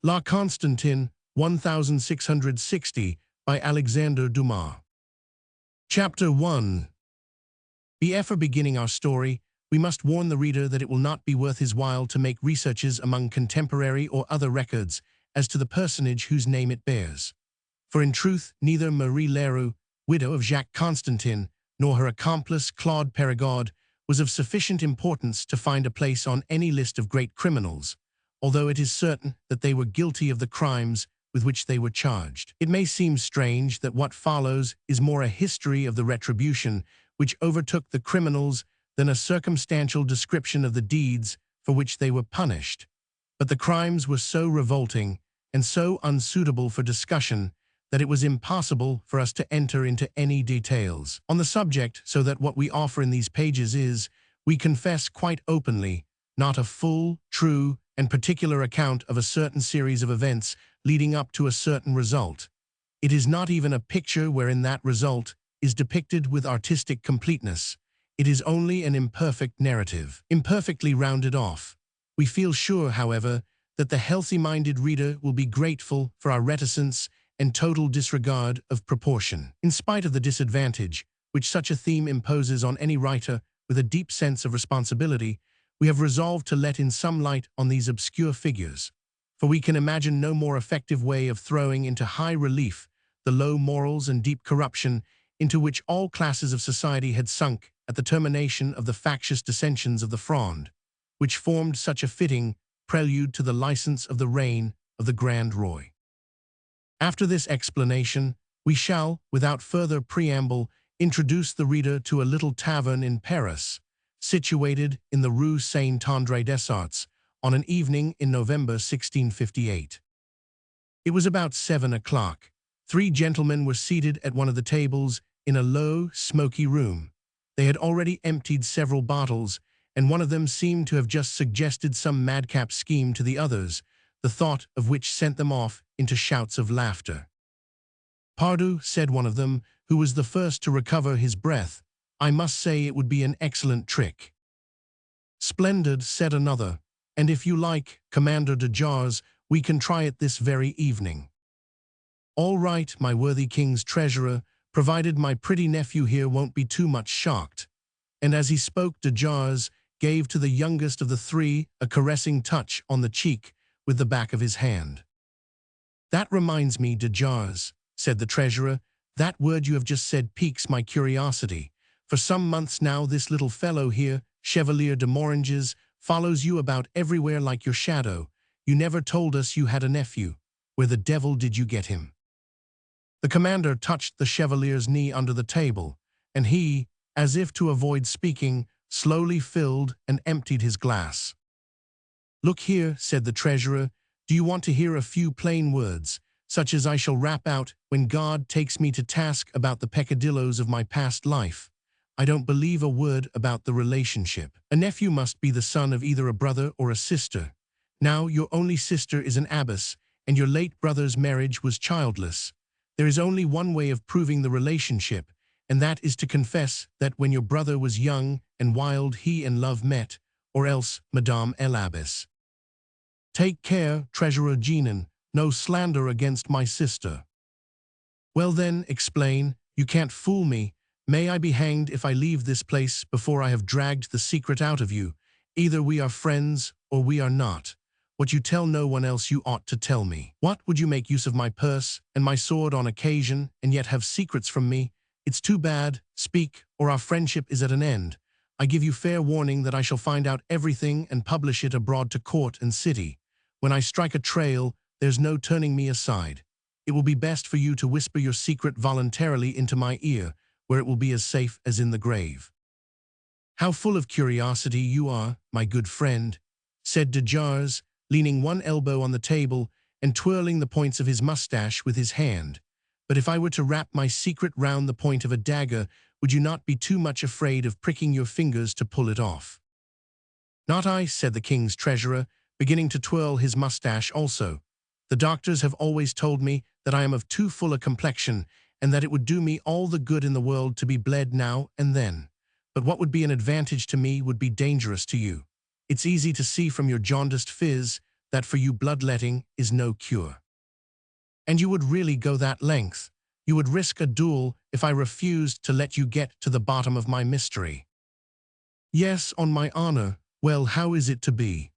La Constantin, 1660, by Alexandre Dumas. Chapter 1. Before beginning our story, we must warn the reader that it will not be worth his while to make researches among contemporary or other records as to the personage whose name it bears. For in truth, neither Marie Leroux, widow of Jacques Constantin, nor her accomplice Claude Perregaux was of sufficient importance to find a place on any list of great criminals, although it is certain that they were guilty of the crimes with which they were charged. It may seem strange that what follows is more a history of the retribution which overtook the criminals than a circumstantial description of the deeds for which they were punished. But the crimes were so revolting and so unsuitable for discussion that it was impossible for us to enter into any details on the subject, so that what we offer in these pages is, we confess quite openly, not a full, true, and particular account of a certain series of events leading up to a certain result. It is not even a picture wherein that result is depicted with artistic completeness. It is only an imperfect narrative, imperfectly rounded off. We feel sure, however, that the healthy-minded reader will be grateful for our reticence and total disregard of proportion. In spite of the disadvantage which such a theme imposes on any writer with a deep sense of responsibility, we have resolved to let in some light on these obscure figures, for we can imagine no more effective way of throwing into high relief the low morals and deep corruption into which all classes of society had sunk at the termination of the factious dissensions of the Fronde, which formed such a fitting prelude to the license of the reign of the Grand Roi. After this explanation, we shall, without further preamble, introduce the reader to a little tavern in Paris, situated in the Rue Saint-André-des-Arts, on an evening in November 1658. It was about 7 o'clock. 3 gentlemen were seated at one of the tables in a low, smoky room. They had already emptied several bottles, and one of them seemed to have just suggested some madcap scheme to the others, the thought of which sent them off into shouts of laughter. "Pardieu," said one of them, who was the first to recover his breath, "I must say it would be an excellent trick." "Splendid," said another, "and if you like, Commander de Jars, we can try it this very evening." "All right, my worthy king's treasurer, provided my pretty nephew here won't be too much shocked." And as he spoke, de Jars gave to the youngest of the 3 a caressing touch on the cheek with the back of his hand. "That reminds me, de Jars," said the treasurer, "that word you have just said piques my curiosity. For some months now this little fellow here, Chevalier de Moranges, follows you about everywhere like your shadow. You never told us you had a nephew. Where the devil did you get him?" The commander touched the Chevalier's knee under the table, and he, as if to avoid speaking, slowly filled and emptied his glass. "Look here," said the treasurer, "do you want to hear a few plain words, such as I shall rap out when God takes me to task about the peccadillos of my past life? I don't believe a word about the relationship. A nephew must be the son of either a brother or a sister. Now, your only sister is an abbess, and your late brother's marriage was childless. There is only one way of proving the relationship, and that is to confess that when your brother was young and wild he and love met, or else, Madame l'Abbesse. Take care, Treasurer Genin, no slander against my sister." "Well then, explain. You can't fool me. May I be hanged if I leave this place before I have dragged the secret out of you. Either we are friends or we are not. What you tell no one else you ought to tell me. What, would you make use of my purse and my sword on occasion and yet have secrets from me? It's too bad. Speak, or our friendship is at an end. I give you fair warning that I shall find out everything and publish it abroad to court and city. When I strike a trail, there's no turning me aside. It will be best for you to whisper your secret voluntarily into my ear, where it will be as safe as in the grave." "How full of curiosity you are, my good friend," said de Jars, leaning one elbow on the table and twirling the points of his mustache with his hand. "But if I were to wrap my secret round the point of a dagger, would you not be too much afraid of pricking your fingers to pull it off?" "Not I," said the king's treasurer, beginning to twirl his mustache also. "The doctors have always told me that I am of too full a complexion, and that it would do me all the good in the world to be bled now and then. But what would be an advantage to me would be dangerous to you. It's easy to see from your jaundiced phiz that for you bloodletting is no cure. And you would really go that length. You would risk a duel if I refused to let you get to the bottom of my mystery. Yes, on my honor. Well, how is it to be?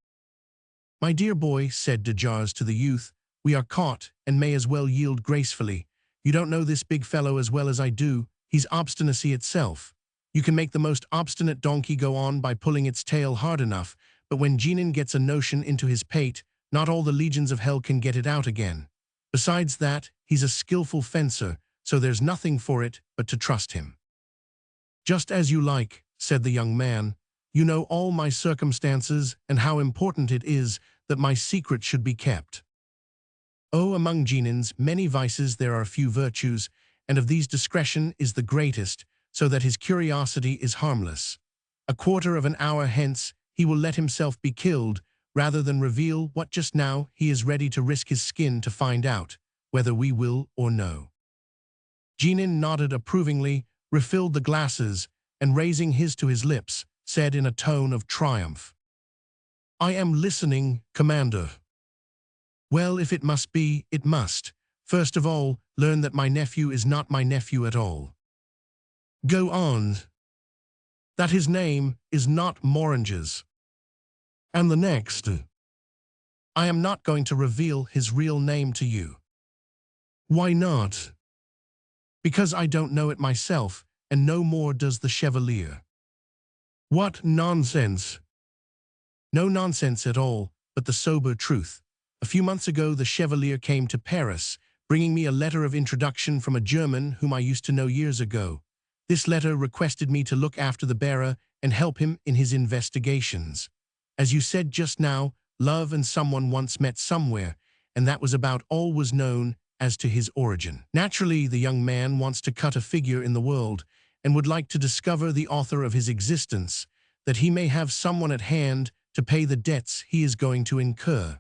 My dear boy, said de Jars to the youth, we are caught and may as well yield gracefully. You don't know this big fellow as well as I do. He's obstinacy itself. You can make the most obstinate donkey go on by pulling its tail hard enough, but when Genin gets a notion into his pate, not all the legions of hell can get it out again. Besides that, he's a skillful fencer, so there's nothing for it but to trust him. Just as you like, said the young man. You know all my circumstances and how important it is that my secret should be kept. Oh, among Genin's many vices there are few virtues, and of these discretion is the greatest, so that his curiosity is harmless. A quarter of an hour hence he will let himself be killed, rather than reveal what just now he is ready to risk his skin to find out, whether we will or no. Genin nodded approvingly, refilled the glasses, and raising his to his lips, said in a tone of triumph, I am listening, Commander. Well, if it must be, it must. First of all, learn that my nephew is not my nephew at all. Go on. That his name is not Moranges. And the next, I am not going to reveal his real name to you. Why not? Because I don't know it myself, and no more does the Chevalier. What nonsense! No nonsense at all, but the sober truth. A few months ago the Chevalier came to Paris, bringing me a letter of introduction from a German whom I used to know years ago. This letter requested me to look after the bearer and help him in his investigations. As you said just now, love and someone once met somewhere, and that was about all was known as to his origin. Naturally, the young man wants to cut a figure in the world and would like to discover the author of his existence, that he may have someone at hand to pay the debts he is going to incur.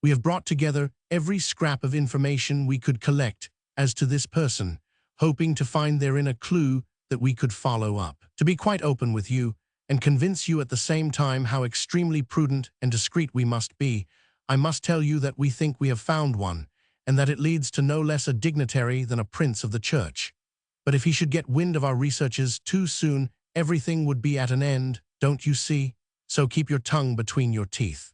We have brought together every scrap of information we could collect as to this person, hoping to find therein a clue that we could follow up. To be quite open with you, and convince you at the same time how extremely prudent and discreet we must be, I must tell you that we think we have found one, and that it leads to no less a dignitary than a prince of the church. But if he should get wind of our researches too soon, everything would be at an end, don't you see? So keep your tongue between your teeth.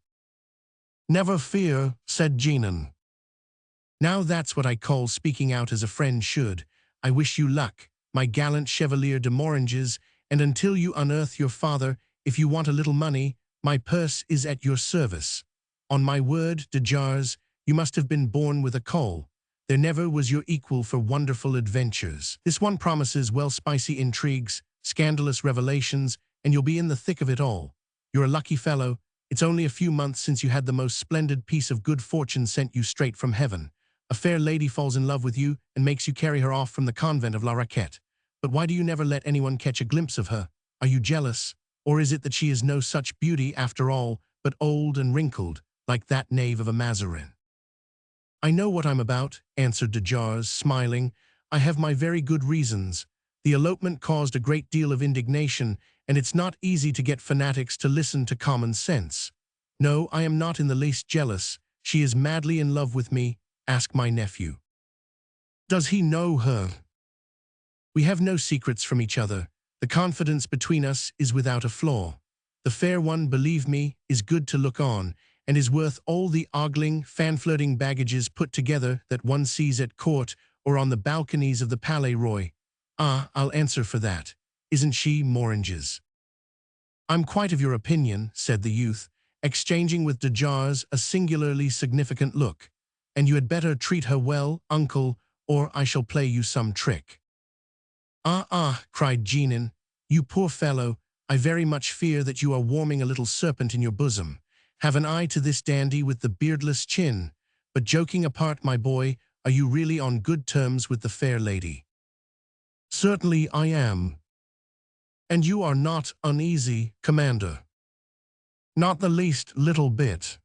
Never fear, said Genin. Now that's what I call speaking out as a friend should. I wish you luck, my gallant Chevalier de Moranges, and until you unearth your father, if you want a little money, my purse is at your service. On my word, de Jars, you must have been born with a coal. There never was your equal for wonderful adventures. This one promises well spicy intrigues, scandalous revelations, and you'll be in the thick of it all. You're a lucky fellow. It's only a few months since you had the most splendid piece of good fortune sent you straight from heaven. A fair lady falls in love with you and makes you carry her off from the convent of La Raquette. But why do you never let anyone catch a glimpse of her? Are you jealous? Or is it that she is no such beauty after all, but old and wrinkled, like that knave of a Mazarin? I know what I'm about, answered de Jars, smiling. I have my very good reasons. The elopement caused a great deal of indignation, and it's not easy to get fanatics to listen to common sense. No, I am not in the least jealous. She is madly in love with me. Ask my nephew. Does he know her? We have no secrets from each other. The confidence between us is without a flaw. The fair one, believe me, is good to look on, and is worth all the ogling, fan-flirting baggages put together that one sees at court or on the balconies of the Palais Roy. Ah, I'll answer for that. Isn't she, Moranges? I'm quite of your opinion, said the youth, exchanging with de Jars a singularly significant look. And you had better treat her well, uncle, or I shall play you some trick. Ah, cried Genin, you poor fellow, I very much fear that you are warming a little serpent in your bosom. Have an eye to this dandy with the beardless chin. But joking apart, my boy, are you really on good terms with the fair lady? Certainly I am. And you are not uneasy, Commander? Not the least little bit.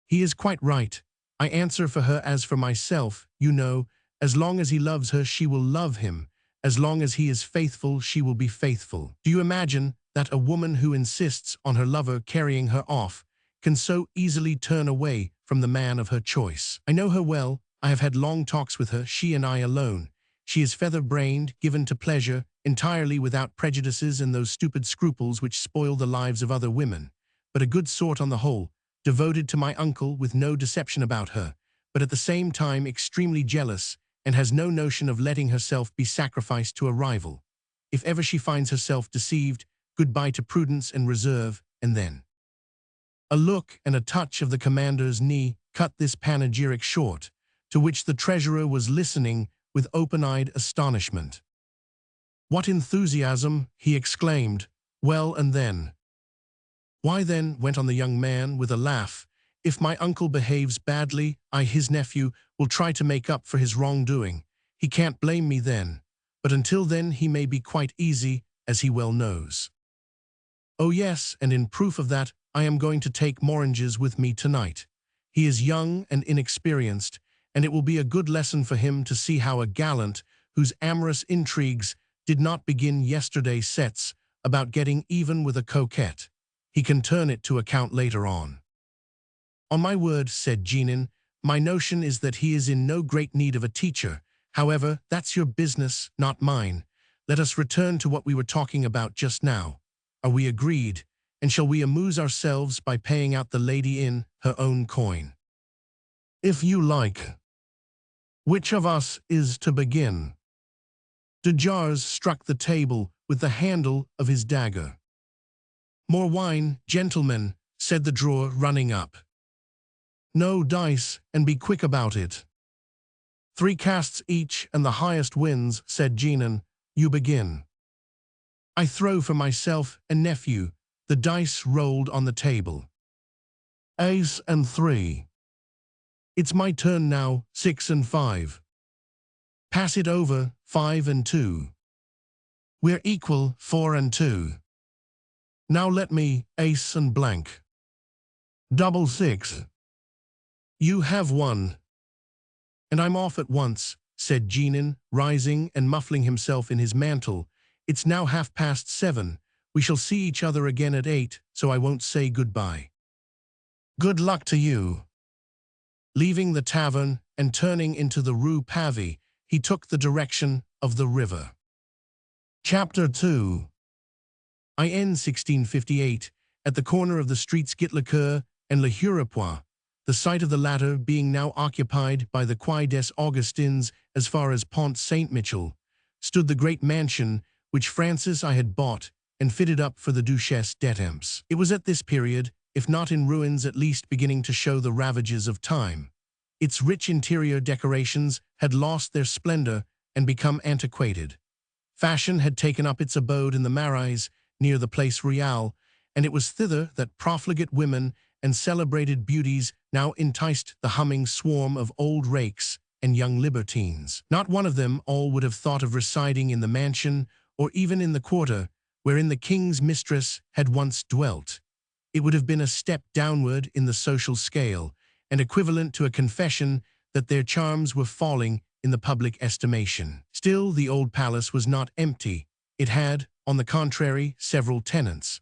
He is quite right. I answer for her as for myself, you know. As long as he loves her, she will love him. As long as he is faithful, she will be faithful. Do you imagine that a woman who insists on her lover carrying her off can so easily turn away from the man of her choice. I know her well. I have had long talks with her, she and I alone. She is feather-brained, given to pleasure, entirely without prejudices and those stupid scruples which spoil the lives of other women, but a good sort on the whole, devoted to my uncle with no deception about her, but at the same time extremely jealous, and has no notion of letting herself be sacrificed to a rival. If ever she finds herself deceived, goodbye to prudence and reserve, and then. A look and a touch of the commander's knee cut this panegyric short, to which the treasurer was listening with open-eyed astonishment. "What enthusiasm!" he exclaimed. "Well, and then?" "Why then," went on the young man with a laugh, "if my uncle behaves badly, I, his nephew, will try to make up for his wrongdoing. He can't blame me then, but until then he may be quite easy, as he well knows. Oh yes, and in proof of that, I am going to take Moranges with me tonight. He is young and inexperienced, and it will be a good lesson for him to see how a gallant, whose amorous intrigues did not begin yesterday, sets about getting even with a coquette. He can turn it to account later on." "On my word," said Jeannin, "my notion is that he is in no great need of a teacher. However, that's your business, not mine. Let us return to what we were talking about just now. Are we agreed? And shall we amuse ourselves by paying out the lady in her own coin?" "If you like. Which of us is to begin?" De Jars struck the table with the handle of his dagger. "More wine, gentlemen," said the drawer, running up. "No dice, and be quick about it." "3 casts each, and the highest wins," said Jeannin. "You begin." "I throw for myself and nephew." The dice rolled on the table. "Ace and 3. It's my turn now, 6 and 5. Pass it over, 5 and 2. We're equal, 4 and 2. Now let me, ace and blank. Double 6. You have won." "And I'm off at once," said Jeannin, rising and muffling himself in his mantle. "It's now 7:30. We shall see each other again at 8, so I won't say goodbye." "Good luck to you." Leaving the tavern and turning into the Rue Pavie, he took the direction of the river. Chapter 2. In 1658, at the corner of the streets Gitlecoeur and Le Hurepoix, the site of the latter being now occupied by the Quai des Augustins as far as Pont Saint-Michel, stood the great mansion which Francis I had bought and fitted up for the Duchesse d'Étampes. It was at this period, if not in ruins, at least beginning to show the ravages of time. Its rich interior decorations had lost their splendor and become antiquated. Fashion had taken up its abode in the Marais, near the Place Royale, and it was thither that profligate women and celebrated beauties now enticed the humming swarm of old rakes and young libertines. Not one of them all would have thought of residing in the mansion or even in the quarter wherein the king's mistress had once dwelt. It would have been a step downward in the social scale, and equivalent to a confession that their charms were falling in the public estimation. Still, the old palace was not empty. It had, on the contrary, several tenants.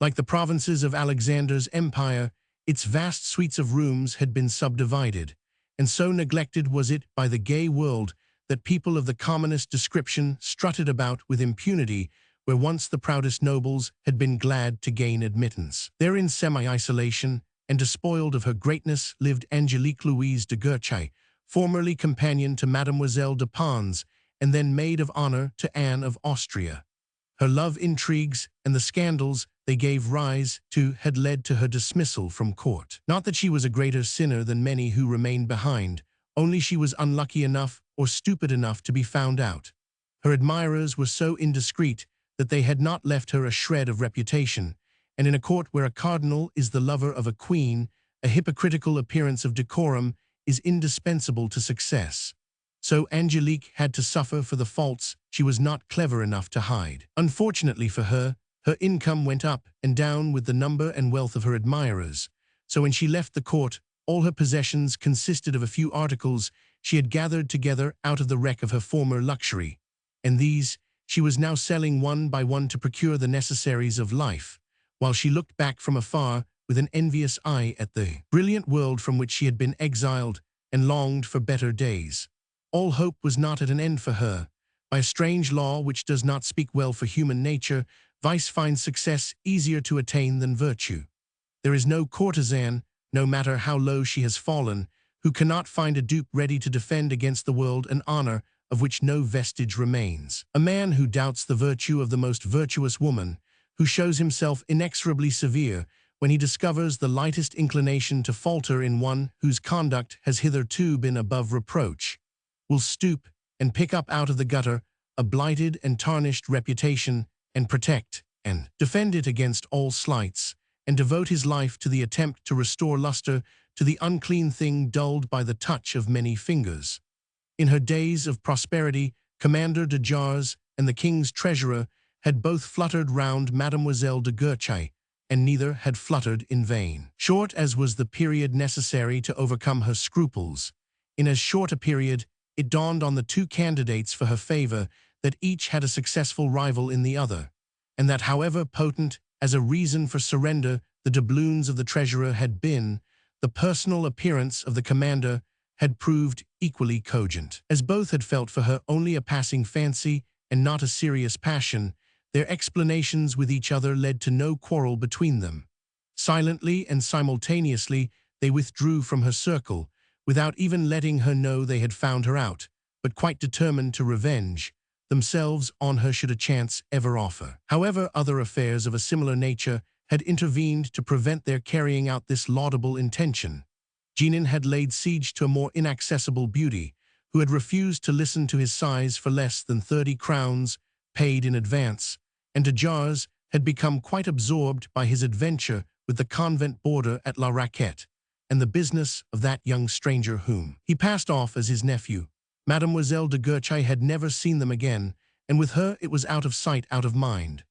Like the provinces of Alexander's empire, its vast suites of rooms had been subdivided, and so neglected was it by the gay world that people of the commonest description strutted about with impunity where once the proudest nobles had been glad to gain admittance. There, in semi-isolation and despoiled of her greatness, lived Angelique Louise de Guerchy, formerly companion to Mademoiselle de Pons, and then maid of honor to Anne of Austria. Her love intrigues and the scandals they gave rise to had led to her dismissal from court. Not that she was a greater sinner than many who remained behind, only she was unlucky enough or stupid enough to be found out. Her admirers were so indiscreet that they had not left her a shred of reputation, and in a court where a cardinal is the lover of a queen, a hypocritical appearance of decorum is indispensable to success. So Angelique had to suffer for the faults she was not clever enough to hide. Unfortunately for her, her income went up and down with the number and wealth of her admirers, so when she left the court, all her possessions consisted of a few articles she had gathered together out of the wreck of her former luxury, and these she was now selling one by one to procure the necessaries of life, while she looked back from afar with an envious eye at the brilliant world from which she had been exiled and longed for better days. All hope was not at an end for her. By a strange law which does not speak well for human nature, vice finds success easier to attain than virtue. There is no courtesan, no matter how low she has fallen, who cannot find a dupe ready to defend against the world an honor of which no vestige remains. A man who doubts the virtue of the most virtuous woman, who shows himself inexorably severe when he discovers the lightest inclination to falter in one whose conduct has hitherto been above reproach, will stoop and pick up out of the gutter a blighted and tarnished reputation and protect and defend it against all slights, and devote his life to the attempt to restore luster to the unclean thing dulled by the touch of many fingers. In her days of prosperity, Commander de Jars and the king's treasurer had both fluttered round Mademoiselle de Guerchai, and neither had fluttered in vain. Short as was the period necessary to overcome her scruples, in as short a period it dawned on the two candidates for her favor that each had a successful rival in the other, and that however potent as a reason for surrender the doubloons of the treasurer had been, the personal appearance of the commander had proved equally cogent. As both had felt for her only a passing fancy and not a serious passion, their explanations with each other led to no quarrel between them. Silently and simultaneously they withdrew from her circle, without even letting her know they had found her out, but quite determined to revenge themselves on her should a chance ever offer. However, other affairs of a similar nature had intervened to prevent their carrying out this laudable intention. Jeannin had laid siege to a more inaccessible beauty, who had refused to listen to his sighs for less than 30 crowns, paid in advance, and de Jars had become quite absorbed by his adventure with the convent boarder at La Raquette, and the business of that young stranger whom he passed off as his nephew. Mademoiselle de Guerchai had never seen them again, and with her it was out of sight, out of mind.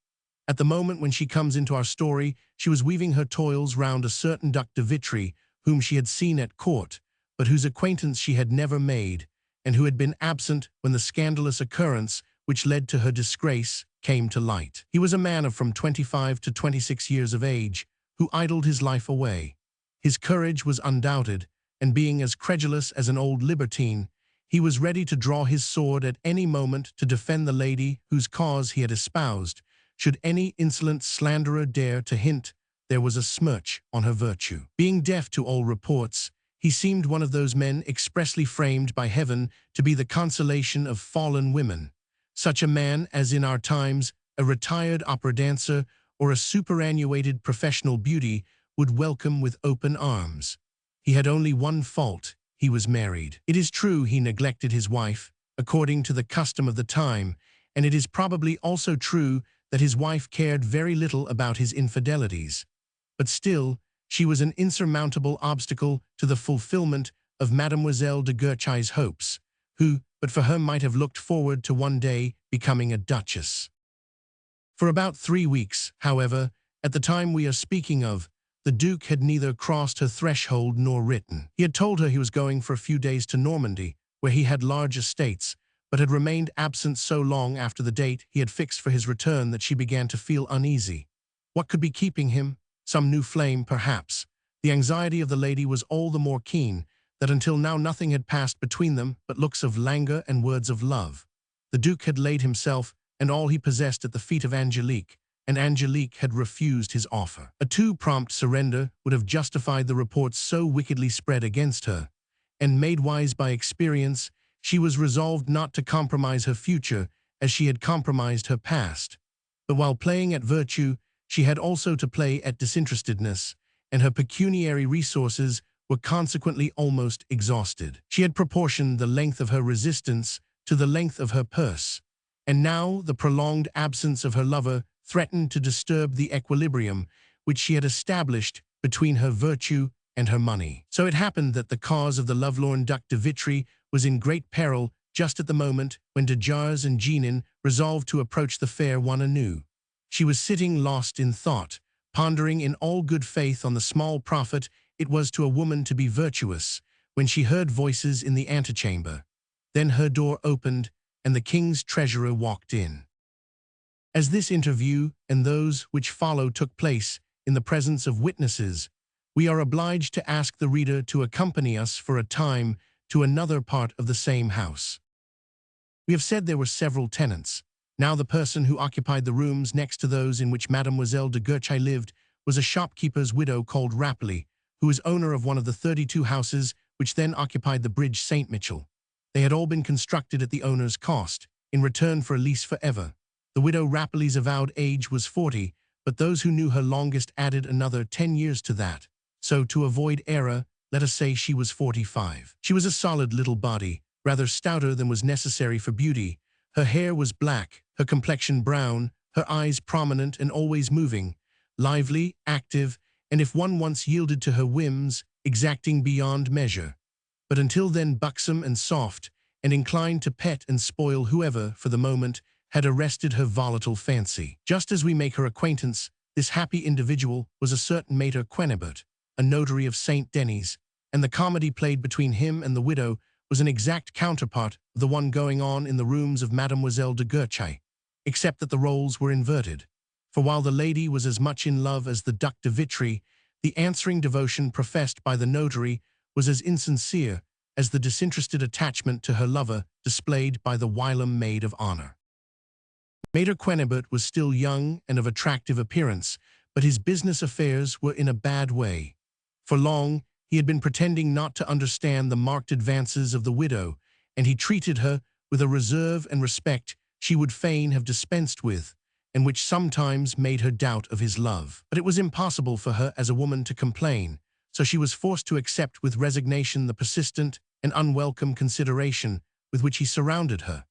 At the moment when she comes into our story, she was weaving her toils round a certain Duc de Vitry, whom she had seen at court, but whose acquaintance she had never made, and who had been absent when the scandalous occurrence which led to her disgrace came to light. He was a man of from 25 to 26 years of age, who idled his life away. His courage was undoubted, and being as credulous as an old libertine, he was ready to draw his sword at any moment to defend the lady whose cause he had espoused, should any insolent slanderer dare to hint there was a smirch on her virtue. Being deaf to all reports, he seemed one of those men expressly framed by heaven to be the consolation of fallen women, such a man as in our times a retired opera dancer or a superannuated professional beauty would welcome with open arms. He had only one fault: he was married. It is true he neglected his wife, according to the custom of the time, and it is probably also true that his wife cared very little about his infidelities. But still, she was an insurmountable obstacle to the fulfillment of Mademoiselle de Guerchai's hopes, who, but for her, might have looked forward to one day becoming a duchess. For about 3 weeks, however, at the time we are speaking of, the Duke had neither crossed her threshold nor written. He had told her he was going for a few days to Normandy, where he had large estates, but had remained absent so long after the date he had fixed for his return that she began to feel uneasy. What could be keeping him? Some new flame, perhaps. The anxiety of the lady was all the more keen that until now nothing had passed between them but looks of languor and words of love. The Duke had laid himself and all he possessed at the feet of Angelique, and Angelique had refused his offer. A too prompt surrender would have justified the reports so wickedly spread against her, and made wise by experience, she was resolved not to compromise her future as she had compromised her past. But while playing at virtue, she had also to play at disinterestedness, and her pecuniary resources were consequently almost exhausted. She had proportioned the length of her resistance to the length of her purse, and now the prolonged absence of her lover threatened to disturb the equilibrium which she had established between her virtue and her money. So it happened that the cause of the lovelorn Duc de Vitry was in great peril just at the moment when de Jars and Jeannin resolved to approach the fair one anew. She was sitting lost in thought, pondering in all good faith on the small profit it was to a woman to be virtuous, when she heard voices in the antechamber. Then her door opened, and the king's treasurer walked in. As this interview and those which followed took place in the presence of witnesses, we are obliged to ask the reader to accompany us for a time to another part of the same house. We have said there were several tenants. Now the person who occupied the rooms next to those in which Mademoiselle de Guerchai lived was a shopkeeper's widow called Rapelli, who was owner of one of the 32 houses which then occupied the bridge St. Michel. They had all been constructed at the owner's cost, in return for a lease forever. The widow Rapelli's avowed age was 40, but those who knew her longest added another 10 years to that. So, to avoid error, let us say she was 45. She was a solid little body, rather stouter than was necessary for beauty. Her hair was black, her complexion brown, her eyes prominent and always moving, lively, active, and if one once yielded to her whims, exacting beyond measure. But until then buxom and soft, and inclined to pet and spoil whoever, for the moment, had arrested her volatile fancy. Just as we make her acquaintance, this happy individual was a certain Maître Quennebert, a notary of St. Denis, and the comedy played between him and the widow was an exact counterpart of the one going on in the rooms of Mademoiselle de Guerchai, except that the roles were inverted. For while the lady was as much in love as the Duc de Vitry, the answering devotion professed by the notary was as insincere as the disinterested attachment to her lover displayed by the whilom maid of honor. Maître Quennebert was still young and of attractive appearance, but his business affairs were in a bad way. For long, he had been pretending not to understand the marked advances of the widow, and he treated her with a reserve and respect she would fain have dispensed with, and which sometimes made her doubt of his love. But it was impossible for her as a woman to complain, so she was forced to accept with resignation the persistent and unwelcome consideration with which he surrounded her.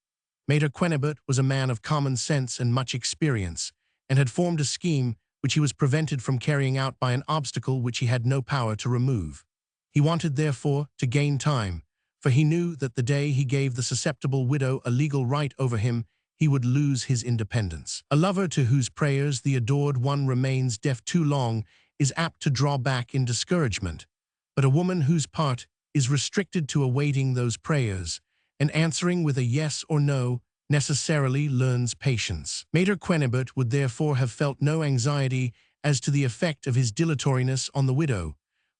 Maître Quennebert was a man of common sense and much experience, and had formed a scheme which he was prevented from carrying out by an obstacle which he had no power to remove. He wanted, therefore, to gain time, for he knew that the day he gave the susceptible widow a legal right over him, he would lose his independence. A lover to whose prayers the adored one remains deaf too long is apt to draw back in discouragement, but a woman whose part is restricted to awaiting those prayers, and answering with a yes or no, necessarily learns patience. Maître Quennebert would therefore have felt no anxiety as to the effect of his dilatoriness on the widow,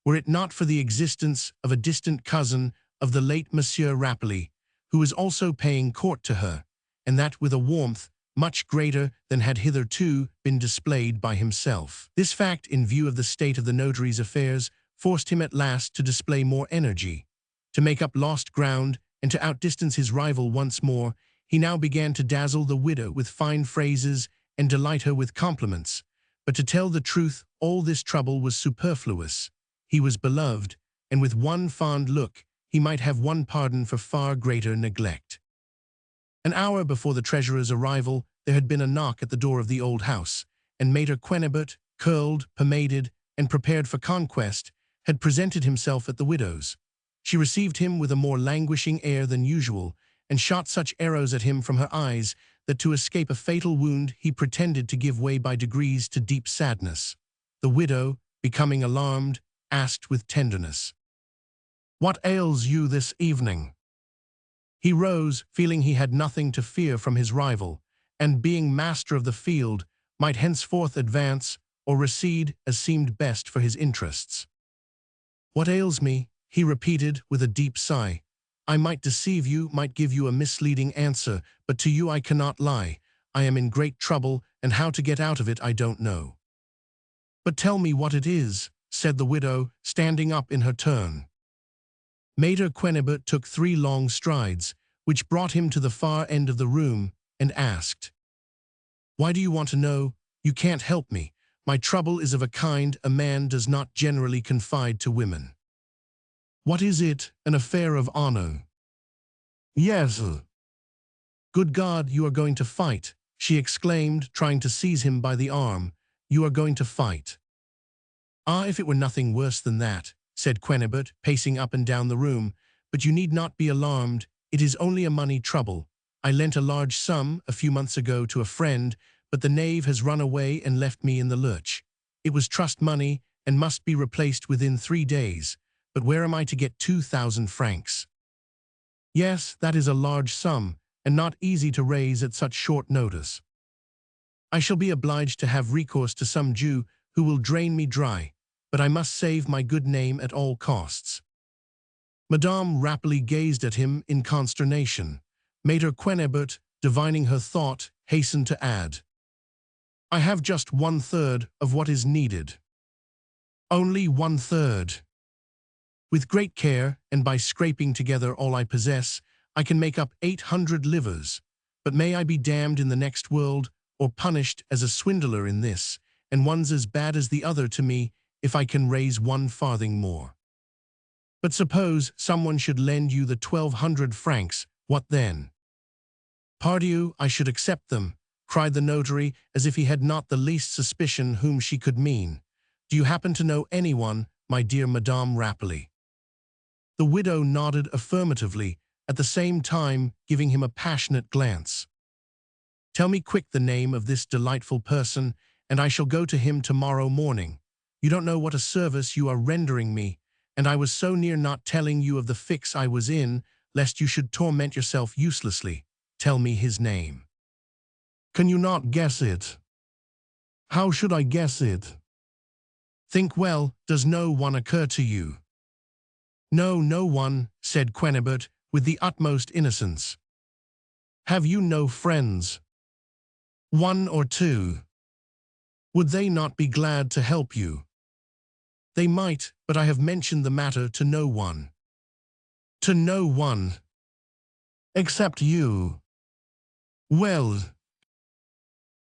were it not for the existence of a distant cousin of the late Monsieur Rapelli, who was also paying court to her, and that with a warmth much greater than had hitherto been displayed by himself. This fact, in view of the state of the notary's affairs, forced him at last to display more energy. To make up lost ground and to outdistance his rival once more, he now began to dazzle the widow with fine phrases and delight her with compliments. But to tell the truth, all this trouble was superfluous. He was beloved, and with one fond look, he might have won pardon for far greater neglect. An hour before the treasurer's arrival, there had been a knock at the door of the old house, and Maître Quennebert, curled, pomaded, and prepared for conquest, had presented himself at the widow's. She received him with a more languishing air than usual, and shot such arrows at him from her eyes that to escape a fatal wound he pretended to give way by degrees to deep sadness. The widow, becoming alarmed, asked with tenderness, "What ails you this evening?" He rose, feeling he had nothing to fear from his rival, and being master of the field, might henceforth advance or recede as seemed best for his interests. "What ails me?" he repeated with a deep sigh. "I might deceive you, might give you a misleading answer, but to you I cannot lie. I am in great trouble, and how to get out of it I don't know." "But tell me what it is," said the widow, standing up in her turn. Maître Quennebert took 3 long strides, which brought him to the far end of the room, and asked, "Why do you want to know? You can't help me. My trouble is of a kind a man does not generally confide to women." "What is it? An affair of honor?" "Yes." "Good God, you are going to fight," she exclaimed, trying to seize him by the arm. "You are going to fight." "Ah, if it were nothing worse than that," said Quennebert, pacing up and down the room, "but you need not be alarmed. It is only a money trouble. I lent a large sum a few months ago to a friend, but the knave has run away and left me in the lurch. It was trust money and must be replaced within 3 days. But where am I to get 2,000 francs? Yes, that is a large sum, and not easy to raise at such short notice. I shall be obliged to have recourse to some Jew who will drain me dry, but I must save my good name at all costs." Madame rapidly gazed at him in consternation. Maître Quennebert, divining her thought, hastened to add, "I have just 1/3 of what is needed." "Only 1/3. With great care, and by scraping together all I possess, I can make up 800 livres. But may I be damned in the next world, or punished as a swindler in this, and one's as bad as the other to me, if I can raise 1 farthing more. But suppose someone should lend you the 1,200 francs, what then?" "Pardieu, I should accept them," cried the notary, as if he had not the least suspicion whom she could mean. "Do you happen to know anyone, my dear Madame Rapally?" The widow nodded affirmatively, at the same time giving him a passionate glance. "Tell me quick the name of this delightful person, and I shall go to him tomorrow morning. You don't know what a service you are rendering me, and I was so near not telling you of the fix I was in, lest you should torment yourself uselessly. Tell me his name." "Can you not guess it?" "How should I guess it?" "Think well, does no one occur to you?" "No, no one," said Quennebert, with the utmost innocence. "Have you no friends?" "1 or 2. "Would they not be glad to help you?" "They might, but I have mentioned the matter to no one." "To no one?" "Except you." "Well,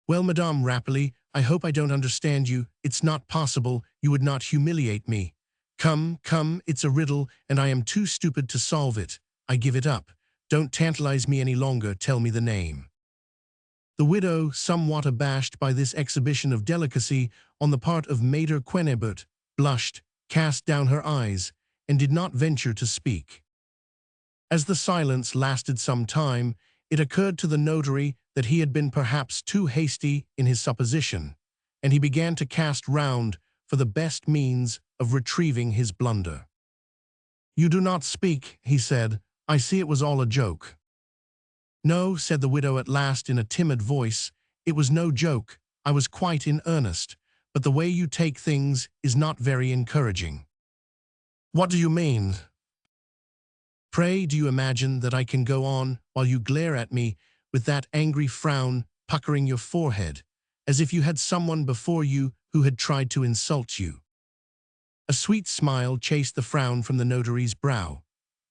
well, Madame Rapally, I hope I don't understand you. It's not possible you would not humiliate me. Come, come, it's a riddle, and I am too stupid to solve it. I give it up. Don't tantalize me any longer. Tell me the name." The widow, somewhat abashed by this exhibition of delicacy on the part of Maître Quennebert, blushed, cast down her eyes, and did not venture to speak. As the silence lasted some time, it occurred to the notary that he had been perhaps too hasty in his supposition, and he began to cast round for the best means of retrieving his blunder. "You do not speak," he said. "I see it was all a joke." "No," said the widow at last in a timid voice, "it was no joke. I was quite in earnest, but the way you take things is not very encouraging." "What do you mean?" "Pray, do you imagine that I can go on while you glare at me with that angry frown puckering your forehead, as if you had someone before you who had tried to insult you?" A sweet smile chased the frown from the notary's brow.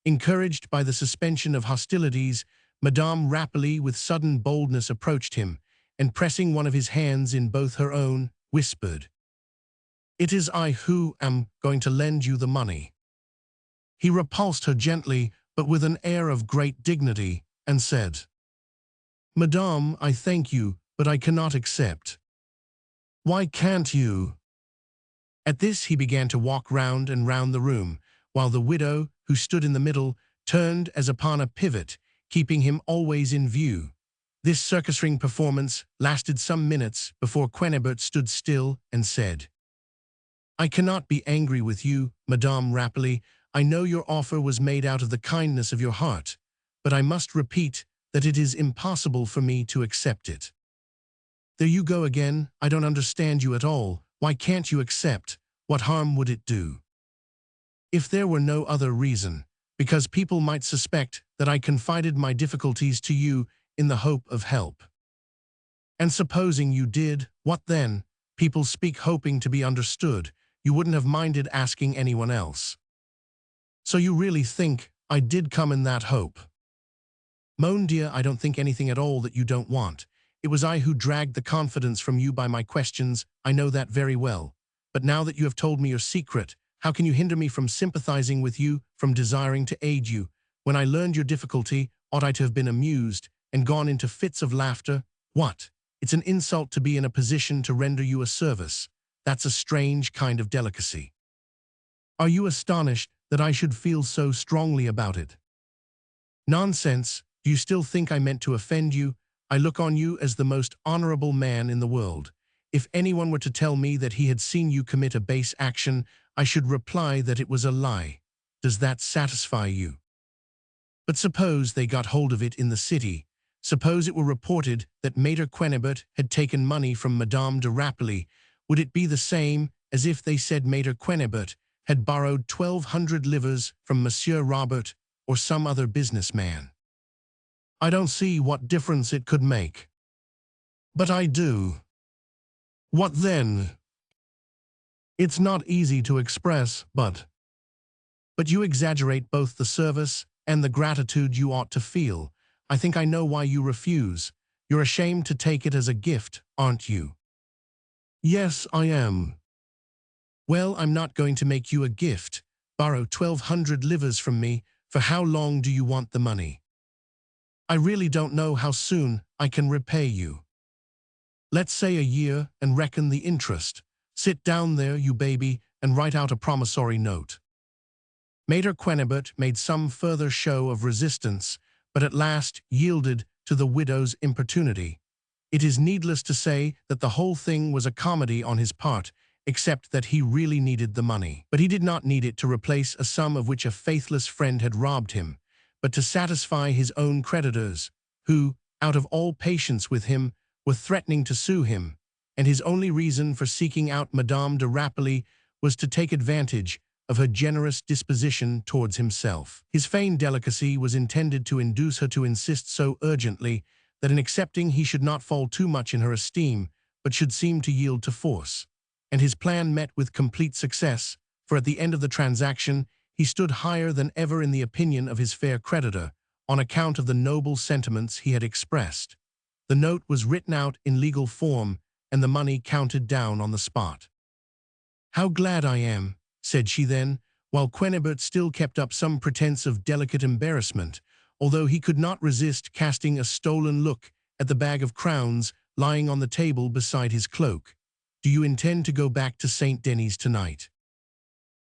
Encouraged by the suspension of hostilities, Madame Rapally with sudden boldness approached him, and pressing one of his hands in both her own, whispered, "It is I who am going to lend you the money." He repulsed her gently, but with an air of great dignity, and said, "Madame, I thank you, but I cannot accept." "Why can't you?" At this he began to walk round and round the room, while the widow, who stood in the middle, turned as upon a pivot, keeping him always in view. This circus-ring performance lasted some minutes before Quennebert stood still and said, "I cannot be angry with you, Madame Rapally. I know your offer was made out of the kindness of your heart, but I must repeat that it is impossible for me to accept it." "There you go again. I don't understand you at all. Why can't you accept? What harm would it do?" "If there were no other reason, because people might suspect that I confided my difficulties to you in the hope of help." "And supposing you did, what then? People speak hoping to be understood. You wouldn't have minded asking anyone else." "So you really think I did come in that hope?" "Mon dear, I don't think anything at all that you don't want. It was I who dragged the confidence from you by my questions. I know that very well. But now that you have told me your secret, how can you hinder me from sympathizing with you, from desiring to aid you? When I learned your difficulty, ought I to have been amused and gone into fits of laughter? What? It's an insult to be in a position to render you a service. That's a strange kind of delicacy. Are you astonished that I should feel so strongly about it?" "Nonsense. Do you still think I meant to offend you? I look on you as the most honorable man in the world. If anyone were to tell me that he had seen you commit a base action, I should reply that it was a lie. Does that satisfy you? But suppose they got hold of it in the city. Suppose it were reported that Maître Quennebert had taken money from Madame de Rapally. would it be the same as if they said Maître Quennebert had borrowed 1,200 livres from Monsieur Robert or some other businessman? I don't see what difference it could make. But I do. What then? It's not easy to express, but you exaggerate both the service and the gratitude you ought to feel. I think I know why you refuse. You're ashamed to take it as a gift, aren't you? Yes, I am. Well, I'm not going to make you a gift. Borrow 1,200 livres from me. For how long do you want the money? I really don't know how soon I can repay you. Let's say a year and reckon the interest. Sit down there, you baby, and write out a promissory note. Maître Quennebert made some further show of resistance, but at last yielded to the widow's importunity. It is needless to say that the whole thing was a comedy on his part, except that he really needed the money. But he did not need it to replace a sum of which a faithless friend had robbed him, but to satisfy his own creditors, who, out of all patience with him, were threatening to sue him, and his only reason for seeking out Madame de Rapilly was to take advantage of her generous disposition towards himself. His feigned delicacy was intended to induce her to insist so urgently that in accepting he should not fall too much in her esteem, but should seem to yield to force. And his plan met with complete success, for at the end of the transaction he stood higher than ever in the opinion of his fair creditor, on account of the noble sentiments he had expressed. The note was written out in legal form, and the money counted down on the spot. "How glad I am," said she then, while Quennebert still kept up some pretense of delicate embarrassment, although he could not resist casting a stolen look at the bag of crowns lying on the table beside his cloak. "Do you intend to go back to St. Denis tonight?"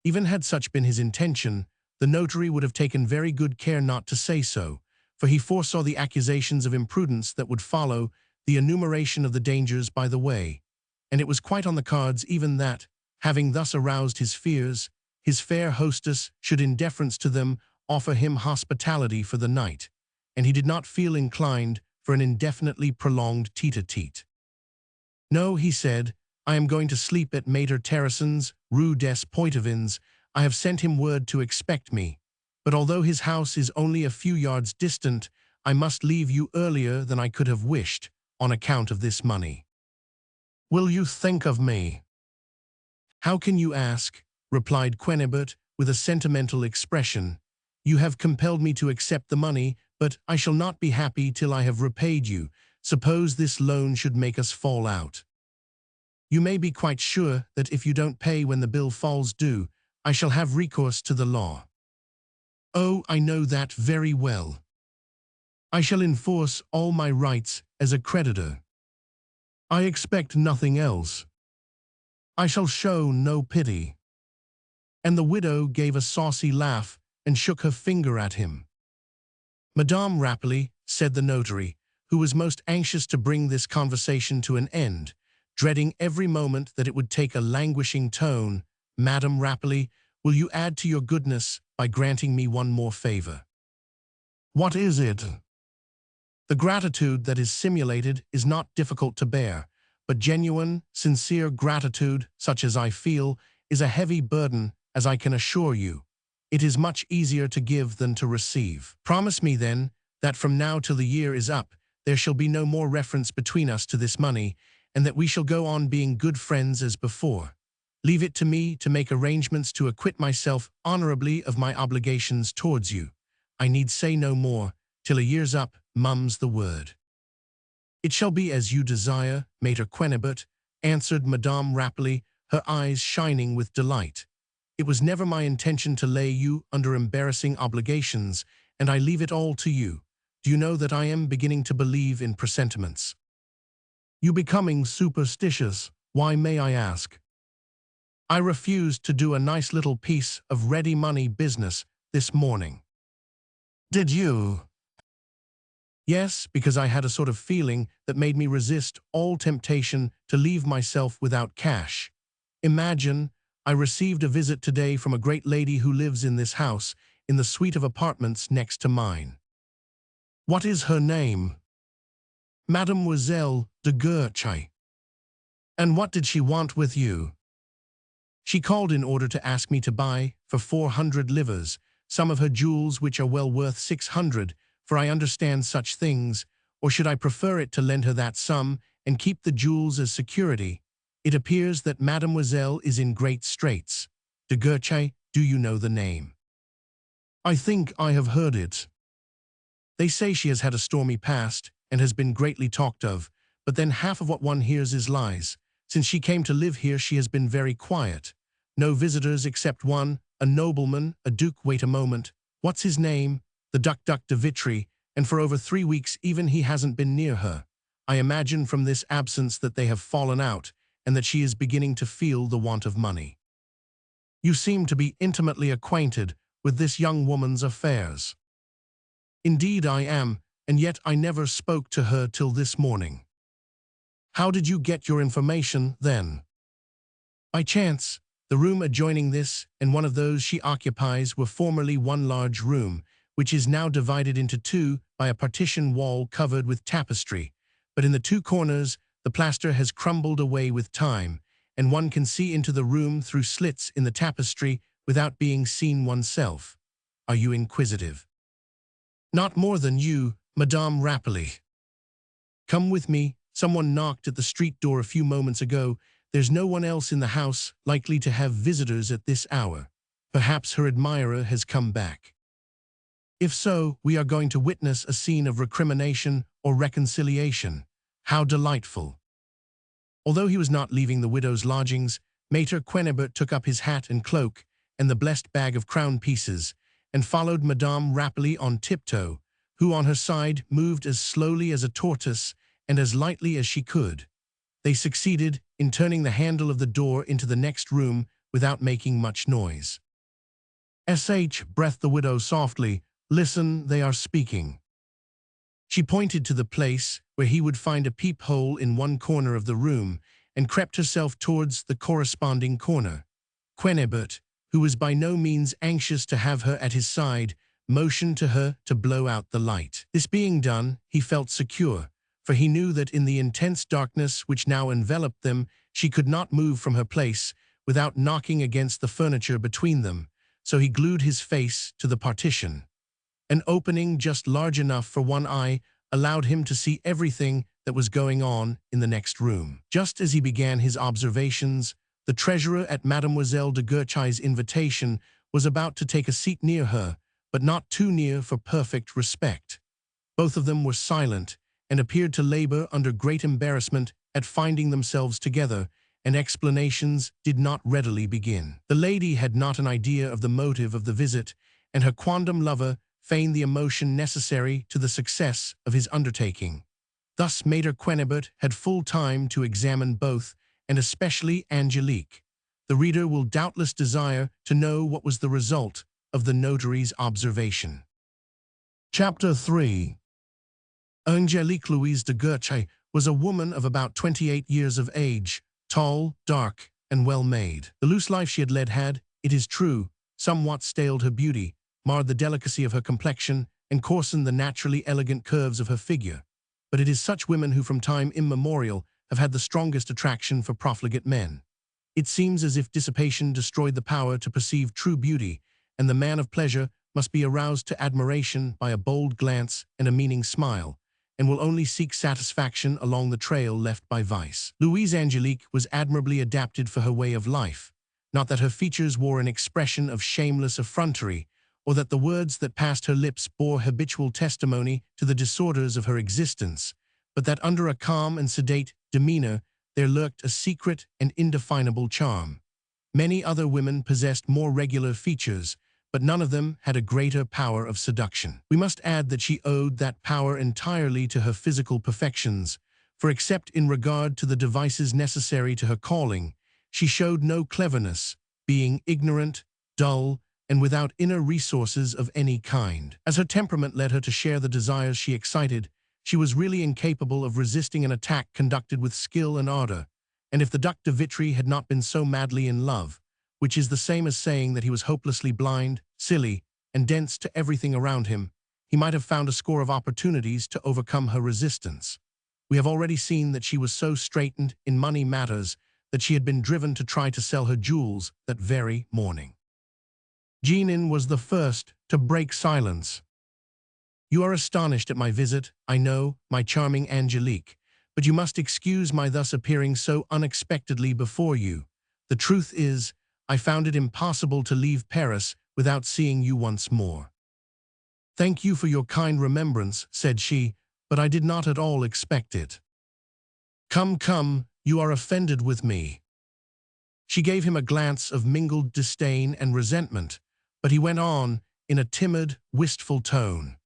Even had such been his intention, the notary would have taken very good care not to say so, for he foresaw the accusations of imprudence that would follow the enumeration of the dangers by the way, and it was quite on the cards even that, having thus aroused his fears, his fair hostess should in deference to them offer him hospitality for the night, and he did not feel inclined for an indefinitely prolonged tete-a-tete. "No," he said, "I am going to sleep at Maître Terrason's, Rue des Poitevins. I have sent him word to expect me, but although his house is only a few yards distant, I must leave you earlier than I could have wished, on account of this money." "Will you think of me?" "How can you ask?" replied Quennebert with a sentimental expression. "You have compelled me to accept the money, but I shall not be happy till I have repaid you. Suppose this loan should make us fall out. You may be quite sure that if you don't pay when the bill falls due, I shall have recourse to the law." "Oh, I know that very well. I shall enforce all my rights as a creditor. I expect nothing else. I shall show no pity." And the widow gave a saucy laugh and shook her finger at him. "Madame Rapilly," said the notary, who was most anxious to bring this conversation to an end, dreading every moment that it would take a languishing tone, "Madame Rapilly, will you add to your goodness by granting me one more favor?" "What is it?" "The gratitude that is simulated is not difficult to bear, but genuine, sincere gratitude, such as I feel, is a heavy burden, as I can assure you. It is much easier to give than to receive. Promise me, then, that from now till the year is up, there shall be no more reference between us to this money, and that we shall go on being good friends as before. Leave it to me to make arrangements to acquit myself honorably of my obligations towards you. I need say no more. Till a year's up, mum's the word." "It shall be as you desire, Maître Quennebert," answered Madame Rapilly, her eyes shining with delight. "It was never my intention to lay you under embarrassing obligations, and I leave it all to you. Do you know that I am beginning to believe in presentiments?" "You becoming superstitious? Why, may I ask?" "I refused to do a nice little piece of ready money business this morning." "Did you?" "Yes, because I had a sort of feeling that made me resist all temptation to leave myself without cash. Imagine, I received a visit today from a great lady who lives in this house, in the suite of apartments next to mine." "What is her name?" "Mademoiselle de Guerchy." And what did she want with you? She called in order to ask me to buy, for 400 livres, some of her jewels which are well worth 600, for I understand such things, or should I prefer it to lend her that sum and keep the jewels as security? It appears that Mademoiselle is in great straits. De Guerchy, do you know the name? I think I have heard it. They say she has had a stormy past and has been greatly talked of, but then half of what one hears is lies. Since she came to live here, she has been very quiet. No visitors except one, a nobleman, a duke. Wait a moment. What's his name? The Duc de Vitry, and for over 3 weeks even he hasn't been near her. I imagine from this absence that they have fallen out and that she is beginning to feel the want of money. You seem to be intimately acquainted with this young woman's affairs. Indeed I am, and yet I never spoke to her till this morning. How did you get your information, then? By chance. The room adjoining this and one of those she occupies were formerly one large room, which is now divided into two by a partition wall covered with tapestry, but in the two corners the plaster has crumbled away with time, and one can see into the room through slits in the tapestry without being seen oneself. Are you inquisitive? Not more than you, Madame Rapelli. Come with me. Someone knocked at the street door a few moments ago. There's no one else in the house likely to have visitors at this hour. Perhaps her admirer has come back. If so, we are going to witness a scene of recrimination or reconciliation. How delightful. Although he was not leaving the widow's lodgings, Maître Quennebert took up his hat and cloak and the blessed bag of crown pieces and followed Madame Rapelli on tiptoe, who on her side moved as slowly as a tortoise and as lightly as she could. They succeeded in turning the handle of the door into the next room without making much noise. Breathed the widow softly. Listen, they are speaking. She pointed to the place where he would find a peephole in one corner of the room and crept herself towards the corresponding corner. Quennebert, who was by no means anxious to have her at his side, motioned to her to blow out the light. This being done, he felt secure, for he knew that in the intense darkness which now enveloped them, she could not move from her place without knocking against the furniture between them, so he glued his face to the partition. An opening just large enough for one eye allowed him to see everything that was going on in the next room. Just as he began his observations, the treasurer at Mademoiselle de Guerchy's invitation was about to take a seat near her, but not too near for perfect respect. Both of them were silent and appeared to labor under great embarrassment at finding themselves together, and explanations did not readily begin. The lady had not an idea of the motive of the visit, and her quondam lover feigned the emotion necessary to the success of his undertaking. Thus Maître Quennebert had full time to examine both, and especially Angelique. The reader will doubtless desire to know what was the result of the notary's observation. Chapter 3. Angelique Louise de Guerchy was a woman of about 28 years of age, tall, dark, and well-made. The loose life she had led had, it is true, somewhat staled her beauty, marred the delicacy of her complexion, and coarsened the naturally elegant curves of her figure. But it is such women who from time immemorial have had the strongest attraction for profligate men. It seems as if dissipation destroyed the power to perceive true beauty, and the man of pleasure must be aroused to admiration by a bold glance and a meaning smile, and will only seek satisfaction along the trail left by vice. Louise Angelique was admirably adapted for her way of life, not that her features wore an expression of shameless effrontery, or that the words that passed her lips bore habitual testimony to the disorders of her existence, but that under a calm and sedate demeanor there lurked a secret and indefinable charm. Many other women possessed more regular features, but none of them had a greater power of seduction. We must add that she owed that power entirely to her physical perfections, for except in regard to the devices necessary to her calling, she showed no cleverness, being ignorant, dull, and without inner resources of any kind. As her temperament led her to share the desires she excited, she was really incapable of resisting an attack conducted with skill and ardor, and if the Duc de Vitry had not been so madly in love, which is the same as saying that he was hopelessly blind, silly, and dense to everything around him, he might have found a score of opportunities to overcome her resistance. We have already seen that she was so straitened in money matters that she had been driven to try to sell her jewels that very morning. Jeannin was the first to break silence. "You are astonished at my visit, I know, my charming Angelique, but you must excuse my thus appearing so unexpectedly before you. The truth is, I found it impossible to leave Paris without seeing you once more." "Thank you for your kind remembrance," said she, "but I did not at all expect it." "Come, come, you are offended with me." She gave him a glance of mingled disdain and resentment, but he went on in a timid, wistful tone.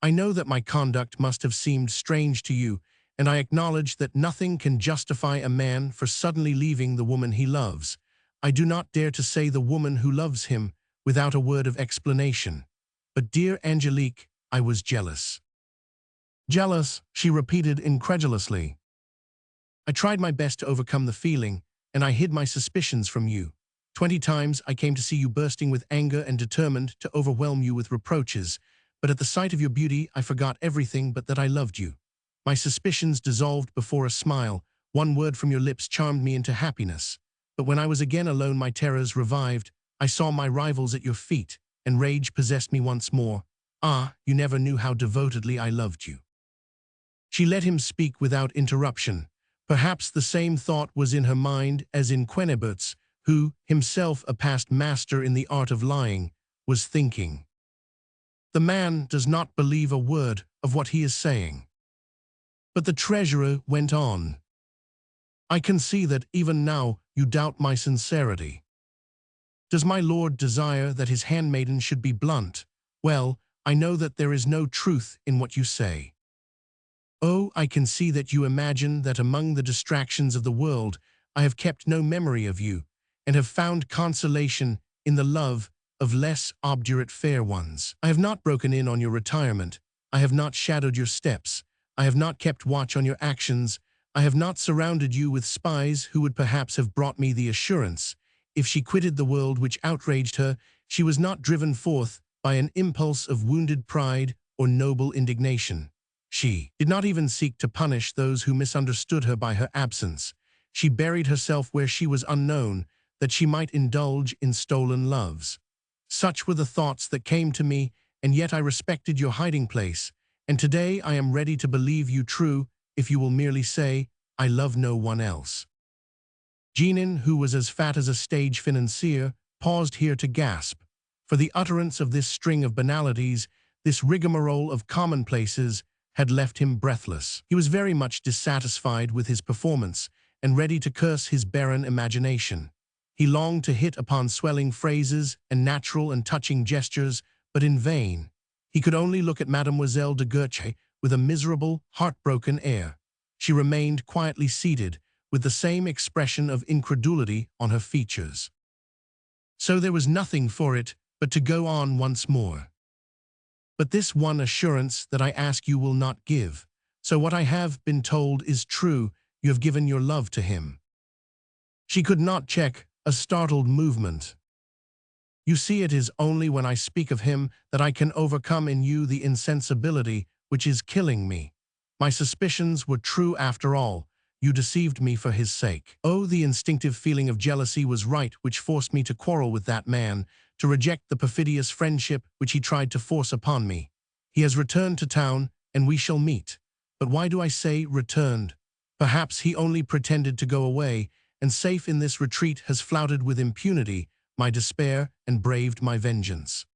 "I know that my conduct must have seemed strange to you, and I acknowledge that nothing can justify a man for suddenly leaving the woman he loves. I do not dare to say the woman who loves him without a word of explanation. But dear Angelique, I was jealous." "Jealous," she repeated incredulously. "I tried my best to overcome the feeling, and I hid my suspicions from you. 20 times I came to see you bursting with anger and determined to overwhelm you with reproaches, but at the sight of your beauty I forgot everything but that I loved you. My suspicions dissolved before a smile. One word from your lips charmed me into happiness. But when I was again alone my terrors revived. I saw my rivals at your feet, and rage possessed me once more. Ah, you never knew how devotedly I loved you." She let him speak without interruption. Perhaps the same thought was in her mind as in Quennebert's, who, himself a past master in the art of lying, was thinking. "The man does not believe a word of what he is saying." But the treasurer went on. "I can see that even now you doubt my sincerity. Does my lord desire that his handmaiden should be blunt? Well, I know that there is no truth in what you say. Oh, I can see that you imagine that among the distractions of the world I have kept no memory of you, and have found consolation in the love of less obdurate fair ones. I have not broken in on your retirement. I have not shadowed your steps. I have not kept watch on your actions. I have not surrounded you with spies who would perhaps have brought me the assurance. If she quitted the world which outraged her, she was not driven forth by an impulse of wounded pride or noble indignation. She did not even seek to punish those who misunderstood her by her absence. She buried herself where she was unknown, that she might indulge in stolen loves. Such were the thoughts that came to me, and yet I respected your hiding place, and today I am ready to believe you true if you will merely say, 'I love no one else.'" Jeannin, who was as fat as a stage financier, paused here to gasp. For the utterance of this string of banalities, this rigmarole of commonplaces, had left him breathless. He was very much dissatisfied with his performance, and ready to curse his barren imagination. He longed to hit upon swelling phrases and natural and touching gestures, but in vain. He could only look at Mademoiselle de Guerchy with a miserable, heartbroken air. She remained quietly seated, with the same expression of incredulity on her features. So there was nothing for it but to go on once more. "But this one assurance that I ask you will not give. So what I have been told is true, you have given your love to him." She could not check a startled movement. "You see, it is only when I speak of him that I can overcome in you the insensibility which is killing me. My suspicions were true after all. You deceived me for his sake. Oh, the instinctive feeling of jealousy was right which forced me to quarrel with that man, to reject the perfidious friendship which he tried to force upon me. He has returned to town, and we shall meet. But why do I say returned? Perhaps he only pretended to go away, and safe in this retreat has flouted with impunity my despair and braved my vengeance."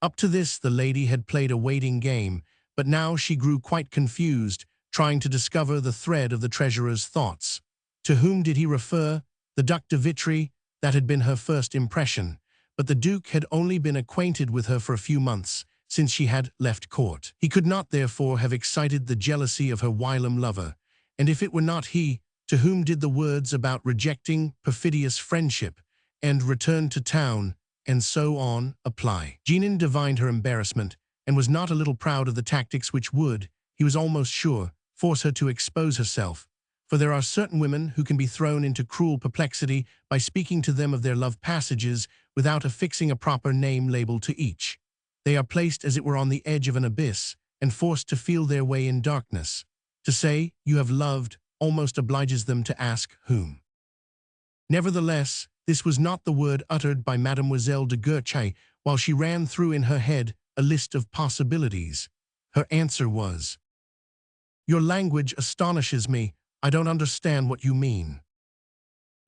Up to this the lady had played a waiting game, but now she grew quite confused, trying to discover the thread of the treasurer's thoughts. To whom did he refer? The Duc de Vitry? That had been her first impression. But the Duke had only been acquainted with her for a few months, since she had left court. He could not therefore have excited the jealousy of her whilom lover. And if it were not he, to whom did the words about rejecting perfidious friendship and return to town, and so on, apply? Jeannin divined her embarrassment, and was not a little proud of the tactics which would, he was almost sure, force her to expose herself. For there are certain women who can be thrown into cruel perplexity by speaking to them of their love passages without affixing a proper name label to each. They are placed as it were on the edge of an abyss, and forced to feel their way in darkness. To say you have loved almost obliges them to ask whom. Nevertheless, this was not the word uttered by Mademoiselle de Guerchy while she ran through in her head a list of possibilities. Her answer was, "Your language astonishes me. I don't understand what you mean."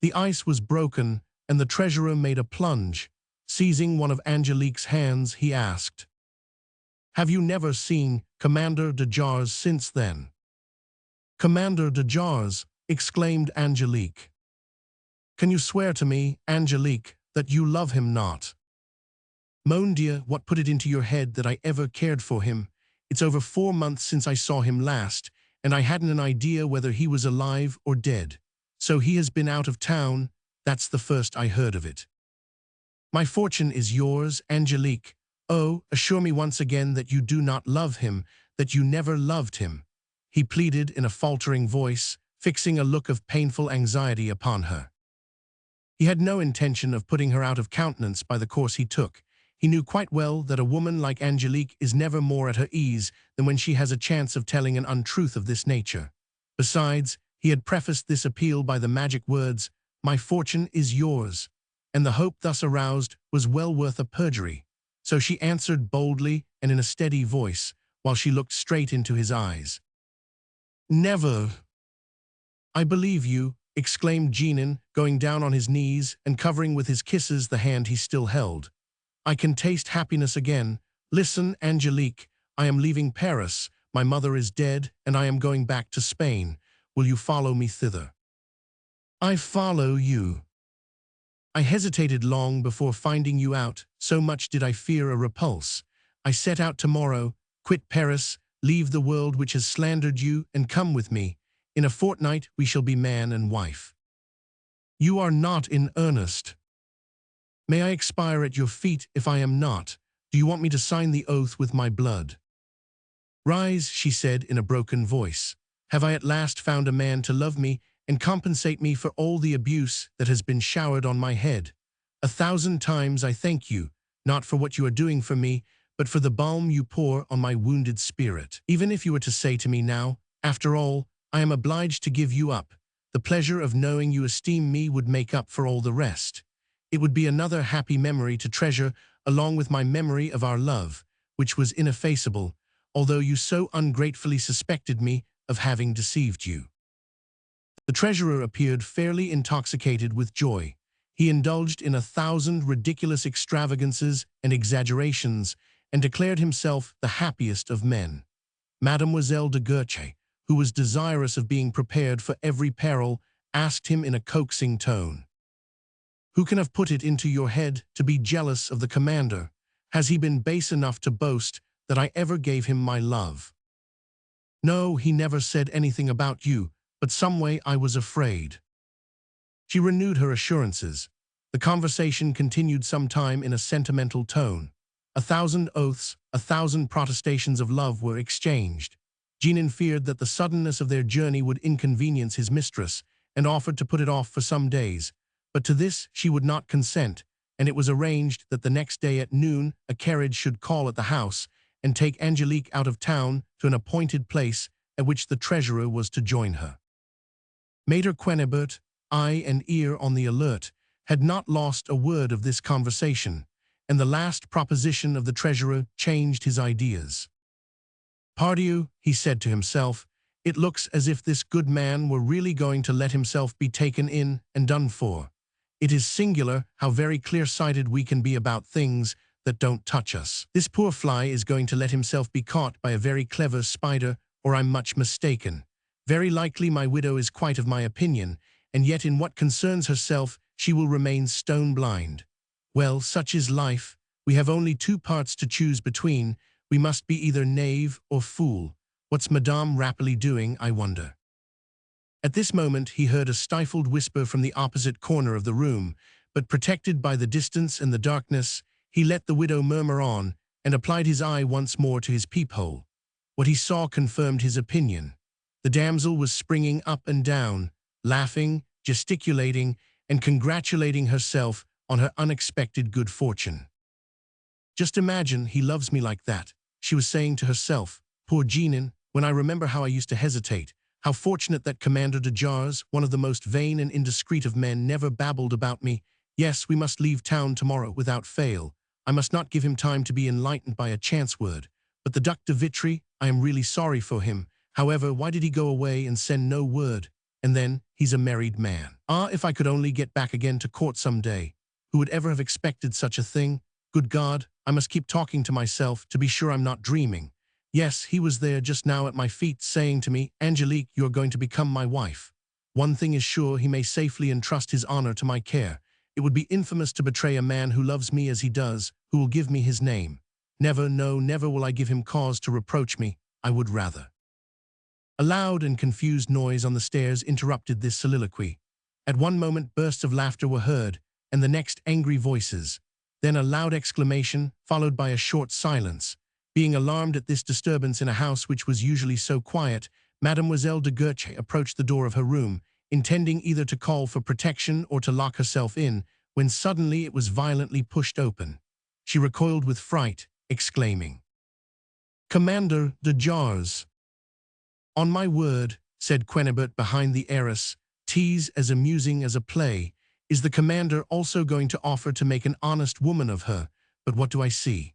The ice was broken, and the treasurer made a plunge. Seizing one of Angelique's hands, he asked, "Have you never seen Commander de Jars since then?" "Commander de Jars," exclaimed Angelique. "Can you swear to me, Angelique, that you love him not?" "Mon Dieu, what put it into your head that I ever cared for him? It's over 4 months since I saw him last, and I hadn't an idea whether he was alive or dead. So he has been out of town. That's the first I heard of it." "My fortune is yours, Angelique. Oh, assure me once again that you do not love him, that you never loved him," he pleaded in a faltering voice, fixing a look of painful anxiety upon her. He had no intention of putting her out of countenance by the course he took. He knew quite well that a woman like Angelique is never more at her ease than when she has a chance of telling an untruth of this nature. Besides, he had prefaced this appeal by the magic words, "My fortune is yours," and the hope thus aroused was well worth a perjury. So she answered boldly and in a steady voice, while she looked straight into his eyes. "Never." "I believe you," exclaimed Jeannin, going down on his knees and covering with his kisses the hand he still held. "I can taste happiness again. Listen, Angelique, I am leaving Paris. My mother is dead, and I am going back to Spain. Will you follow me thither?" "I follow you." "I hesitated long before finding you out, so much did I fear a repulse. I set out tomorrow, quit Paris, leave the world which has slandered you, and come with me. In a fortnight we shall be man and wife." "You are not in earnest." "May I expire at your feet if I am not? Do you want me to sign the oath with my blood?" "Rise," she said in a broken voice. "Have I at last found a man to love me and compensate me for all the abuse that has been showered on my head? 1,000 times I thank you, not for what you are doing for me, but for the balm you pour on my wounded spirit. Even if you were to say to me now, 'After all, I am obliged to give you up,' the pleasure of knowing you esteem me would make up for all the rest. It would be another happy memory to treasure along with my memory of our love, which was ineffaceable, although you so ungratefully suspected me of having deceived you." The treasurer appeared fairly intoxicated with joy. He indulged in 1,000 ridiculous extravagances and exaggerations, and declared himself the happiest of men. Mademoiselle de Guerchy, who was desirous of being prepared for every peril, asked him in a coaxing tone, "Who can have put it into your head to be jealous of the commander? Has he been base enough to boast that I ever gave him my love?" "No, he never said anything about you, but some way I was afraid." She renewed her assurances. The conversation continued some time in a sentimental tone. 1,000 oaths, 1,000 protestations of love were exchanged. Jeannin feared that the suddenness of their journey would inconvenience his mistress, and offered to put it off for some days. But to this she would not consent, and it was arranged that the next day at noon a carriage should call at the house and take Angelique out of town to an appointed place at which the treasurer was to join her. Maître Quennebert, eye and ear on the alert, had not lost a word of this conversation, and the last proposition of the treasurer changed his ideas. "Pardieu," he said to himself, "it looks as if this good man were really going to let himself be taken in and done for. It is singular how very clear-sighted we can be about things that don't touch us. This poor fly is going to let himself be caught by a very clever spider, or I'm much mistaken. Very likely my widow is quite of my opinion, and yet in what concerns herself she will remain stone-blind. Well, such is life. We have only 2 parts to choose between. We must be either knave or fool. What's Madame Rapally doing, I wonder?" At this moment he heard a stifled whisper from the opposite corner of the room, but protected by the distance and the darkness, he let the widow murmur on, and applied his eye once more to his peephole. What he saw confirmed his opinion. The damsel was springing up and down, laughing, gesticulating, and congratulating herself on her unexpected good fortune. "Just imagine, he loves me like that," she was saying to herself. "Poor Jeannin, when I remember how I used to hesitate, how fortunate that Commander de Jars, one of the most vain and indiscreet of men, never babbled about me. Yes, we must leave town tomorrow without fail. I must not give him time to be enlightened by a chance word. But the Duc de Vitry, I am really sorry for him. However, why did he go away and send no word? And then, he's a married man. Ah, if I could only get back again to court some day. Who would ever have expected such a thing? Good God, I must keep talking to myself to be sure I'm not dreaming. Yes, he was there just now at my feet saying to me, Angelique, you are going to become my wife. One thing is sure, he may safely entrust his honor to my care. It would be infamous to betray a man who loves me as he does, who will give me his name. Never, no, never will I give him cause to reproach me. I would rather. A loud and confused noise on the stairs interrupted this soliloquy. At one moment bursts of laughter were heard, and the next angry voices. Then a loud exclamation, followed by a short silence. Being alarmed at this disturbance in a house which was usually so quiet, Mademoiselle de Guerchy approached the door of her room, intending either to call for protection or to lock herself in, when suddenly it was violently pushed open. She recoiled with fright, exclaiming, "Commander de Jars!" "On my word," said Quennebert behind the arras, "'tis as amusing as a play. Is the commander also going to offer to make an honest woman of her? But what do I see?"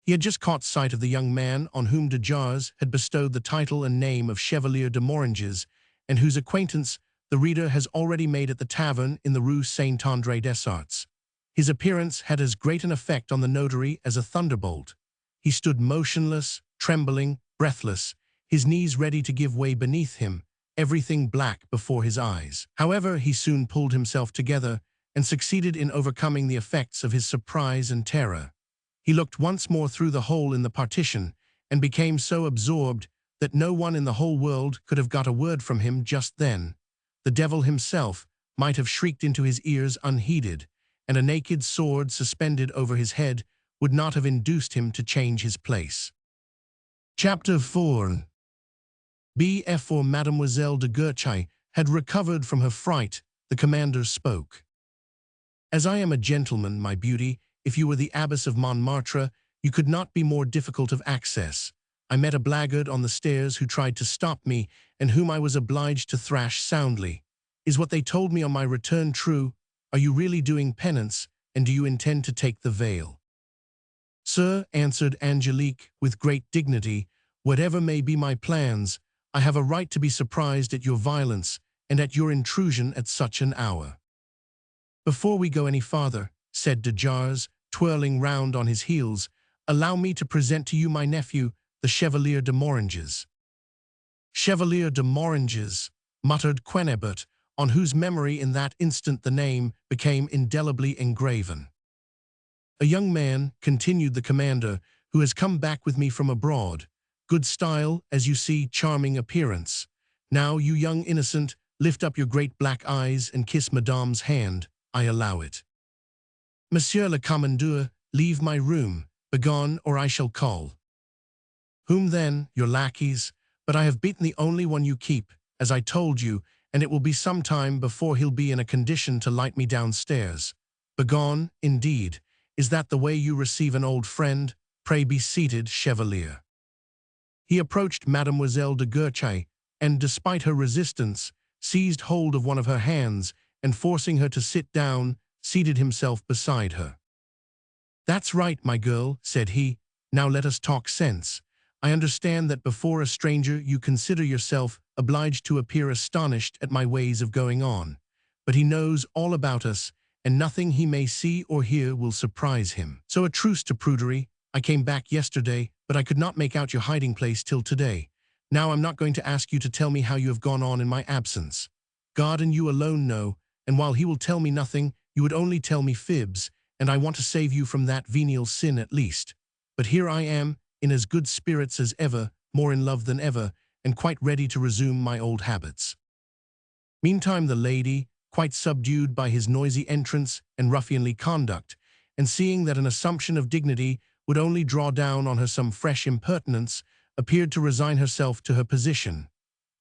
He had just caught sight of the young man on whom de Jars had bestowed the title and name of Chevalier de Moranges, and whose acquaintance the reader has already made at the tavern in the Rue Saint-André-des-Arts. His appearance had as great an effect on the notary as a thunderbolt. He stood motionless, trembling, breathless, his knees ready to give way beneath him, everything black before his eyes. However, he soon pulled himself together and succeeded in overcoming the effects of his surprise and terror. He looked once more through the hole in the partition and became so absorbed that no one in the whole world could have got a word from him just then. The devil himself might have shrieked into his ears unheeded, and a naked sword suspended over his head would not have induced him to change his place. Chapter 4. Before Mademoiselle de Guerchy had recovered from her fright, the commander spoke. "As I am a gentleman, my beauty, if you were the Abbess of Montmartre, you could not be more difficult of access. I met a blackguard on the stairs who tried to stop me and whom I was obliged to thrash soundly. Is what they told me on my return true? Are you really doing penance, and do you intend to take the veil?" "Sir," answered Angelique with great dignity, "whatever may be my plans, I have a right to be surprised at your violence and at your intrusion at such an hour." "Before we go any farther," said de Jars, twirling round on his heels, "allow me to present to you my nephew, the Chevalier de Moranges." "Chevalier de Moranges," muttered Quennebert, on whose memory in that instant the name became indelibly engraven. "A young man," continued the commander, "who has come back with me from abroad. Good style, as you see, charming appearance. Now, you young innocent, lift up your great black eyes and kiss Madame's hand. I allow it." "Monsieur le Commandeur, leave my room. Begone, or I shall call." "Whom then? Your lackeys? But I have beaten the only one you keep, as I told you, and it will be some time before he'll be in a condition to light me downstairs. Begone, indeed. Is that the way you receive an old friend? Pray be seated, Chevalier." He approached Mademoiselle de Guerchy, and, despite her resistance, seized hold of one of her hands, and forcing her to sit down, seated himself beside her. "That's right, my girl," said he. "Now let us talk sense. I understand that before a stranger you consider yourself obliged to appear astonished at my ways of going on. But he knows all about us, and nothing he may see or hear will surprise him. So a truce to prudery. I came back yesterday, but I could not make out your hiding place till today. Now I'm not going to ask you to tell me how you have gone on in my absence. God and you alone know, and while he will tell me nothing, you would only tell me fibs, and I want to save you from that venial sin at least. But here I am, in as good spirits as ever, more in love than ever, and quite ready to resume my old habits." Meantime the lady, quite subdued by his noisy entrance and ruffianly conduct, and seeing that an assumption of dignity would only draw down on her some fresh impertinence, appeared to resign herself to her position.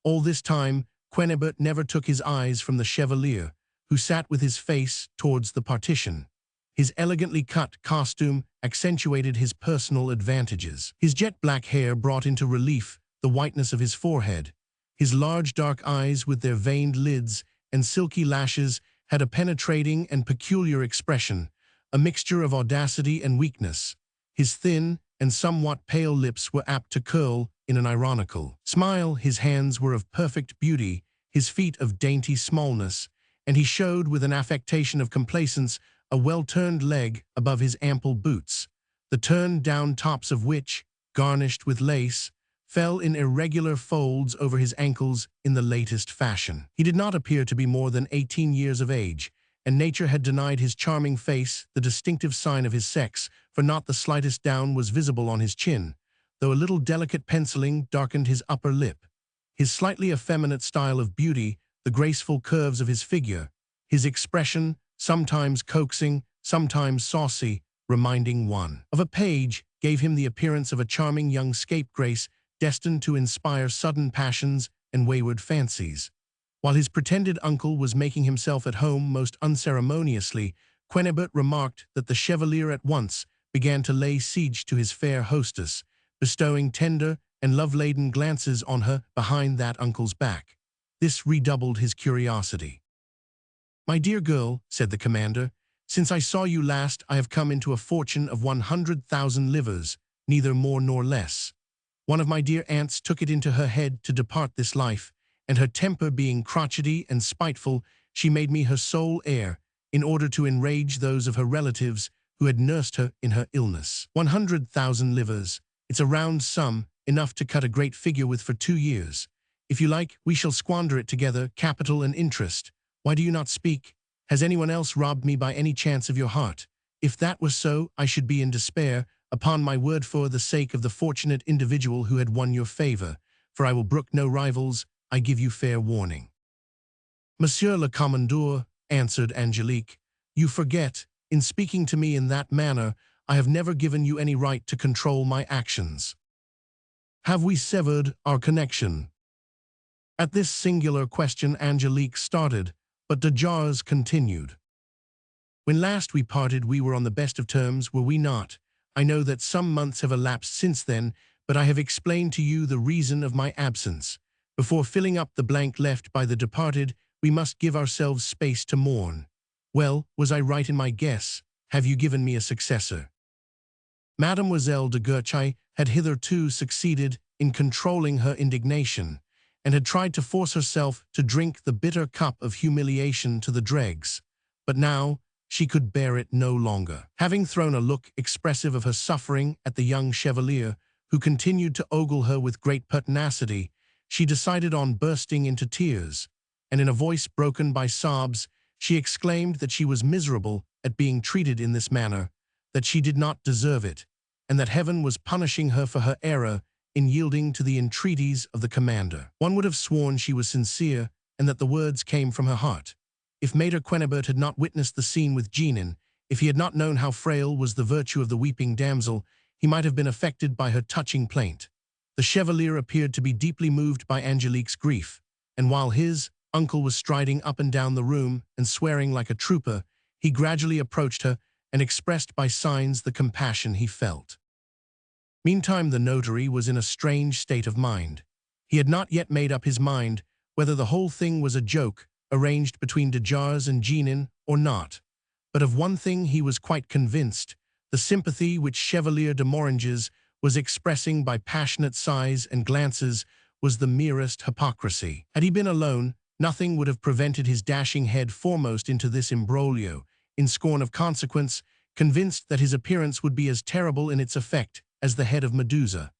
All this time, Quennebert never took his eyes from the Chevalier, who sat with his face towards the partition. His elegantly cut costume accentuated his personal advantages. His jet-black hair brought into relief the whiteness of his forehead. His large dark eyes with their veined lids and silky lashes had a penetrating and peculiar expression, a mixture of audacity and weakness. His thin and somewhat pale lips were apt to curl in an ironical smile. His hands were of perfect beauty, his feet of dainty smallness, and he showed with an affectation of complacence a well-turned leg above his ample boots, the turned-down tops of which, garnished with lace, fell in irregular folds over his ankles in the latest fashion. He did not appear to be more than 18 years of age, and nature had denied his charming face the distinctive sign of his sex, for not the slightest down was visible on his chin, though a little delicate penciling darkened his upper lip. His slightly effeminate style of beauty, the graceful curves of his figure, his expression, sometimes coaxing, sometimes saucy, reminding one of a page, gave him the appearance of a charming young scapegrace destined to inspire sudden passions and wayward fancies. While his pretended uncle was making himself at home most unceremoniously, Quennebert remarked that the Chevalier at once began to lay siege to his fair hostess, bestowing tender and love-laden glances on her behind that uncle's back. This redoubled his curiosity. "My dear girl," said the commander, "since I saw you last I have come into a fortune of 100,000 livres, neither more nor less. One of my dear aunts took it into her head to depart this life, and her temper being crotchety and spiteful, she made me her sole heir, in order to enrage those of her relatives who had nursed her in her illness. 100,000 livres, it's a round sum, enough to cut a great figure with for 2 years. If you like, we shall squander it together, capital and interest. Why do you not speak? Has anyone else robbed me by any chance of your heart? If that were so, I should be in despair, upon my word, for the sake of the fortunate individual who had won your favor, for I will brook no rivals, I give you fair warning." "Monsieur le Commandeur," answered Angelique, "you forget, in speaking to me in that manner, I have never given you any right to control my actions. Have we severed our connection?" At this singular question Angelique started, but de Jars continued. "When last we parted we were on the best of terms, were we not? I know that some months have elapsed since then, but I have explained to you the reason of my absence. Before filling up the blank left by the departed, we must give ourselves space to mourn. Well, was I right in my guess? Have you given me a successor?" Mademoiselle de Guerchy had hitherto succeeded in controlling her indignation, and had tried to force herself to drink the bitter cup of humiliation to the dregs. But now she could bear it no longer. Having thrown a look expressive of her suffering at the young Chevalier, who continued to ogle her with great pertinacity, she decided on bursting into tears, and in a voice broken by sobs, she exclaimed that she was miserable at being treated in this manner, that she did not deserve it, and that Heaven was punishing her for her error in yielding to the entreaties of the commander. One would have sworn she was sincere, and that the words came from her heart. If Maître Quennebert had not witnessed the scene with Jeannin, if he had not known how frail was the virtue of the weeping damsel, he might have been affected by her touching plaint. The Chevalier appeared to be deeply moved by Angelique's grief, and while his uncle was striding up and down the room and swearing like a trooper, he gradually approached her and expressed by signs the compassion he felt. Meantime the notary was in a strange state of mind. He had not yet made up his mind whether the whole thing was a joke arranged between de Jars and Jeannin or not. But of one thing he was quite convinced: the sympathy which Chevalier de Moranges was expressing by passionate sighs and glances was the merest hypocrisy. Had he been alone, nothing would have prevented his dashing head foremost into this imbroglio, in scorn of consequence, convinced that his appearance would be as terrible in its effect as the head of Medusa.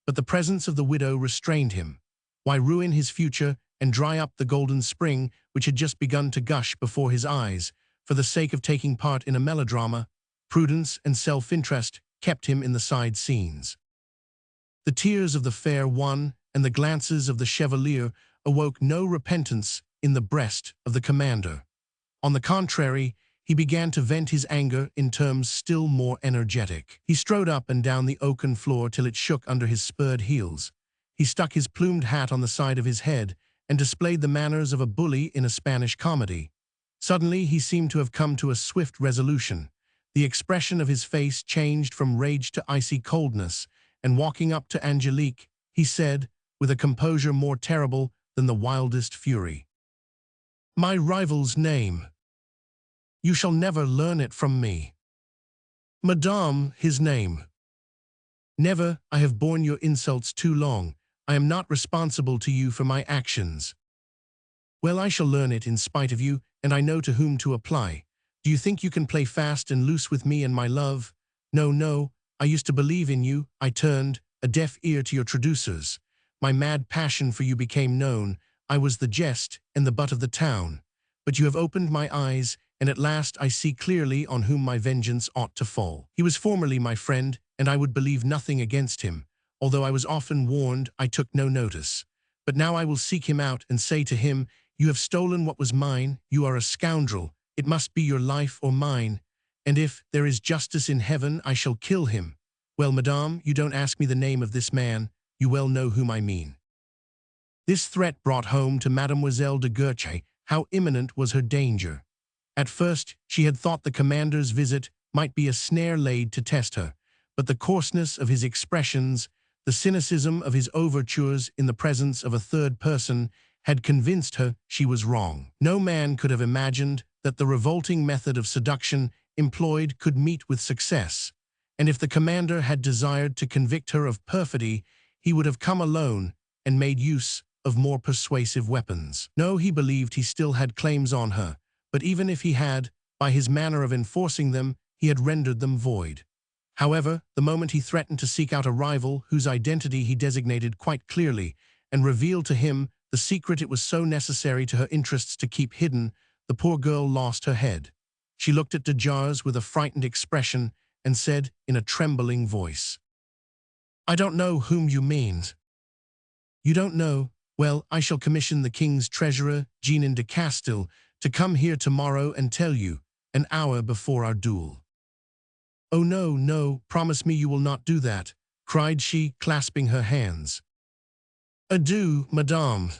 But the presence of the widow restrained him. Why ruin his future and dry up the golden spring which had just begun to gush before his eyes, for the sake of taking part in a melodrama? Prudence and self-interest kept him in the side scenes. The tears of the fair one and the glances of the Chevalier awoke no repentance in the breast of the commander. On the contrary, he began to vent his anger in terms still more energetic. He strode up and down the oaken floor till it shook under his spurred heels. He stuck his plumed hat on the side of his head and displayed the manners of a bully in a Spanish comedy. Suddenly he seemed to have come to a swift resolution. The expression of his face changed from rage to icy coldness, and walking up to Angelique, he said, with a composure more terrible than the wildest fury. "My rival's name. You shall never learn it from me. Madame, his name. Never, I have borne your insults too long. I am not responsible to you for my actions. Well, I shall learn it in spite of you, and I know to whom to apply. Do you think you can play fast and loose with me and my love? No, no, I used to believe in you. I turned a deaf ear to your traducers. My mad passion for you became known. I was the jest and the butt of the town. But you have opened my eyes, and at last I see clearly on whom my vengeance ought to fall. He was formerly my friend, and I would believe nothing against him. Although I was often warned, I took no notice. But now I will seek him out and say to him, 'You have stolen what was mine. You are a scoundrel. It must be your life or mine. And if there is justice in heaven, I shall kill him.' Well, madame, you don't ask me the name of this man. You well know whom I mean." This threat brought home to Mademoiselle de Guerchy how imminent was her danger. At first, she had thought the commander's visit might be a snare laid to test her, but the coarseness of his expressions, the cynicism of his overtures in the presence of a third person, had convinced her she was wrong. No man could have imagined that the revolting method of seduction employed could meet with success, and if the commander had desired to convict her of perfidy, he would have come alone and made use of more persuasive weapons. No, he believed he still had claims on her, but even if he had, by his manner of enforcing them, he had rendered them void. However, the moment he threatened to seek out a rival whose identity he designated quite clearly and revealed to him the secret it was so necessary to her interests to keep hidden, the poor girl lost her head. She looked at de Jars with a frightened expression and said in a trembling voice, "I don't know whom you mean." "You don't know? Well, I shall commission the king's treasurer, Jeanin de Castille, to come here tomorrow and tell you, an hour before our duel." "Oh, no, no, promise me you will not do that," cried she, clasping her hands. "Adieu, madame.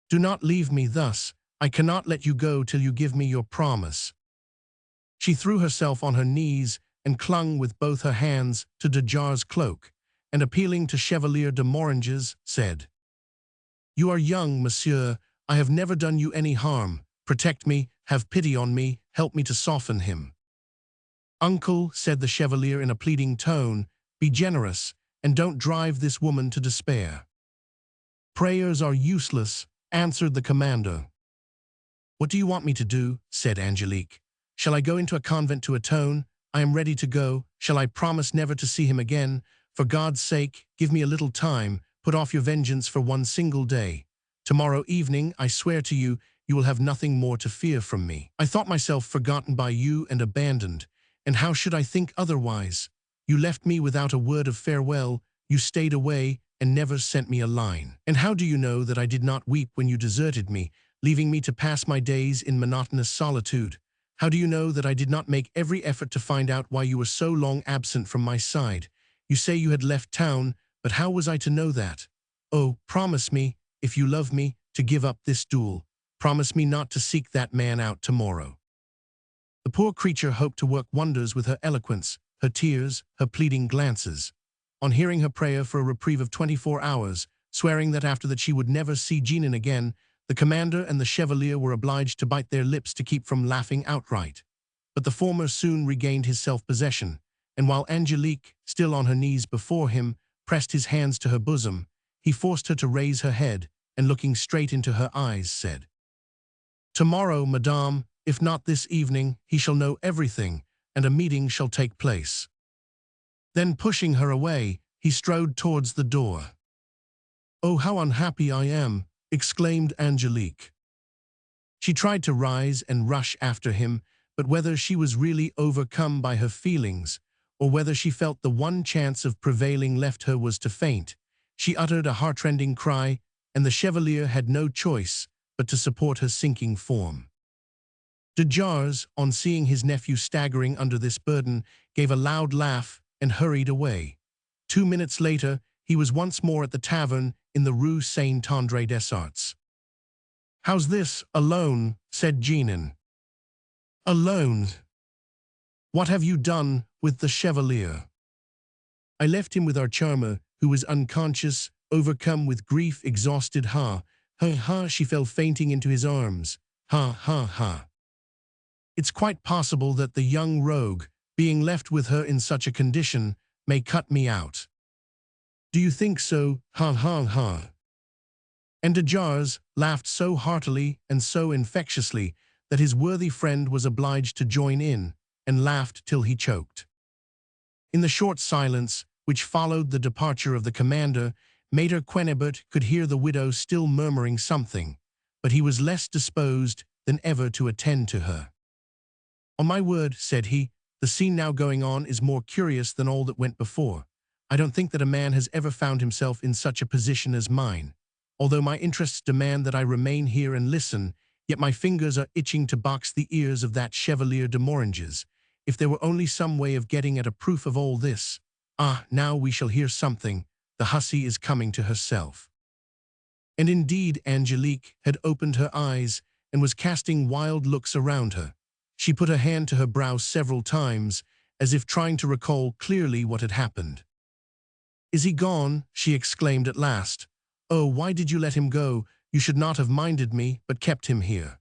Do not leave me thus. I cannot let you go till you give me your promise." She threw herself on her knees and clung with both her hands to de Jars' cloak, and appealing to Chevalier de Moranges, said, "You are young, monsieur. I have never done you any harm. Protect me, have pity on me, help me to soften him." "Uncle," said the Chevalier in a pleading tone, "be generous, and don't drive this woman to despair." "Prayers are useless," answered the commander. "What do you want me to do?" said Angelique. "Shall I go into a convent to atone? I am ready to go. Shall I promise never to see him again? For God's sake, give me a little time. Put off your vengeance for one single day. Tomorrow evening, I swear to you, you will have nothing more to fear from me. I thought myself forgotten by you and abandoned, and how should I think otherwise? You left me without a word of farewell. You stayed away and never sent me a line. And how do you know that I did not weep when you deserted me, leaving me to pass my days in monotonous solitude? How do you know that I did not make every effort to find out why you were so long absent from my side? You say you had left town, but how was I to know that? Oh, promise me, if you love me, to give up this duel. Promise me not to seek that man out tomorrow." The poor creature hoped to work wonders with her eloquence, her tears, her pleading glances. On hearing her prayer for a reprieve of 24 hours, swearing that after that she would never see Jeanin again, the commander and the Chevalier were obliged to bite their lips to keep from laughing outright. But the former soon regained his self-possession, and while Angelique, still on her knees before him, pressed his hands to her bosom, he forced her to raise her head, and looking straight into her eyes, said, "Tomorrow, madame, if not this evening, he shall know everything, and a meeting shall take place." Then pushing her away, he strode towards the door. "Oh, how unhappy I am!" exclaimed Angelique. She tried to rise and rush after him, but whether she was really overcome by her feelings, or whether she felt the one chance of prevailing left her was to faint, she uttered a heartrending cry, and the Chevalier had no choice but to support her sinking form. De Jars, on seeing his nephew staggering under this burden, gave a loud laugh and hurried away. 2 minutes later, he was once more at the tavern in the Rue Saint-André-des-Arts. "How's this, alone?" said Jeanin. "Alone? What have you done with the Chevalier?" "I left him with our charmer, who was unconscious, overcome with grief, exhausted. Ha, ha, ha, she fell fainting into his arms. Ha, ha, ha. It's quite possible that the young rogue, being left with her in such a condition, may cut me out. Do you think so? Ha, ha, ha. And de Jars laughed so heartily and so infectiously that his worthy friend was obliged to join in, and laughed till he choked. In the short silence which followed the departure of the commander, Maître Quennebert could hear the widow still murmuring something, but he was less disposed than ever to attend to her. "On my word," said he, "the scene now going on is more curious than all that went before. I don't think that a man has ever found himself in such a position as mine. Although my interests demand that I remain here and listen, yet my fingers are itching to box the ears of that Chevalier de Moranges. If there were only some way of getting at a proof of all this. Ah, now we shall hear something. The hussy is coming to herself." And indeed Angelique had opened her eyes and was casting wild looks around her. She put her hand to her brow several times, as if trying to recall clearly what had happened. "Is he gone?" she exclaimed at last. "Oh, why did you let him go? You should not have minded me, but kept him here."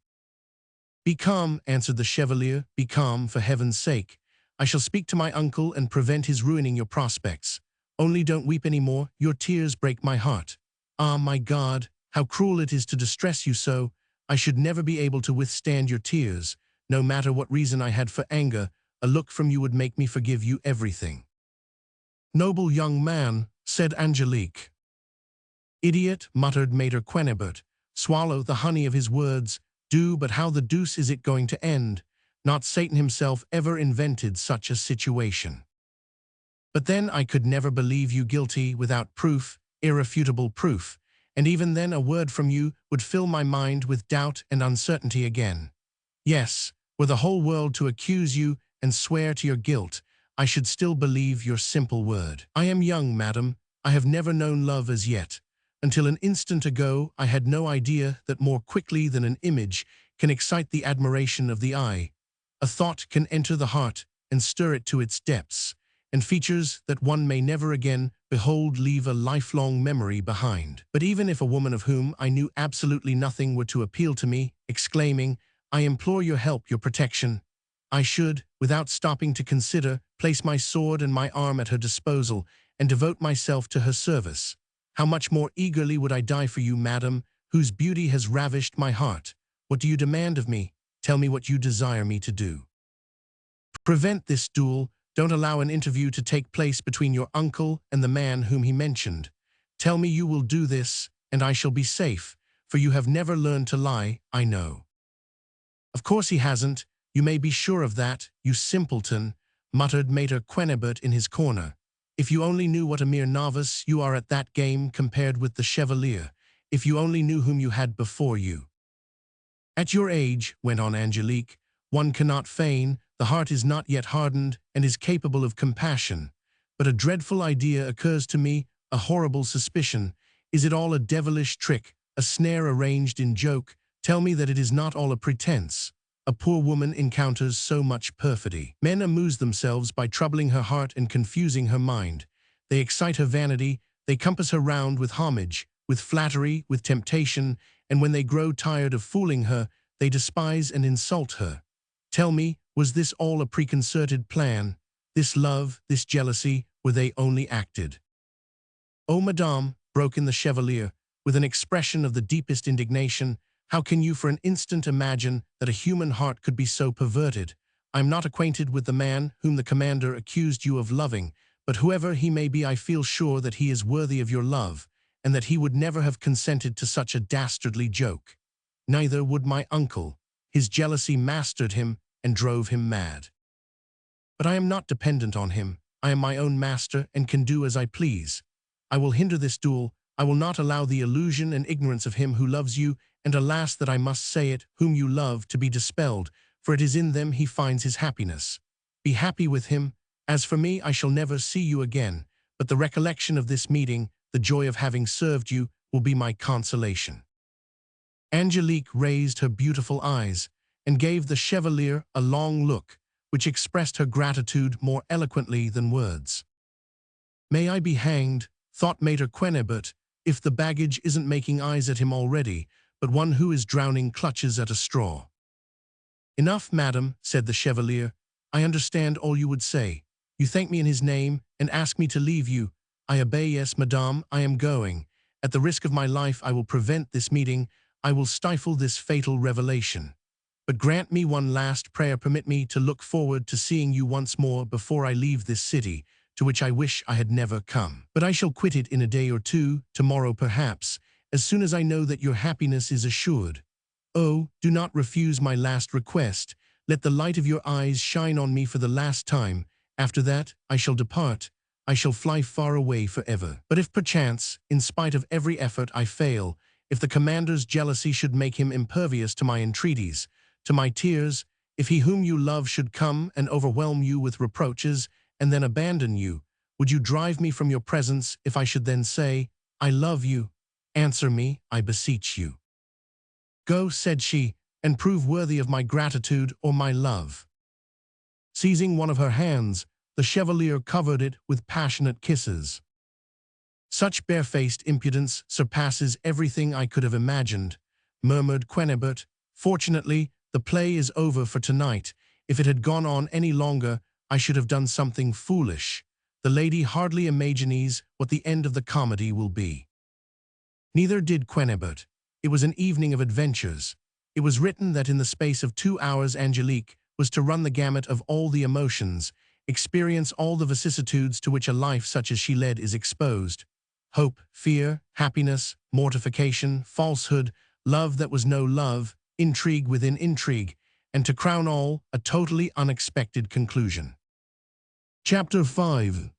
"Be calm," answered the Chevalier, "be calm, for heaven's sake. I shall speak to my uncle and prevent his ruining your prospects. Only don't weep any more, your tears break my heart. Ah, my God, how cruel it is to distress you so. I should never be able to withstand your tears. No matter what reason I had for anger, a look from you would make me forgive you everything." "Noble young man," said Angelique. "Idiot," muttered Maître Quennebert. "Swallow the honey of his words. Do, but how the deuce is it going to end? Not Satan himself ever invented such a situation. But then I could never believe you guilty without proof, irrefutable proof, and even then a word from you would fill my mind with doubt and uncertainty again. Yes, were the whole world to accuse you and swear to your guilt, I should still believe your simple word. I am young, madam. I have never known love as yet. Until an instant ago, I had no idea that more quickly than an image can excite the admiration of the eye, a thought can enter the heart and stir it to its depths, and features that one may never again behold leave a lifelong memory behind. But even if a woman of whom I knew absolutely nothing were to appeal to me, exclaiming, 'I implore your help, your protection,' I should, without stopping to consider, place my sword and my arm at her disposal and devote myself to her service. How much more eagerly would I die for you, madam, whose beauty has ravished my heart. What do you demand of me? Tell me what you desire me to do. Prevent this duel. Don't allow an interview to take place between your uncle and the man whom he mentioned. Tell me you will do this, and I shall be safe, for you have never learned to lie, I know." "Of course he hasn't. You may be sure of that, you simpleton," muttered Maître Quennebert in his corner. "If you only knew what a mere novice you are at that game compared with the Chevalier, if you only knew whom you had before you." "At your age," went on Angelique, "one cannot feign, the heart is not yet hardened and is capable of compassion. But a dreadful idea occurs to me, a horrible suspicion. Is it all a devilish trick, a snare arranged in joke? Tell me that it is not all a pretense. A poor woman encounters so much perfidy. Men amuse themselves by troubling her heart and confusing her mind. They excite her vanity, they compass her round with homage, with flattery, with temptation, and when they grow tired of fooling her, they despise and insult her. Tell me, was this all a preconcerted plan? This love, this jealousy, were they only acted?" "Oh, madame," broke in the Chevalier, with an expression of the deepest indignation, "how can you for an instant imagine that a human heart could be so perverted? I am not acquainted with the man whom the commander accused you of loving, but whoever he may be, I feel sure that he is worthy of your love, and that he would never have consented to such a dastardly joke. Neither would my uncle. His jealousy mastered him and drove him mad. But I am not dependent on him. I am my own master and can do as I please. I will hinder this duel. I will not allow the illusion and ignorance of him who loves you, and alas that I must say it, whom you love, to be dispelled, for it is in them he finds his happiness. Be happy with him. As for me, I shall never see you again, but the recollection of this meeting, the joy of having served you, will be my consolation." Angelique raised her beautiful eyes and gave the Chevalier a long look, which expressed her gratitude more eloquently than words. "May I be hanged," thought Maître Quennebert, if the baggage isn't making eyes at him already, but one who is drowning clutches at a straw. "Enough, madam," said the Chevalier. "I understand all you would say. You thank me in his name and ask me to leave you. I obey. Yes, madame, I am going. At the risk of my life, I will prevent this meeting. I will stifle this fatal revelation. But grant me one last prayer. Permit me to look forward to seeing you once more before I leave this city, to which I wish I had never come. But I shall quit it in a day or two, tomorrow perhaps, as soon as I know that your happiness is assured. Oh, do not refuse my last request. Let the light of your eyes shine on me for the last time. After that, I shall depart. I shall fly far away forever. But if perchance, in spite of every effort, I fail, if the commander's jealousy should make him impervious to my entreaties, to my tears, if he whom you love should come and overwhelm you with reproaches and then abandon you, would you drive me from your presence if I should then say, 'I love you'? Answer me, I beseech you." "Go," said she, "and prove worthy of my gratitude or my love." Seizing one of her hands, the Chevalier covered it with passionate kisses. "Such barefaced impudence surpasses everything I could have imagined," murmured Quennebert. "Fortunately, the play is over for tonight. If it had gone on any longer, I should have done something foolish. The lady hardly imagines what the end of the comedy will be." Neither did Quennebert. It was an evening of adventures. It was written that in the space of 2 hours Angelique was to run the gamut of all the emotions, experience all the vicissitudes to which a life such as she led is exposed. Hope, fear, happiness, mortification, falsehood, love that was no love, intrigue within intrigue, and to crown all, a totally unexpected conclusion. Chapter 5.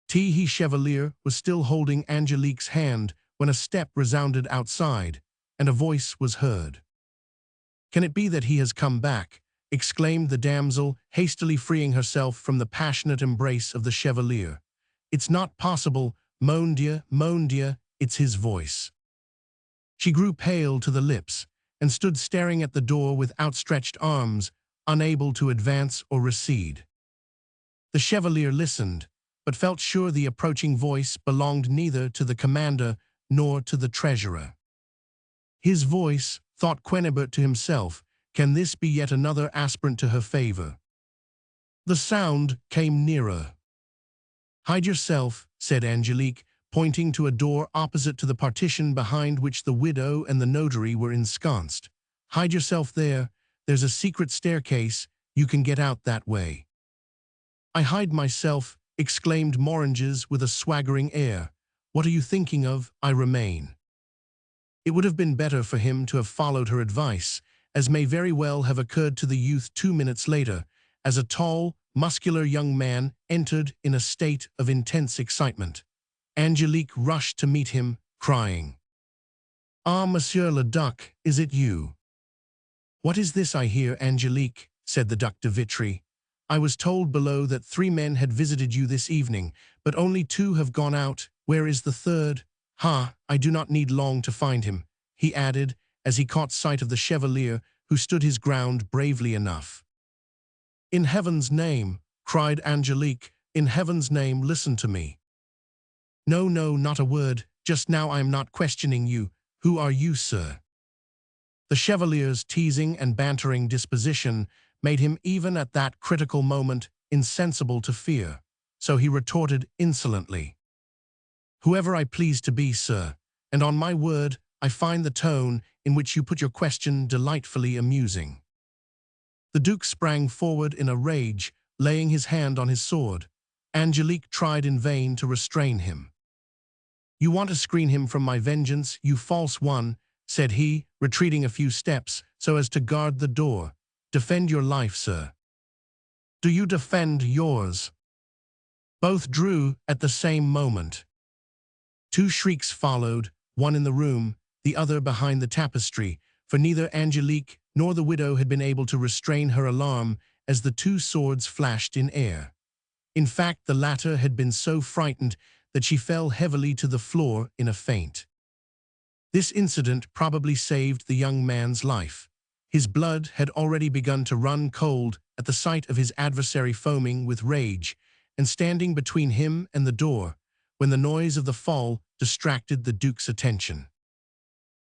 He Chevalier was still holding Angelique's hand when a step resounded outside, and a voice was heard. "Can it be that he has come back?" exclaimed the damsel, hastily freeing herself from the passionate embrace of the Chevalier. "It's not possible, mon Dieu, it's his voice." She grew pale to the lips, and stood staring at the door with outstretched arms, unable to advance or recede. The Chevalier listened, but felt sure the approaching voice belonged neither to the commander nor to the treasurer. "His voice," thought Quennebert to himself, "can this be yet another aspirant to her favor?" The sound came nearer. "Hide yourself," said Angelique, pointing to a door opposite to the partition behind which the widow and the notary were ensconced. "Hide yourself there. There's a secret staircase. You can get out that way." "I hide myself," exclaimed Moranges with a swaggering air. "What are you thinking of? I remain." It would have been better for him to have followed her advice, as may very well have occurred to the youth 2 minutes later, as a tall, muscular young man entered in a state of intense excitement. Angelique rushed to meet him, crying, "Ah, Monsieur le Duc, is it you?" "What is this I hear, Angelique?" said the Duc de Vitry. "I was told below that 3 men had visited you this evening, but only 2 have gone out. Where is the third? Ha, I do not need long to find him," he added, as he caught sight of the Chevalier, who stood his ground bravely enough. "In heaven's name," cried Angelique, "in heaven's name, listen to me." "No, not a word. Just now I am not questioning you. Who are you, sir?" The Chevalier's teasing and bantering disposition made him even at that critical moment insensible to fear, so he retorted insolently, "Whoever I please to be, sir, and on my word, I find the tone in which you put your question delightfully amusing." The Duke sprang forward in a rage, laying his hand on his sword. Angelique tried in vain to restrain him. "You want to screen him from my vengeance, you false one," said he, retreating a few steps so as to guard the door. "Defend your life, sir." "Do you defend yours?" Both drew at the same moment. 2 shrieks followed, one in the room, the other behind the tapestry, for neither Angelique nor the widow had been able to restrain her alarm as the 2 swords flashed in air. In fact, the latter had been so frightened that she fell heavily to the floor in a faint. This incident probably saved the young man's life. His blood had already begun to run cold at the sight of his adversary foaming with rage, and standing between him and the door, when the noise of the fall distracted the Duke's attention.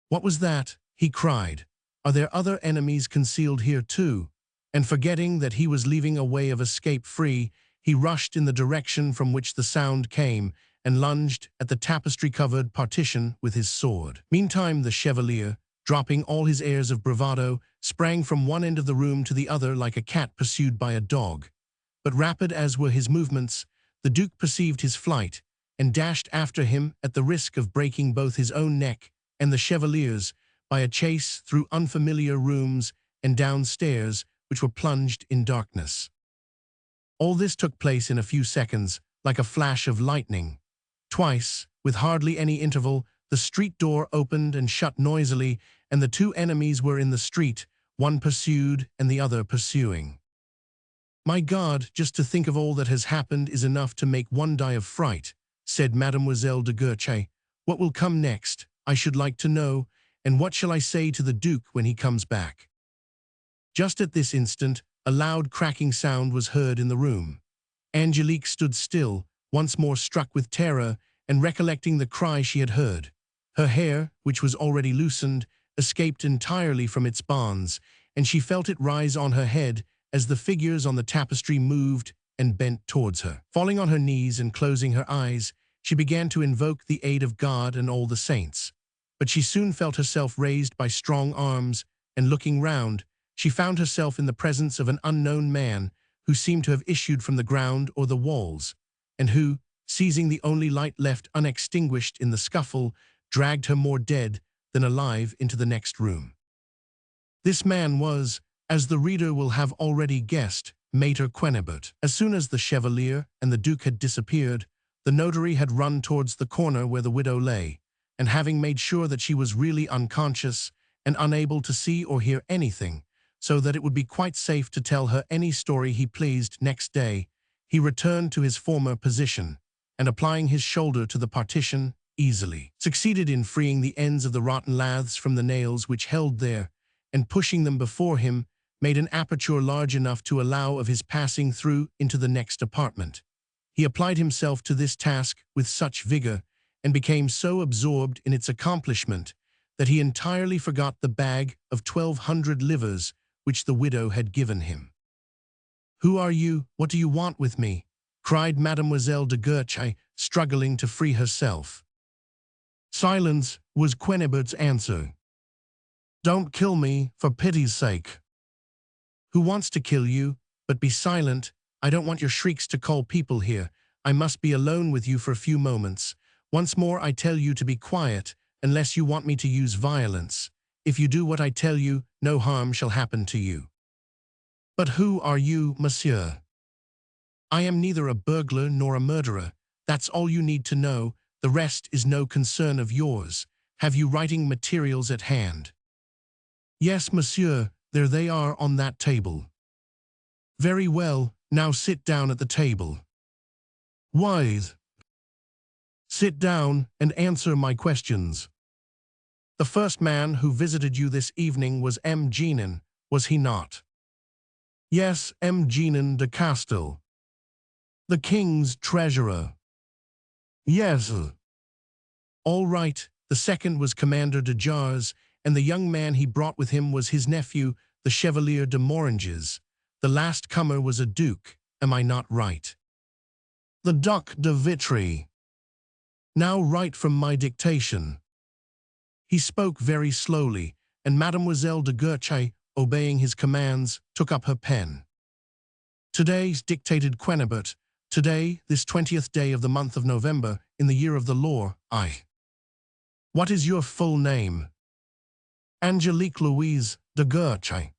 "What was that?" he cried. "Are there other enemies concealed here too?" And forgetting that he was leaving a way of escape free, he rushed in the direction from which the sound came and lunged at the tapestry-covered partition with his sword. Meantime, the Chevalier, dropping all his airs of bravado, sprang from one end of the room to the other like a cat pursued by a dog. But rapid as were his movements, the Duke perceived his flight and dashed after him at the risk of breaking both his own neck and the Chevalier's by a chase through unfamiliar rooms and down stairs which were plunged in darkness. All this took place in a few seconds, like a flash of lightning. Twice, with hardly any interval, the street door opened and shut noisily, and the two enemies were in the street, one pursued and the other pursuing. "My God, just to think of all that has happened is enough to make one die of fright," said Mademoiselle de Guerchy. "What will come next, I should like to know, and what shall I say to the Duke when he comes back?" Just at this instant, a loud cracking sound was heard in the room. Angelique stood still, once more struck with terror, and recollecting the cry she had heard. Her hair, which was already loosened, escaped entirely from its bonds, and she felt it rise on her head as the figures on the tapestry moved and bent towards her. Falling on her knees and closing her eyes, she began to invoke the aid of God and all the saints. But she soon felt herself raised by strong arms, and looking round, she found herself in the presence of an unknown man who seemed to have issued from the ground or the walls, and who, seizing the only light left unextinguished in the scuffle, dragged her more dead than alive into the next room. This man was, as the reader will have already guessed, Maître Quennebert. As soon as the Chevalier and the Duke had disappeared, the notary had run towards the corner where the widow lay, and having made sure that she was really unconscious and unable to see or hear anything, so that it would be quite safe to tell her any story he pleased next day, he returned to his former position, and applying his shoulder to the partition, easily succeeded in freeing the ends of the rotten laths from the nails which held there, and pushing them before him, made an aperture large enough to allow of his passing through into the next apartment. He applied himself to this task with such vigor, and became so absorbed in its accomplishment, that he entirely forgot the bag of 1,200 livres which the widow had given him. "Who are you? What do you want with me?" cried Mademoiselle de Guerchy, struggling to free herself. "Silence," was Quennebert's answer. "Don't kill me, for pity's sake." "Who wants to kill you? But be silent. I don't want your shrieks to call people here. I must be alone with you for a few moments. Once more I tell you to be quiet, unless you want me to use violence. If you do what I tell you, no harm shall happen to you." "But who are you, monsieur?" "I am neither a burglar nor a murderer. That's all you need to know. The rest is no concern of yours. Have you writing materials at hand?" "Yes, monsieur, there they are on that table." "Very well, now sit down at the table." "Why?" "Sit down and answer my questions." "The first man who visited you this evening was M. Genin, was he not?" "Yes, M. Genin de Castel." "The king's treasurer?" "Yes." "All right. The second was Commander de Jars, and the young man he brought with him was his nephew, the Chevalier de Moranges. The last comer was a duke. Am I not right?" "The Duc de Vitry." "Now write from my dictation." He spoke very slowly, and Mademoiselle de Guerchy, obeying his commands, took up her pen. "Today," dictated Quennebert, "today, this 20th day of the month of November, in the year of the Lord, I. What is your full name?" "Angelique Louise de Guerchy."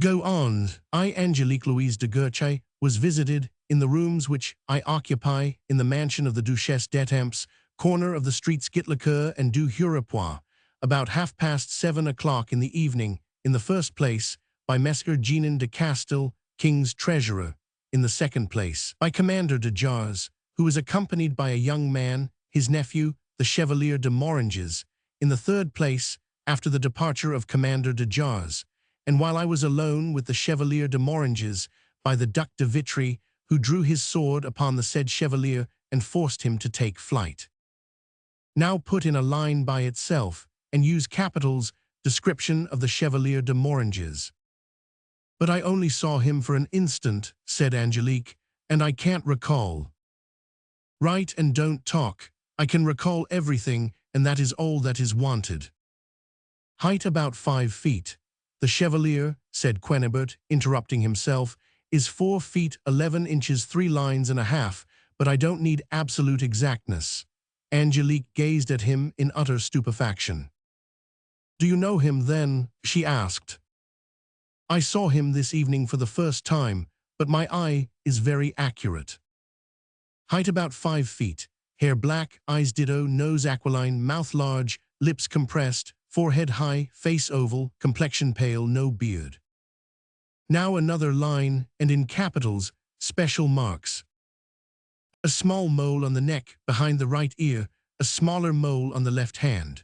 "Go on." "I, Angelique Louise de Guerchy, was visited, in the rooms which I occupy, in the mansion of the Duchesse d'Étampes, corner of the streets Gitlecoeur and du Hurepoix, about 7:30 o'clock in the evening, in the first place, by Messire Genin de Castel, King's Treasurer; in the second place, by Commander de Jars, who was accompanied by a young man, his nephew, the Chevalier de Moranges; in the third place, after the departure of Commander de Jars, and while I was alone with the Chevalier de Moranges, by the Duc de Vitry, who drew his sword upon the said Chevalier and forced him to take flight. Now put in a line by itself and use capitals, description of the Chevalier de Moranges. But I only saw him for an instant, said Angelique, and I can't recall. Write and don't talk. I can recall everything, and that is all that is wanted. Height about 5 feet. The Chevalier, said Quennebert, interrupting himself, is 4 feet 11 inches 3 lines and a half, but I don't need absolute exactness. Angelique gazed at him in utter stupefaction. Do you know him then? She asked. I saw him this evening for the first time, but my eye is very accurate. Height about 5 feet, hair black, eyes ditto, nose aquiline, mouth large, lips compressed, forehead high, face oval, complexion pale, no beard. Now another line, and in capitals, special marks. A small mole on the neck, behind the right ear, a smaller mole on the left hand.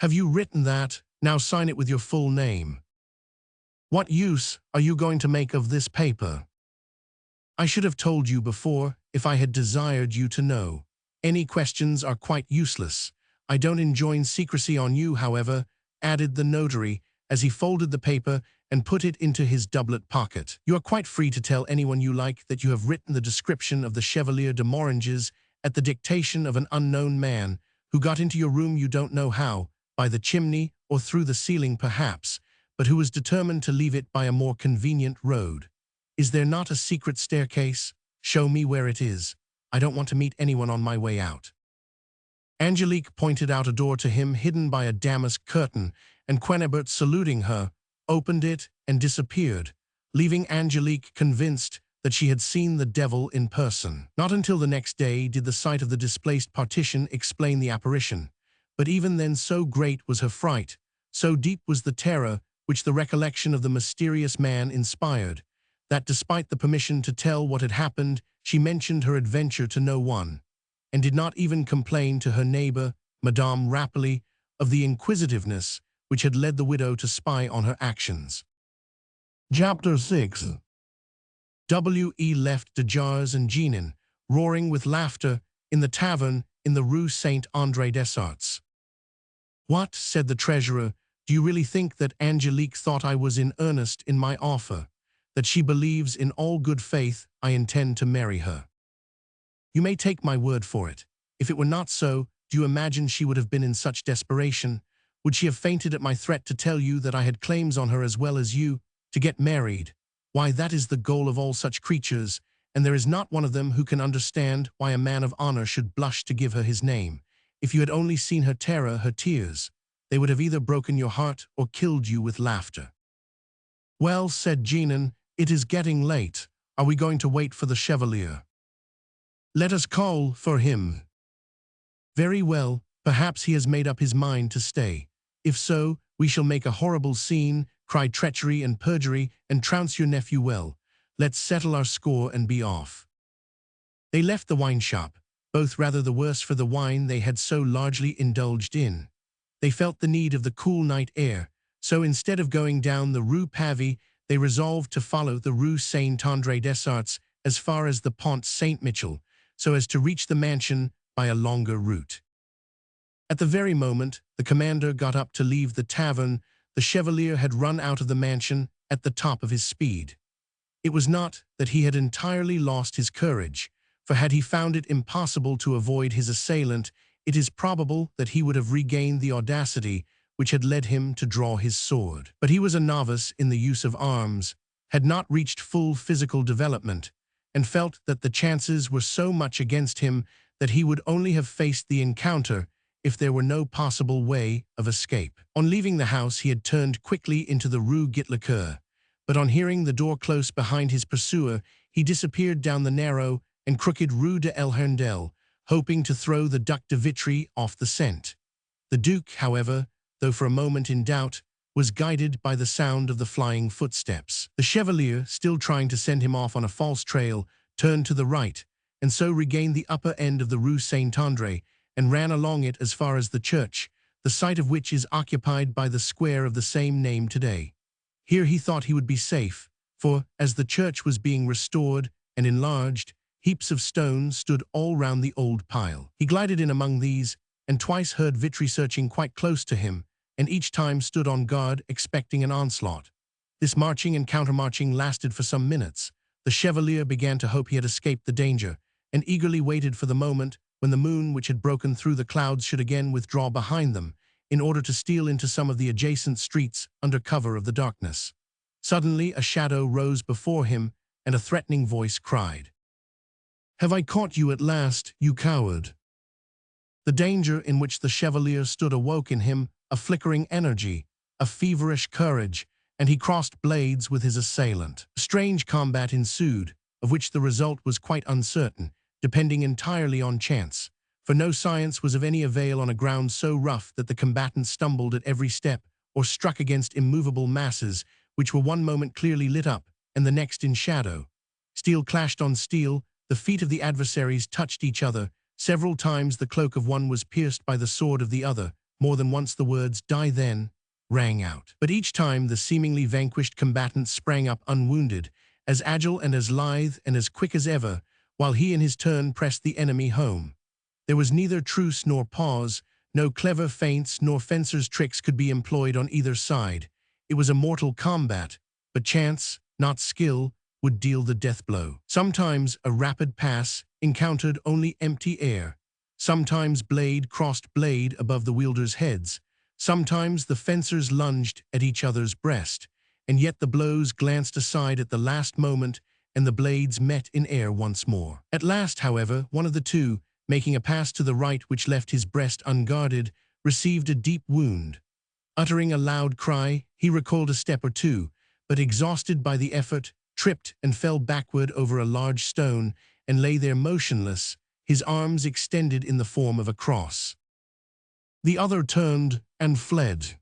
Have you written that? Now sign it with your full name. What use are you going to make of this paper? I should have told you before, if I had desired you to know. Any questions are quite useless. I don't enjoin secrecy on you, however, added the notary, as he folded the paper and put it into his doublet pocket. You are quite free to tell anyone you like that you have written the description of the Chevalier de Moranges at the dictation of an unknown man, who got into your room you don't know how, by the chimney or through the ceiling perhaps, but who was determined to leave it by a more convenient road. Is there not a secret staircase? Show me where it is. I don't want to meet anyone on my way out. Angelique pointed out a door to him hidden by a damask curtain, and Quennebert, saluting her, opened it and disappeared, leaving Angelique convinced that she had seen the devil in person. Not until the next day did the sight of the displaced partition explain the apparition, but even then so great was her fright, so deep was the terror which the recollection of the mysterious man inspired, that despite the permission to tell what had happened, she mentioned her adventure to no one, and did not even complain to her neighbor, Madame Rapelli, of the inquisitiveness which had led the widow to spy on her actions. Chapter 6. W.E. left de Jars and Jeannin, roaring with laughter, in the tavern in the Rue Saint-André-des-Arts. What, said the treasurer, do you really think that Angelique thought I was in earnest in my offer, that she believes in all good faith I intend to marry her? You may take my word for it. If it were not so, do you imagine she would have been in such desperation? Would she have fainted at my threat to tell you that I had claims on her as well as you, to get married? Why, that is the goal of all such creatures, and there is not one of them who can understand why a man of honor should blush to give her his name. If you had only seen her terror, her tears, they would have either broken your heart or killed you with laughter. Well, said Jeannin, it is getting late. Are we going to wait for the Chevalier? Let us call for him. Very well, perhaps he has made up his mind to stay. If so, we shall make a horrible scene, cry treachery and perjury, and trounce your nephew well. Let's settle our score and be off. They left the wine shop, both rather the worse for the wine they had so largely indulged in. They felt the need of the cool night air, so instead of going down the Rue Pavie, they resolved to follow the Rue Saint-André-des-Arts as far as the Pont Saint-Michel, so as to reach the mansion by a longer route. At the very moment the commander got up to leave the tavern, the Chevalier had run out of the mansion at the top of his speed. It was not that he had entirely lost his courage, for had he found it impossible to avoid his assailant, it is probable that he would have regained the audacity which had led him to draw his sword. But he was a novice in the use of arms, had not reached full physical development, and felt that the chances were so much against him that he would only have faced the encounter if there were no possible way of escape. On leaving the house, he had turned quickly into the Rue Gitlecoeur, but on hearing the door close behind his pursuer, he disappeared down the narrow and crooked Rue de El Hirondelle, hoping to throw the Duc de Vitry off the scent. The Duke, however, though for a moment in doubt, was guided by the sound of the flying footsteps. The Chevalier, still trying to send him off on a false trail, turned to the right, and so regained the upper end of the Rue Saint-André, and ran along it as far as the church, the site of which is occupied by the square of the same name today. Here he thought he would be safe, for, as the church was being restored and enlarged, heaps of stones stood all round the old pile. He glided in among these, and twice heard Vitry searching quite close to him, and each time stood on guard, expecting an onslaught. This marching and countermarching lasted for some minutes. The Chevalier began to hope he had escaped the danger, and eagerly waited for the moment when the moon, which had broken through the clouds, should again withdraw behind them, in order to steal into some of the adjacent streets under cover of the darkness. Suddenly a shadow rose before him, and a threatening voice cried, "Have I caught you at last, you coward?" The danger in which the Chevalier stood awoke in him a flickering energy, a feverish courage, and he crossed blades with his assailant. A strange combat ensued, of which the result was quite uncertain, depending entirely on chance, for no science was of any avail on a ground so rough that the combatants stumbled at every step or struck against immovable masses which were one moment clearly lit up and the next in shadow. Steel clashed on steel, the feet of the adversaries touched each other, several times the cloak of one was pierced by the sword of the other, more than once the words, "Die then," rang out. But each time the seemingly vanquished combatants sprang up unwounded, as agile and as lithe and as quick as ever, while he in his turn pressed the enemy home. There was neither truce nor pause, no clever feints nor fencers' tricks could be employed on either side. It was a mortal combat, but chance, not skill, would deal the death blow. Sometimes a rapid pass encountered only empty air. Sometimes blade crossed blade above the wielders' heads. Sometimes the fencers lunged at each other's breast, and yet the blows glanced aside at the last moment, and the blades met in air once more. At last, however, one of the two, making a pass to the right which left his breast unguarded, received a deep wound. Uttering a loud cry, he recoiled a step or two, but exhausted by the effort, tripped and fell backward over a large stone and lay there motionless, his arms extended in the form of a cross. The other turned and fled.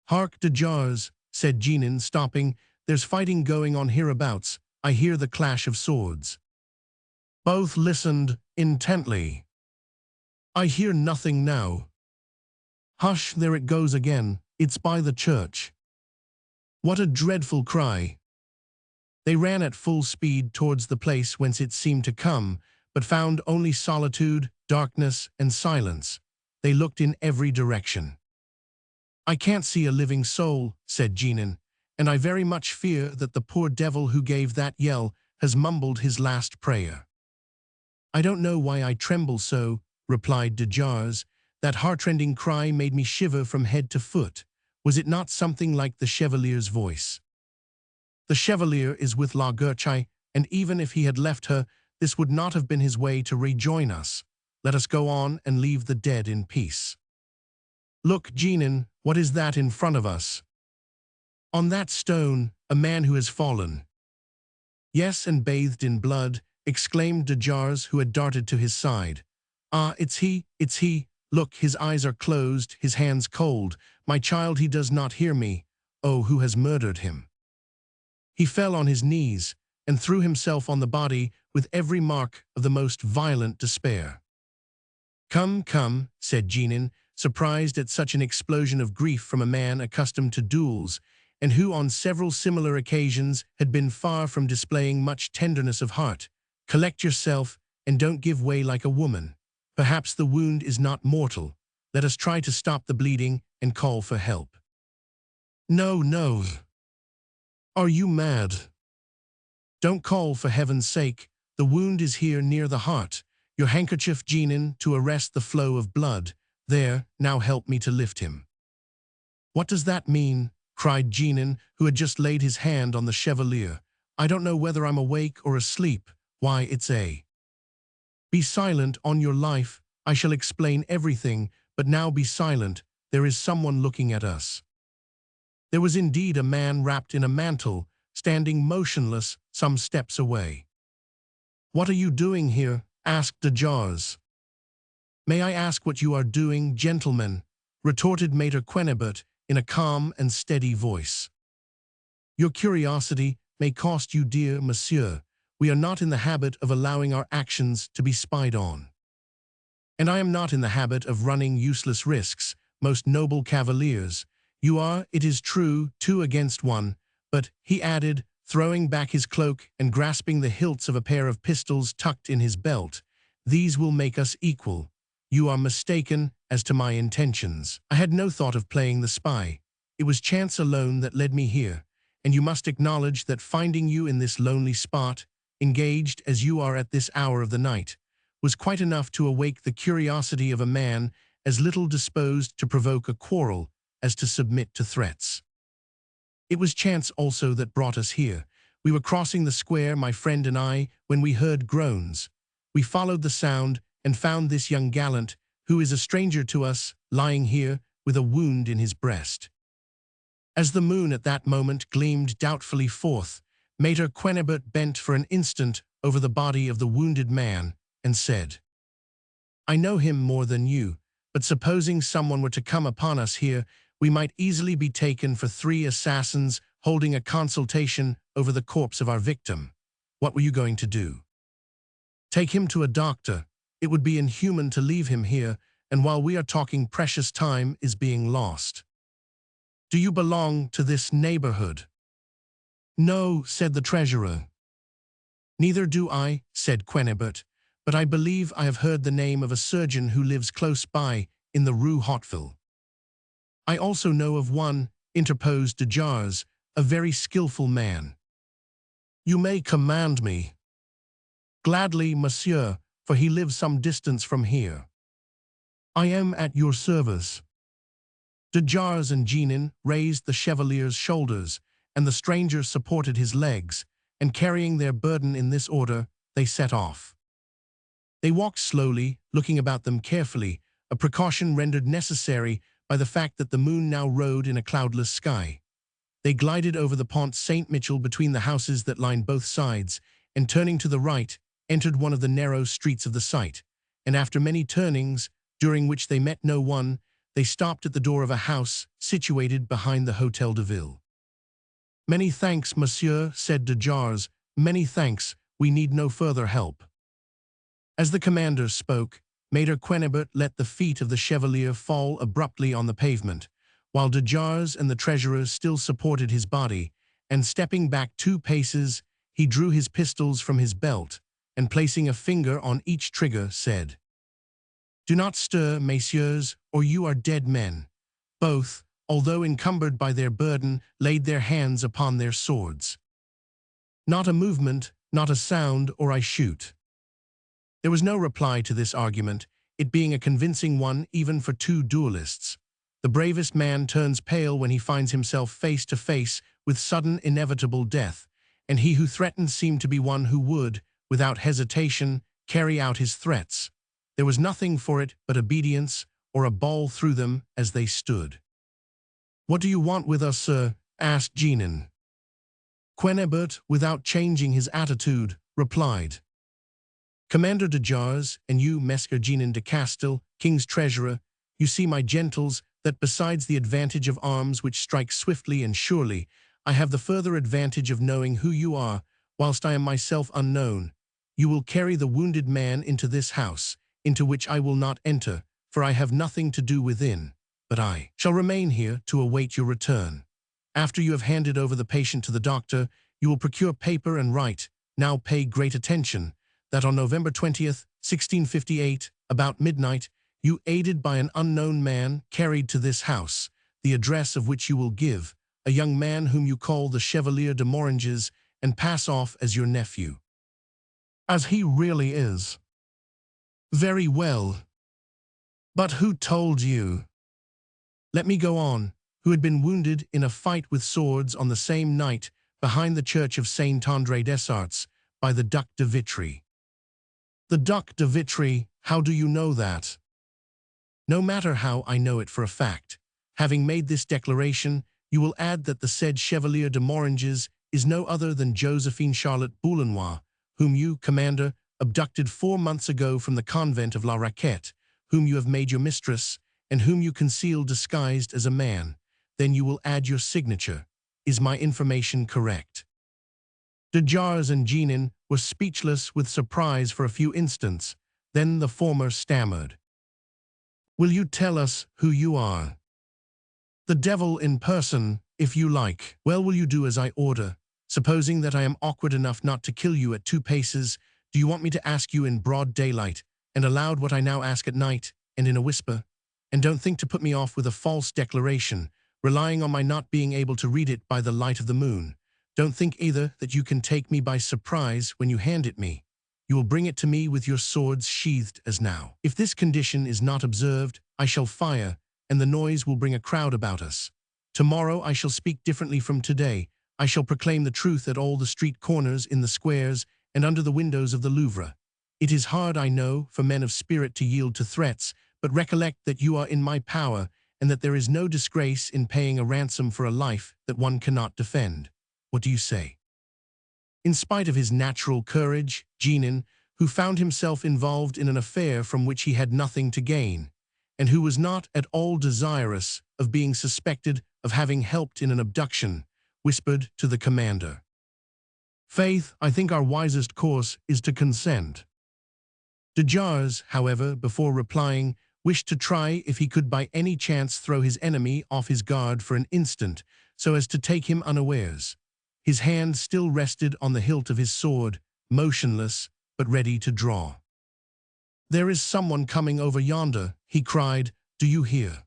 "Hark, de Jars," said Jeannin, stopping. "There's fighting going on hereabouts. I hear the clash of swords." Both listened intently. "I hear nothing now." "Hush, there it goes again. It's by the church." "What a dreadful cry." They ran at full speed towards the place whence it seemed to come, but found only solitude, darkness, and silence. They looked in every direction. "I can't see a living soul," said Jeannin, "and I very much fear that the poor devil who gave that yell has mumbled his last prayer." "I don't know why I tremble so," replied de Jars. "That heartrending cry made me shiver from head to foot. Was it not something like the Chevalier's voice?" "The Chevalier is with La Guerchi, and even if he had left her, this would not have been his way to rejoin us. Let us go on and leave the dead in peace." "Look, Jeannin, what is that in front of us?" "On that stone, a man who has fallen." "Yes, and bathed in blood," exclaimed de Jars, who had darted to his side. "Ah, it's he, it's he. Look, his eyes are closed, his hands cold. My child, he does not hear me. Oh, who has murdered him?" He fell on his knees and threw himself on the body with every mark of the most violent despair. "Come, come," said Jeannin, surprised at such an explosion of grief from a man accustomed to duels, and who on several similar occasions had been far from displaying much tenderness of heart. "Collect yourself, and don't give way like a woman. Perhaps the wound is not mortal. Let us try to stop the bleeding and call for help." "No, no. Are you mad? Don't call, for heaven's sake. The wound is here near the heart. Your handkerchief, Jeannin, to arrest the flow of blood. There, now help me to lift him." "What does that mean?" cried Jeannin, who had just laid his hand on the Chevalier. "I don't know whether I'm awake or asleep. Why, it's a—" "Be silent, on your life. I shall explain everything, but now be silent. There is someone looking at us." There was indeed a man wrapped in a mantle, standing motionless some steps away. "What are you doing here?" asked de Jars. "May I ask what you are doing, gentlemen?" retorted Maître Quennebert in a calm and steady voice. "Your curiosity may cost you dear, monsieur. We are not in the habit of allowing our actions to be spied on. And I am not in the habit of running useless risks, most noble cavaliers. You are, it is true, 2 against 1, but," he added, throwing back his cloak and grasping the hilts of a pair of pistols tucked in his belt. "These will make us equal. You are mistaken as to my intentions. I had no thought of playing the spy. It was chance alone that led me here, and you must acknowledge that finding you in this lonely spot, engaged as you are at this hour of the night, was quite enough to awake the curiosity of a man as little disposed to provoke a quarrel as to submit to threats. It was chance also that brought us here. We were crossing the square, my friend and I, when we heard groans. We followed the sound and found this young gallant, who is a stranger to us, lying here with a wound in his breast." As the moon at that moment gleamed doubtfully forth, Mater Quenebert bent for an instant over the body of the wounded man and said, "I know him more than you, but supposing someone were to come upon us here, we might easily be taken for 3 assassins holding a consultation over the corpse of our victim. What were you going to do? Take him to a doctor. It would be inhuman to leave him here, and while we are talking, precious time is being lost. Do you belong to this neighborhood?" "No," said the treasurer. "Neither do I," said Quenebert, "but I believe I have heard the name of a surgeon who lives close by in the Rue Hauteville." "I also know of one," interposed de Jars, "a very skillful man." "You may command me." "Gladly, monsieur, for he lives some distance from here." "I am at your service." De Jars and Jeannin raised the chevalier's shoulders, and the stranger supported his legs, and carrying their burden in this order, they set off. They walked slowly, looking about them carefully, a precaution rendered necessary by the fact that the moon now rode in a cloudless sky. They glided over the Pont Saint-Michel between the houses that lined both sides, and turning to the right, entered one of the narrow streets of the site, and after many turnings, during which they met no one, they stopped at the door of a house situated behind the Hôtel de Ville. "Many thanks, monsieur," said de Jars. "Many thanks, we need no further help." As the commander spoke, Mater Quenebert let the feet of the chevalier fall abruptly on the pavement, while de Jars and the treasurer still supported his body, and stepping back 2 paces, he drew his pistols from his belt, and placing a finger on each trigger, said, "Do not stir, messieurs, or you are dead men." Both, although encumbered by their burden, laid their hands upon their swords. "Not a movement, not a sound, or I shoot." There was no reply to this argument, it being a convincing one even for 2 duelists. The bravest man turns pale when he finds himself face to face with sudden inevitable death, and he who threatened seemed to be one who would, without hesitation, carry out his threats. There was nothing for it but obedience, or a ball through them as they stood. "What do you want with us, sir?" asked Jeannin. Quenebert, without changing his attitude, replied, "Commander de Jars, and you, Messer Jeannin de Castel, King's treasurer, you see, my gentles, that besides the advantage of arms which strike swiftly and surely, I have the further advantage of knowing who you are, whilst I am myself unknown. You will carry the wounded man into this house, into which I will not enter, for I have nothing to do within, but I shall remain here to await your return. After you have handed over the patient to the doctor, you will procure paper and write, now pay great attention, that on November 20th, 1658, about midnight, you, aided by an unknown man, carried to this house, the address of which you will give, a young man whom you call the Chevalier de Moranges, and pass off as your nephew." "As he really is." "Very well. But who told you?" "Let me go on. Who had been wounded in a fight with swords on the same night behind the church of Saint-André des Arts by the Duc de Vitry." "The Duc de Vitry, how do you know that?" "No matter how I know it for a fact. Having made this declaration, you will add that the said Chevalier de Moranges is no other than Josephine Charlotte Boullenois, whom you, commander, abducted 4 months ago from the convent of La Raquette, whom you have made your mistress, and whom you conceal disguised as a man. Then you will add your signature. Is my information correct?" De Jars and Jeannin were speechless with surprise for a few instants. Then the former stammered, "Will you tell us who you are?" "The devil in person, if you like." "Well, will you do as I order? Supposing that I am awkward enough not to kill you at 2 paces, do you want me to ask you in broad daylight, and aloud what I now ask at night, and in a whisper? And don't think to put me off with a false declaration, relying on my not being able to read it by the light of the moon. Don't think either that you can take me by surprise when you hand it me. You will bring it to me with your swords sheathed as now. If this condition is not observed, I shall fire, and the noise will bring a crowd about us. Tomorrow I shall speak differently from today. I shall proclaim the truth at all the street corners, in the squares, and under the windows of the Louvre. It is hard, I know, for men of spirit to yield to threats, but recollect that you are in my power, and that there is no disgrace in paying a ransom for a life that one cannot defend. What do you say?" In spite of his natural courage, Jeannin, who found himself involved in an affair from which he had nothing to gain, and who was not at all desirous of being suspected of having helped in an abduction, whispered to the commander, "Faith, I think our wisest course is to consent." De Jars, however, before replying, wished to try if he could by any chance throw his enemy off his guard for an instant, so as to take him unawares. His hand still rested on the hilt of his sword, motionless, but ready to draw. "There is someone coming over yonder," he cried. "Do you hear?"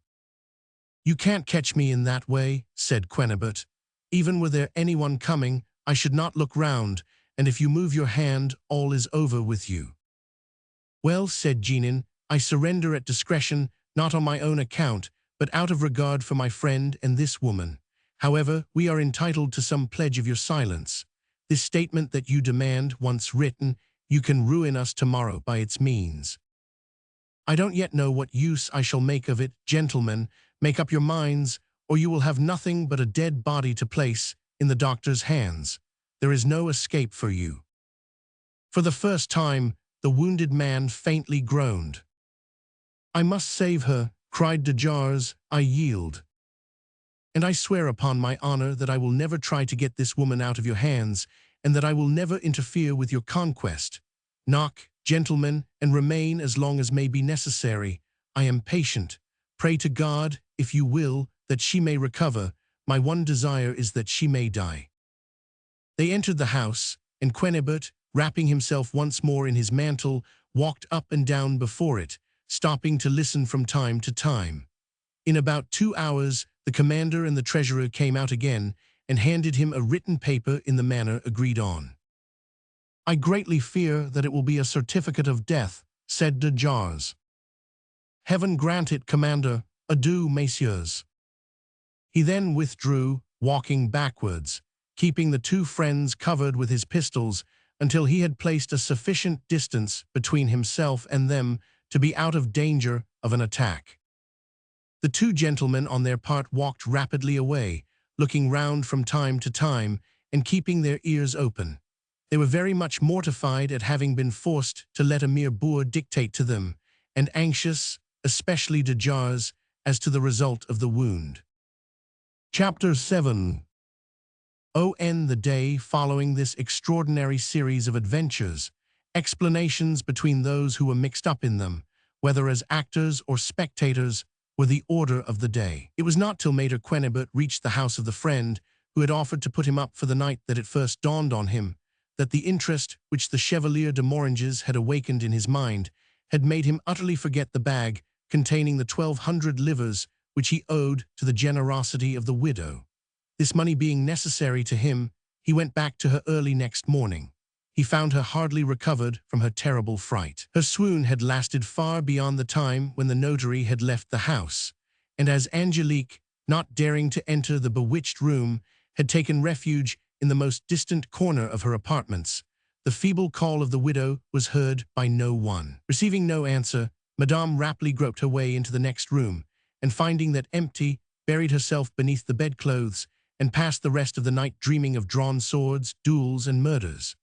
"You can't catch me in that way," said Quennebert. "Even were there anyone coming, I should not look round, and if you move your hand, all is over with you." "Well," said Jeannin, "I surrender at discretion, not on my own account, but out of regard for my friend and this woman. However, we are entitled to some pledge of your silence. This statement that you demand, once written, you can ruin us tomorrow by its means. I don't yet know what use I shall make of it. Gentlemen, make up your minds, or you will have nothing but a dead body to place in the doctor's hands. There is no escape for you." For the first time, the wounded man faintly groaned. "I must save her," cried de Jars. "I yield. And I swear upon my honor that I will never try to get this woman out of your hands, and that I will never interfere with your conquest. Knock, gentlemen, and remain as long as may be necessary. I am patient. Pray to God, if you will, that she may recover. My one desire is that she may die." They entered the house, and Quennebert, wrapping himself once more in his mantle, walked up and down before it, stopping to listen from time to time. In about 2 hours, the commander and the treasurer came out again and handed him a written paper in the manner agreed on. "I greatly fear that it will be a certificate of death," said de Jars. "Heaven grant it, Commander. Adieu, messieurs." He then withdrew, walking backwards, keeping the 2 friends covered with his pistols until he had placed a sufficient distance between himself and them to be out of danger of an attack. The 2 gentlemen on their part walked rapidly away, looking round from time to time and keeping their ears open. They were very much mortified at having been forced to let a mere boor dictate to them, and anxious, especially de Jars, as to the result of the wound. Chapter 7. The day following this extraordinary series of adventures, explanations between those who were mixed up in them, whether as actors or spectators, were the order of the day. It was not till Maître Quennebert reached the house of the friend who had offered to put him up for the night that it first dawned on him that the interest which the Chevalier de Moranges had awakened in his mind had made him utterly forget the bag containing the 1,200 livres which he owed to the generosity of the widow. This money being necessary to him, he went back to her early next morning. He found her hardly recovered from her terrible fright. Her swoon had lasted far beyond the time when the notary had left the house, and as Angelique, not daring to enter the bewitched room, had taken refuge in the most distant corner of her apartments, the feeble call of the widow was heard by no one. Receiving no answer, Madame rapidly groped her way into the next room, and finding that empty, buried herself beneath the bedclothes, and passed the rest of the night dreaming of drawn swords, duels, and murders.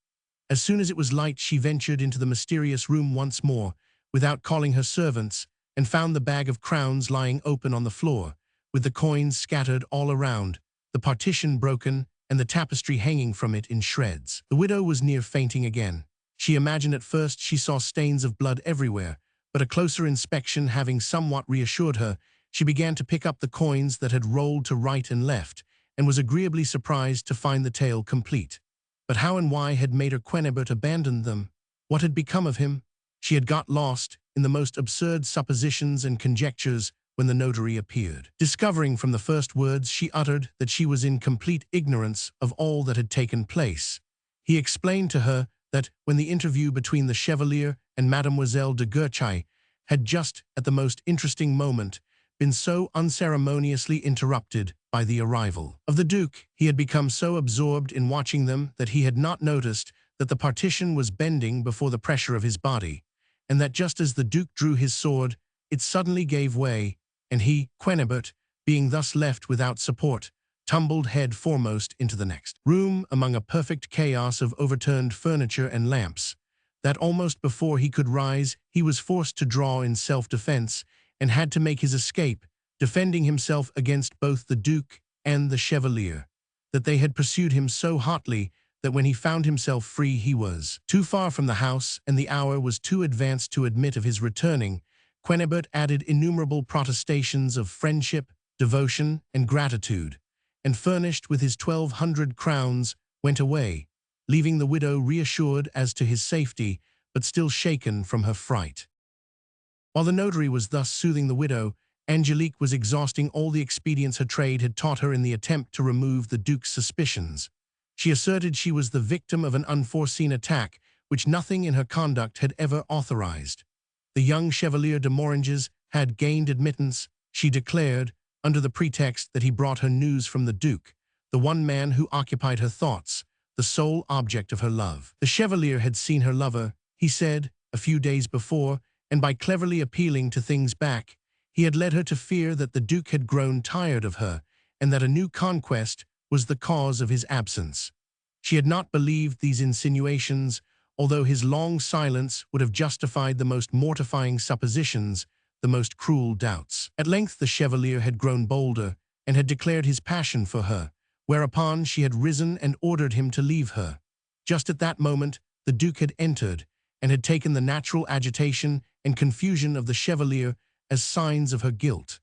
As soon as it was light, she ventured into the mysterious room once more, without calling her servants, and found the bag of crowns lying open on the floor, with the coins scattered all around, the partition broken, and the tapestry hanging from it in shreds. The widow was near fainting again. She imagined at first she saw stains of blood everywhere, but a closer inspection having somewhat reassured her, she began to pick up the coins that had rolled to right and left, and was agreeably surprised to find the tale complete. But how and why had Maître Quennebert abandoned them? What had become of him? She had got lost in the most absurd suppositions and conjectures when the notary appeared. Discovering from the first words she uttered that she was in complete ignorance of all that had taken place, he explained to her that when the interview between the Chevalier and Mademoiselle de Guerchai had just at the most interesting moment been so unceremoniously interrupted by the arrival of the Duke, he had become so absorbed in watching them that he had not noticed that the partition was bending before the pressure of his body, and that just as the Duke drew his sword, it suddenly gave way, and he, Quennebert, being thus left without support, tumbled head foremost into the next room among a perfect chaos of overturned furniture and lamps, that almost before he could rise he was forced to draw in self-defense and had to make his escape, defending himself against both the Duke and the Chevalier, that they had pursued him so hotly that when he found himself free he was too far from the house and the hour was too advanced to admit of his returning. Quennebert added innumerable protestations of friendship, devotion, and gratitude, and furnished with his 1,200 crowns, went away, leaving the widow reassured as to his safety, but still shaken from her fright. While the notary was thus soothing the widow, Angelique was exhausting all the expedients her trade had taught her in the attempt to remove the Duke's suspicions. She asserted she was the victim of an unforeseen attack, which nothing in her conduct had ever authorized. The young Chevalier de Moranges had gained admittance, she declared, under the pretext that he brought her news from the Duke, the one man who occupied her thoughts, the sole object of her love. The Chevalier had seen her lover, he said, a few days before, and by cleverly appealing to things back, he had led her to fear that the Duke had grown tired of her, and that a new conquest was the cause of his absence. She had not believed these insinuations, although his long silence would have justified the most mortifying suppositions, the most cruel doubts. At length the Chevalier had grown bolder, and had declared his passion for her, whereupon she had risen and ordered him to leave her. Just at that moment the Duke had entered, and had taken the natural agitation and confusion of the Chevalier as signs of her guilt.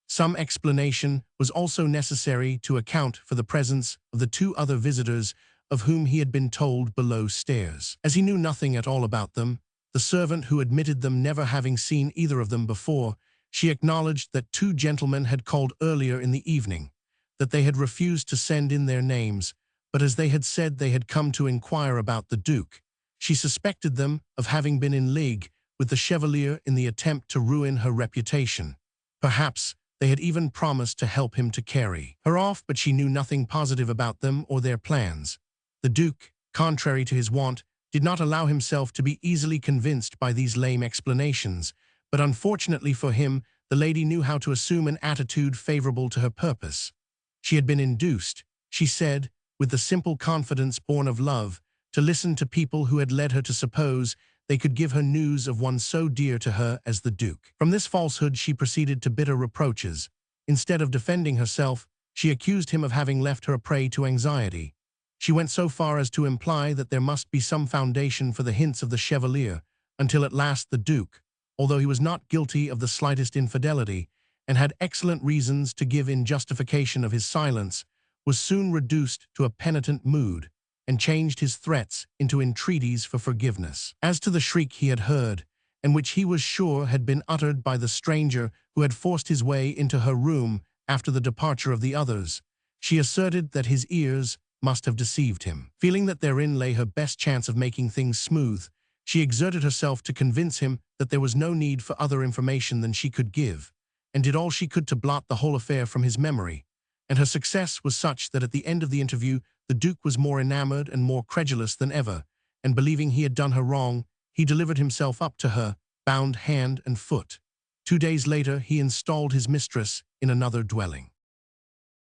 Some explanation was also necessary to account for the presence of the two other visitors of whom he had been told below stairs. As he knew nothing at all about them, the servant who admitted them never having seen either of them before, she acknowledged that two gentlemen had called earlier in the evening, that they had refused to send in their names, but as they had said they had come to inquire about the Duke, she suspected them of having been in league with the Chevalier in the attempt to ruin her reputation. Perhaps they had even promised to help him to carry her off, but she knew nothing positive about them or their plans. The Duke, contrary to his wont, did not allow himself to be easily convinced by these lame explanations, but unfortunately for him, the lady knew how to assume an attitude favorable to her purpose. She had been induced, she said, with the simple confidence born of love, to listen to people who had led her to suppose they could give her news of one so dear to her as the Duke. From this falsehood she proceeded to bitter reproaches. Instead of defending herself, she accused him of having left her a prey to anxiety. She went so far as to imply that there must be some foundation for the hints of the Chevalier, until at last the Duke, although he was not guilty of the slightest infidelity, and had excellent reasons to give in justification of his silence, was soon reduced to a penitent mood, and changed his threats into entreaties for forgiveness. As to the shriek he had heard, and which he was sure had been uttered by the stranger who had forced his way into her room after the departure of the others, she asserted that his ears must have deceived him. Feeling that therein lay her best chance of making things smooth, she exerted herself to convince him that there was no need for other information than she could give, and did all she could to blot the whole affair from his memory. And her success was such that at the end of the interview the Duke was more enamored and more credulous than ever, and believing he had done her wrong, he delivered himself up to her, bound hand and foot. 2 days later he installed his mistress in another dwelling.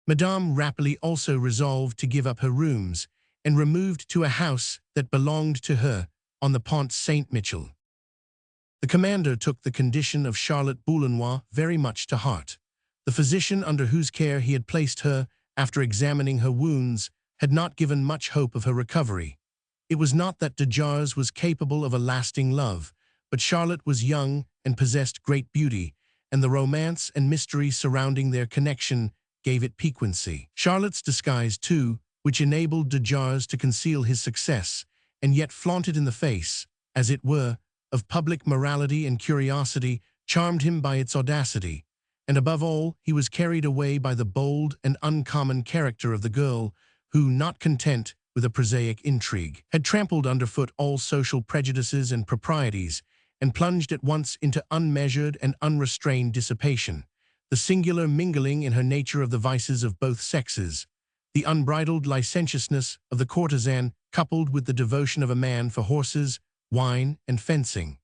Madame Rapelli also resolved to give up her rooms, and removed to a house that belonged to her on the Pont Saint-Michel. The commander took the condition of Charlotte Boullenois very much to heart. The physician under whose care he had placed her, after examining her wounds, had not given much hope of her recovery. It was not that de Jars was capable of a lasting love, but Charlotte was young and possessed great beauty, and the romance and mystery surrounding their connection gave it piquancy. Charlotte's disguise, too, which enabled de Jars to conceal his success, and yet flaunt it in the face, as it were, of public morality and curiosity, charmed him by its audacity. And above all, he was carried away by the bold and uncommon character of the girl, who, not content with a prosaic intrigue, had trampled underfoot all social prejudices and proprieties, and plunged at once into unmeasured and unrestrained dissipation, the singular mingling in her nature of the vices of both sexes, the unbridled licentiousness of the courtesan, coupled with the devotion of a man for horses, wine, and fencing.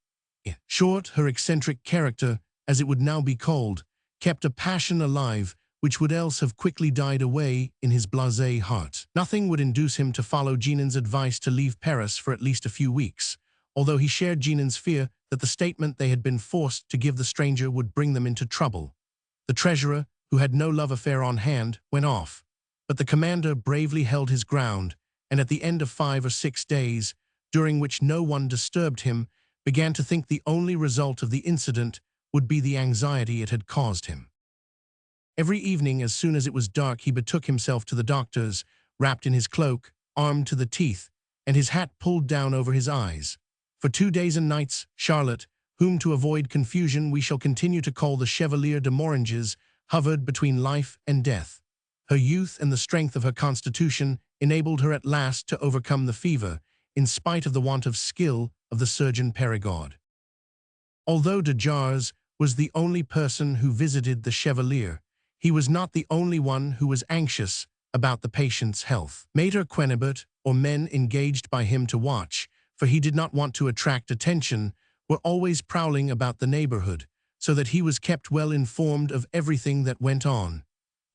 In short, her eccentric character, as it would now be called, kept a passion alive which would else have quickly died away in his blasé heart. Nothing would induce him to follow Jeannin's advice to leave Paris for at least a few weeks, although he shared Jeannin's fear that the statement they had been forced to give the stranger would bring them into trouble. The treasurer, who had no love affair on hand, went off, but the commander bravely held his ground, and at the end of 5 or 6 days, during which no one disturbed him, began to think the only result of the incident would be the anxiety it had caused him. Every evening, as soon as it was dark, he betook himself to the doctor's, wrapped in his cloak, armed to the teeth, and his hat pulled down over his eyes. For 2 days and nights, Charlotte, whom to avoid confusion we shall continue to call the Chevalier de Moranges, hovered between life and death. Her youth and the strength of her constitution enabled her at last to overcome the fever, in spite of the want of skill of the surgeon Perigord. Although de Jars was the only person who visited the Chevalier, he was not the only one who was anxious about the patient's health. Maître Quennebert, or men engaged by him to watch, for he did not want to attract attention, were always prowling about the neighborhood, so that he was kept well informed of everything that went on.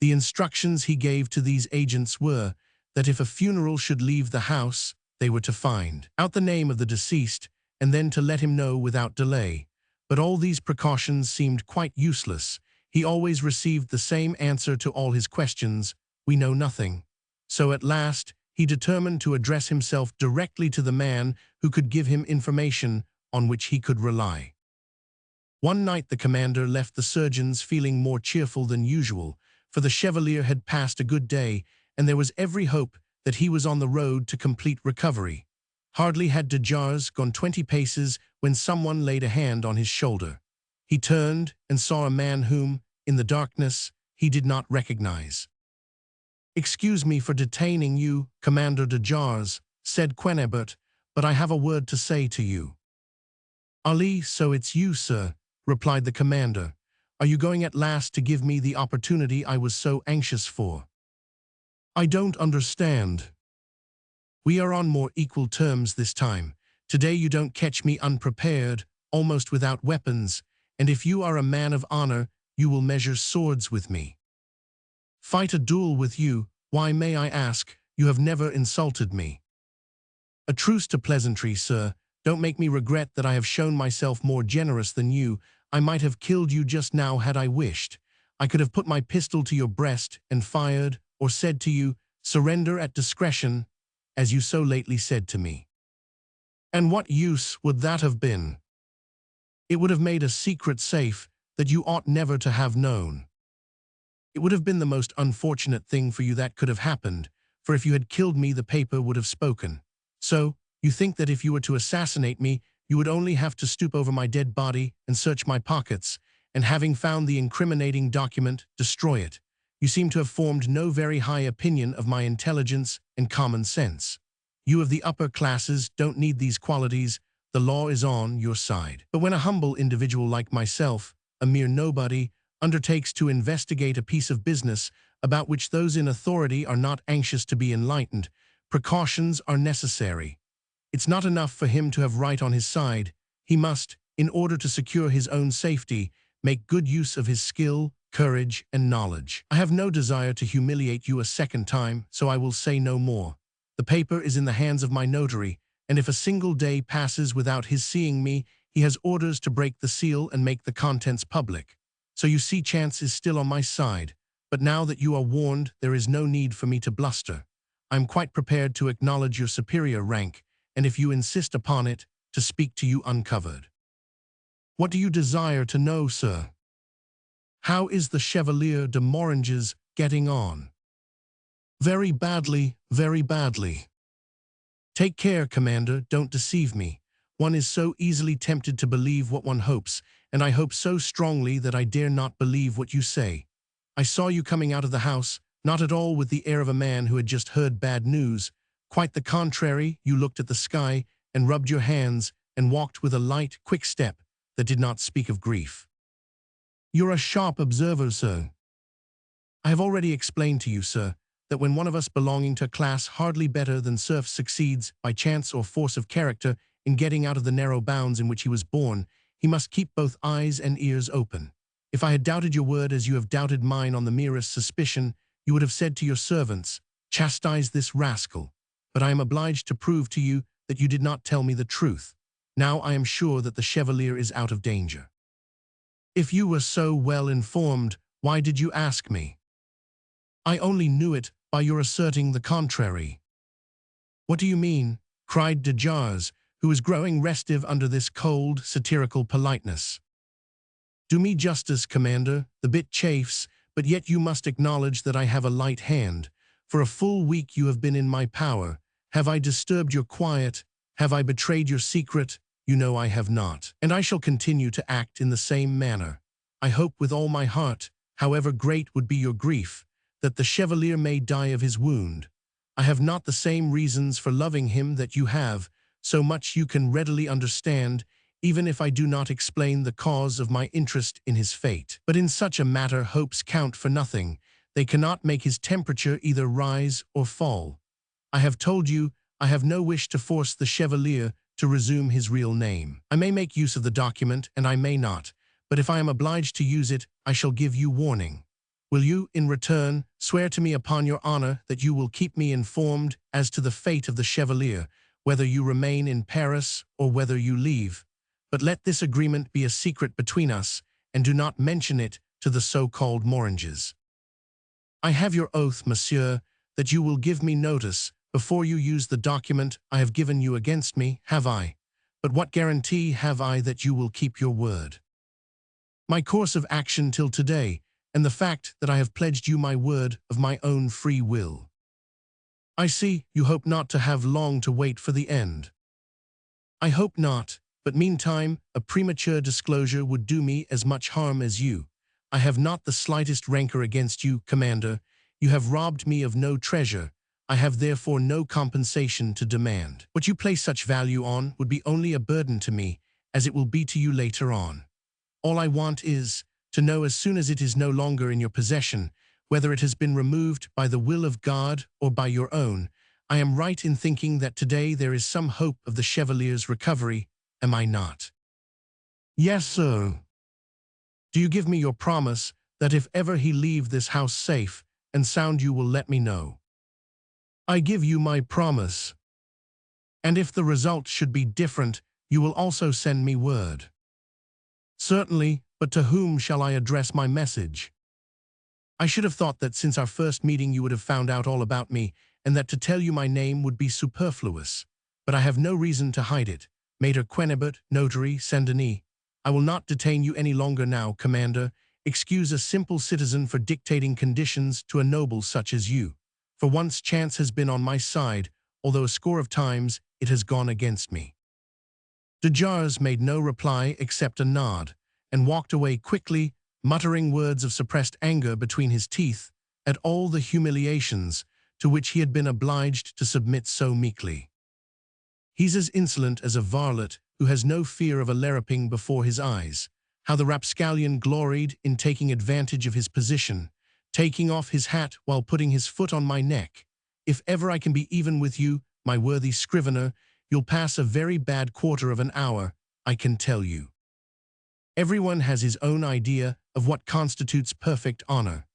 The instructions he gave to these agents were that if a funeral should leave the house, they were to find out the name of the deceased, and then to let him know without delay. But all these precautions seemed quite useless. He always received the same answer to all his questions: "We know nothing." So at last, he determined to address himself directly to the man who could give him information on which he could rely. One night the commander left the surgeons feeling more cheerful than usual, for the Chevalier had passed a good day, and there was every hope that he was on the road to complete recovery. Hardly had de Jars gone 20 paces when someone laid a hand on his shoulder. He turned and saw a man whom, in the darkness, he did not recognize. "Excuse me for detaining you, Commander de Jars," said Quennebert, "but I have a word to say to you." "Ali, so it's you, sir," replied the commander. "Are you going at last to give me the opportunity I was so anxious for?" "I don't understand." "We are on more equal terms this time. Today you don't catch me unprepared, almost without weapons, and if you are a man of honor, you will measure swords with me." "Fight a duel with you? Why, may I ask? You have never insulted me." "A truce to pleasantry, sir. Don't make me regret that I have shown myself more generous than you. I might have killed you just now had I wished. I could have put my pistol to your breast and fired, or said to you, 'Surrender at discretion,' as you so lately said to me." "And what use would that have been?" "It would have made a secret safe that you ought never to have known. It would have been the most unfortunate thing for you that could have happened, for if you had killed me the paper would have spoken. So, you think that if you were to assassinate me, you would only have to stoop over my dead body and search my pockets, and having found the incriminating document, destroy it. You seem to have formed no very high opinion of my intelligence and common sense. You of the upper classes don't need these qualities. The law is on your side. But when a humble individual like myself, a mere nobody, undertakes to investigate a piece of business about which those in authority are not anxious to be enlightened, precautions are necessary. It's not enough for him to have right on his side. He must, in order to secure his own safety, make good use of his skill, courage, and knowledge. I have no desire to humiliate you a second time, so I will say no more. The paper is in the hands of my notary, and if a single day passes without his seeing me, he has orders to break the seal and make the contents public. So you see, chance is still on my side, but now that you are warned, there is no need for me to bluster. I am quite prepared to acknowledge your superior rank, and if you insist upon it, to speak to you uncovered." "What do you desire to know, sir?" "How is the Chevalier de Moranges getting on. Very badly, very badly. Take care, Commander, don't deceive me. One is so easily tempted to believe what one hopes, and I hope so strongly that I dare not believe what you say. I saw you coming out of the house, not at all with the air of a man who had just heard bad news. Quite the contrary, you looked at the sky and rubbed your hands and walked with a light, quick step that did not speak of grief. You're a sharp observer, sir. I have already explained to you, sir, that when one of us belonging to a class hardly better than serfs succeeds, by chance or force of character, in getting out of the narrow bounds in which he was born, he must keep both eyes and ears open. If I had doubted your word as you have doubted mine on the merest suspicion, you would have said to your servants, "Chastise this rascal." But I am obliged to prove to you that you did not tell me the truth. Now I am sure that the Chevalier is out of danger. If you were so well informed, why did you ask me? I only knew it by your asserting the contrary. What do you mean? Cried de Jars, who was growing restive under this cold, satirical politeness. Do me justice, Commander, the bit chafes, but yet you must acknowledge that I have a light hand. For a full week you have been in my power. Have I disturbed your quiet? Have I betrayed your secret? You know I have not. And I shall continue to act in the same manner. I hope with all my heart, however great would be your grief, that the Chevalier may die of his wound. I have not the same reasons for loving him that you have, so much you can readily understand, even if I do not explain the cause of my interest in his fate. But in such a matter hopes count for nothing. They cannot make his temperature either rise or fall. I have told you I have no wish to force the Chevalier to resume his real name. I may make use of the document, and I may not, but if I am obliged to use it, I shall give you warning. Will you, in return, swear to me upon your honor that you will keep me informed as to the fate of the Chevalier, whether you remain in Paris or whether you leave? But let this agreement be a secret between us, and do not mention it to the so-called Moranges. I have your oath, monsieur, that you will give me notice before you use the document I have given you against me, have I? But what guarantee have I that you will keep your word? My course of action till today, and the fact that I have pledged you my word of my own free will. I see you hope not to have long to wait for the end. I hope not, but meantime a premature disclosure would do me as much harm as you. I have not the slightest rancor against you, Commander. You have robbed me of no treasure. I have therefore no compensation to demand. What you place such value on would be only a burden to me, as it will be to you later on. All I want is to know as soon as it is no longer in your possession, whether it has been removed by the will of God or by your own. I am right in thinking that today there is some hope of the Chevalier's recovery, am I not? Yes, sir. Do you give me your promise that if ever he leave this house safe and sound you will let me know? I give you my promise. And if the result should be different, you will also send me word. Certainly, but to whom shall I address my message? I should have thought that since our first meeting you would have found out all about me, and that to tell you my name would be superfluous. But I have no reason to hide it. Maître Quennebert, Notary, Saint-Denis. I will not detain you any longer now, Commander. Excuse a simple citizen for dictating conditions to a noble such as you. For once chance has been on my side, although a score of times it has gone against me. De Jars made no reply except a nod, and walked away quickly, muttering words of suppressed anger between his teeth at all the humiliations to which he had been obliged to submit so meekly. He's as insolent as a varlet who has no fear of a larraping before his eyes. How the rapscallion gloried in taking advantage of his position, taking off his hat while putting his foot on my neck. If ever I can be even with you, my worthy scrivener, you'll pass a very bad quarter of an hour, I can tell you. Everyone has his own idea of what constitutes perfect honor.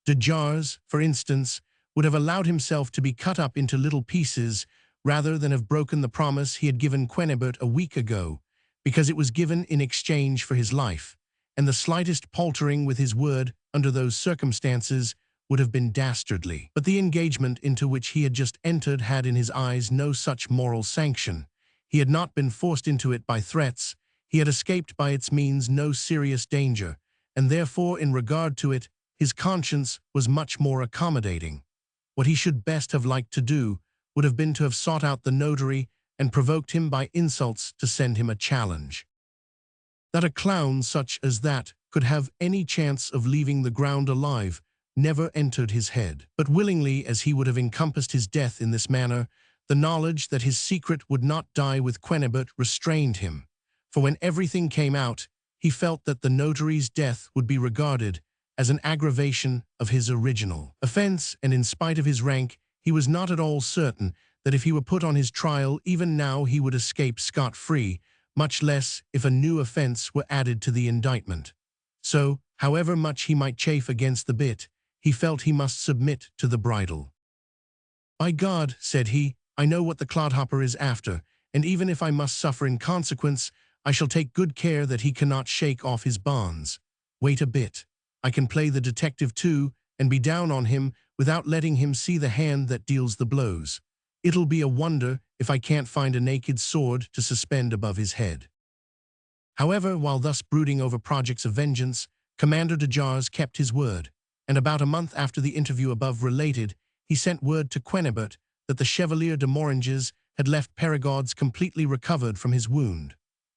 De Jars, for instance, would have allowed himself to be cut up into little pieces rather than have broken the promise he had given Quennebert a week ago, because it was given in exchange for his life, and the slightest paltering with his word under those circumstances would have been dastardly. But the engagement into which he had just entered had in his eyes no such moral sanction. He had not been forced into it by threats, he had escaped by its means no serious danger, and therefore in regard to it, his conscience was much more accommodating. What he should best have liked to do would have been to have sought out the notary and provoked him by insults to send him a challenge. That a clown such as that could have any chance of leaving the ground alive never entered his head. But willingly as he would have encompassed his death in this manner, the knowledge that his secret would not die with Quennebert restrained him. For when everything came out, he felt that the notary's death would be regarded as an aggravation of his original offense, and in spite of his rank, he was not at all certain that if he were put on his trial even now he would escape scot-free, much less if a new offense were added to the indictment. So, however much he might chafe against the bit, he felt he must submit to the bridle. "By God," said he, "I know what the clodhopper is after, and even if I must suffer in consequence, I shall take good care that he cannot shake off his bonds. Wait a bit. I can play the detective too, and be down on him without letting him see the hand that deals the blows. It'll be a wonder if I can't find a naked sword to suspend above his head." However, while thus brooding over projects of vengeance, Commander de Jars kept his word, and about a month after the interview above related, he sent word to Quennebert that the Chevalier de Moranges had left Perigord's completely recovered from his wound.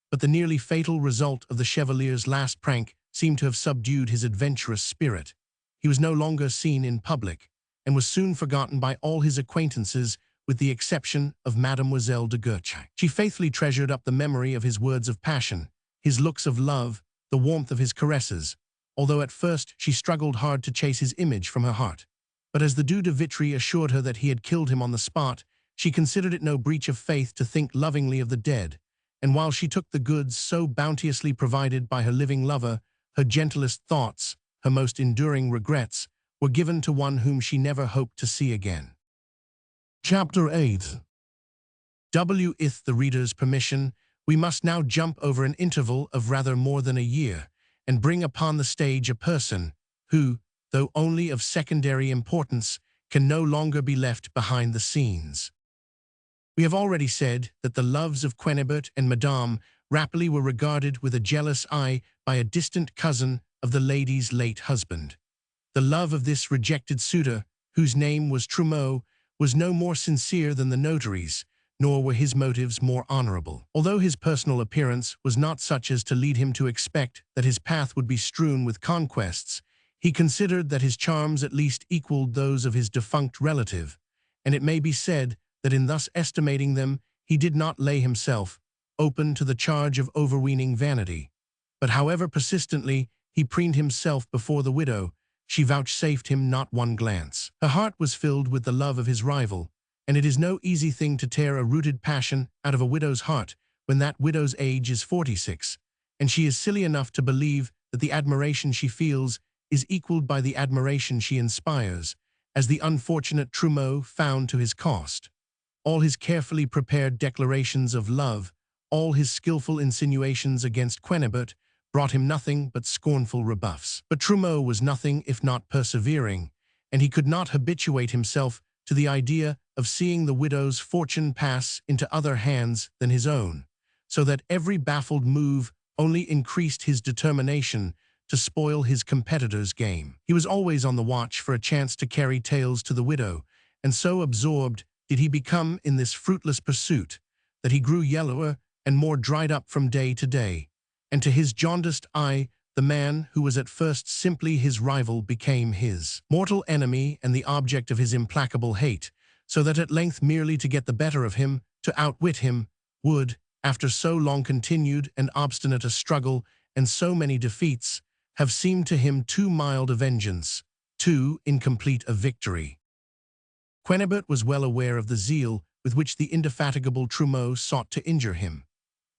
But the nearly fatal result of the Chevalier's last prank seemed to have subdued his adventurous spirit. He was no longer seen in public, and was soon forgotten by all his acquaintances with the exception of Mademoiselle de Guerchi. She faithfully treasured up the memory of his words of passion, his looks of love, the warmth of his caresses, although at first she struggled hard to chase his image from her heart. But as the Duc de Vitry assured her that he had killed him on the spot, she considered it no breach of faith to think lovingly of the dead, and while she took the goods so bounteously provided by her living lover, her gentlest thoughts, her most enduring regrets, were given to one whom she never hoped to see again. Chapter 8. With the reader's permission, we must now jump over an interval of rather more than a year, and bring upon the stage a person who, though only of secondary importance, can no longer be left behind the scenes. We have already said that the loves of Quennebert and Madame Rapally were regarded with a jealous eye by a distant cousin of the lady's late husband. The love of this rejected suitor, whose name was Trumeau, was no more sincere than the notary's, nor were his motives more honorable. Although his personal appearance was not such as to lead him to expect that his path would be strewn with conquests, he considered that his charms at least equaled those of his defunct relative, and it may be said that in thus estimating them he did not lay himself open to the charge of overweening vanity. But however persistently he preened himself before the widow, she vouchsafed him not one glance. Her heart was filled with the love of his rival, and it is no easy thing to tear a rooted passion out of a widow's heart when that widow's age is 46, and she is silly enough to believe that the admiration she feels is equaled by the admiration she inspires, as the unfortunate Trumeau found to his cost. All his carefully prepared declarations of love, all his skillful insinuations against Quennebert, brought him nothing but scornful rebuffs. But Trumeau was nothing if not persevering, and he could not habituate himself to the idea of seeing the widow's fortune pass into other hands than his own, so that every baffled move only increased his determination to spoil his competitor's game. He was always on the watch for a chance to carry tales to the widow, and so absorbed did he become in this fruitless pursuit that he grew yellower and more dried up from day to day, and to his jaundiced eye the man who was at first simply his rival became his mortal enemy and the object of his implacable hate, so that at length merely to get the better of him, to outwit him, would, after so long continued and obstinate a struggle and so many defeats, have seemed to him too mild a vengeance, too incomplete a victory. Quennebert was well aware of the zeal with which the indefatigable Trumeau sought to injure him,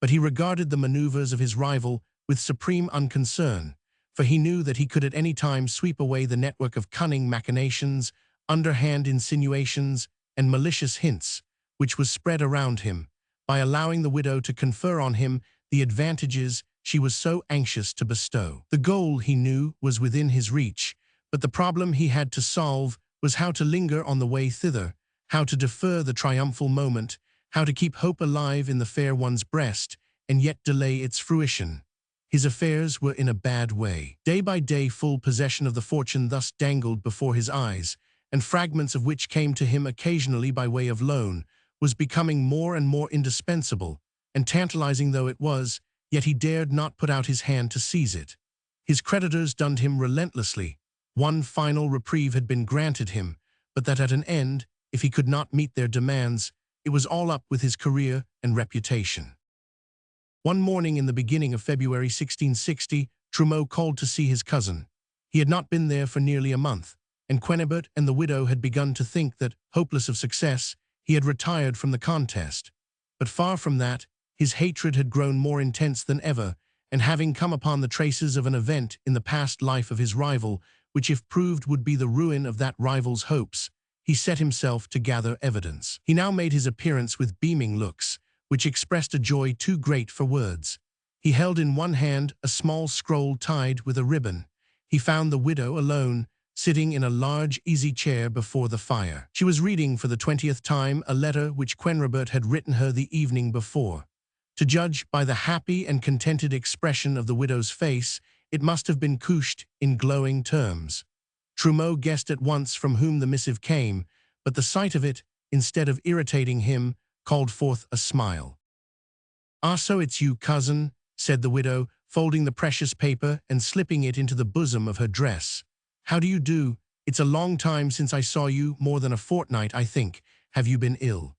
but he regarded the maneuvers of his rival with supreme unconcern, for he knew that he could at any time sweep away the network of cunning machinations, underhand insinuations, and malicious hints, which was spread around him, by allowing the widow to confer on him the advantages she was so anxious to bestow. The goal, he knew, was within his reach, but the problem he had to solve was how to linger on the way thither, how to defer the triumphal moment, how to keep hope alive in the fair one's breast, and yet delay its fruition. His affairs were in a bad way. Day by day full possession of the fortune thus dangled before his eyes, and fragments of which came to him occasionally by way of loan, was becoming more and more indispensable, and tantalizing though it was, yet he dared not put out his hand to seize it. His creditors dunned him relentlessly. One final reprieve had been granted him, but that at an end, if he could not meet their demands, it was all up with his career and reputation. One morning in the beginning of February 1660, Trumeau called to see his cousin. He had not been there for nearly a month, and Quennebert and the widow had begun to think that, hopeless of success, he had retired from the contest. But far from that, his hatred had grown more intense than ever, and having come upon the traces of an event in the past life of his rival, which if proved would be the ruin of that rival's hopes, he set himself to gather evidence. He now made his appearance with beaming looks, which expressed a joy too great for words. He held in one hand a small scroll tied with a ribbon. He found the widow alone, sitting in a large easy chair before the fire. She was reading for the 20th time a letter which Quennebert had written her the evening before. To judge by the happy and contented expression of the widow's face, it must have been couched in glowing terms. Trumeau guessed at once from whom the missive came, but the sight of it, instead of irritating him, called forth a smile. "Ah, so it's you, cousin," said the widow, folding the precious paper and slipping it into the bosom of her dress. "How do you do? It's a long time since I saw you, more than a fortnight, I think. Have you been ill?"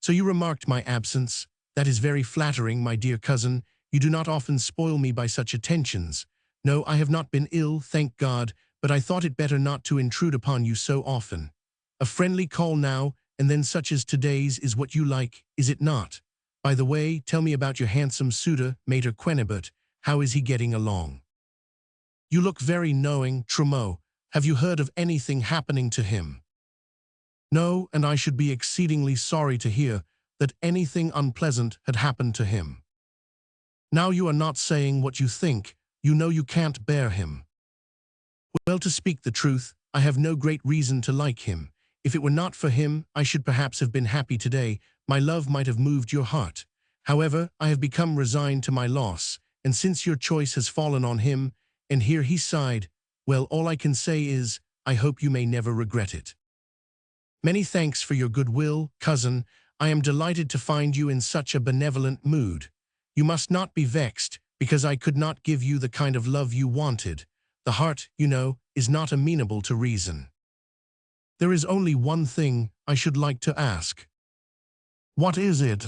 "So you remarked my absence. That is very flattering, my dear cousin. You do not often spoil me by such attentions. No, I have not been ill, thank God, but I thought it better not to intrude upon you so often. A friendly call now, and then such as today's is what you like, is it not? By the way, tell me about your handsome suitor, Maître Quennebert. How is he getting along?" "You look very knowing, Trumeau. Have you heard of anything happening to him?" "No, and I should be exceedingly sorry to hear that anything unpleasant had happened to him." "Now you are not saying what you think. You know you can't bear him." "Well, to speak the truth, I have no great reason to like him. If it were not for him, I should perhaps have been happy today. My love might have moved your heart. However, I have become resigned to my loss, and since your choice has fallen on him," and here he sighed, "well, all I can say is, I hope you may never regret it." "Many thanks for your goodwill, cousin. I am delighted to find you in such a benevolent mood. You must not be vexed, because I could not give you the kind of love you wanted. The heart, you know, is not amenable to reason. There is only one thing I should like to ask." "What is it?"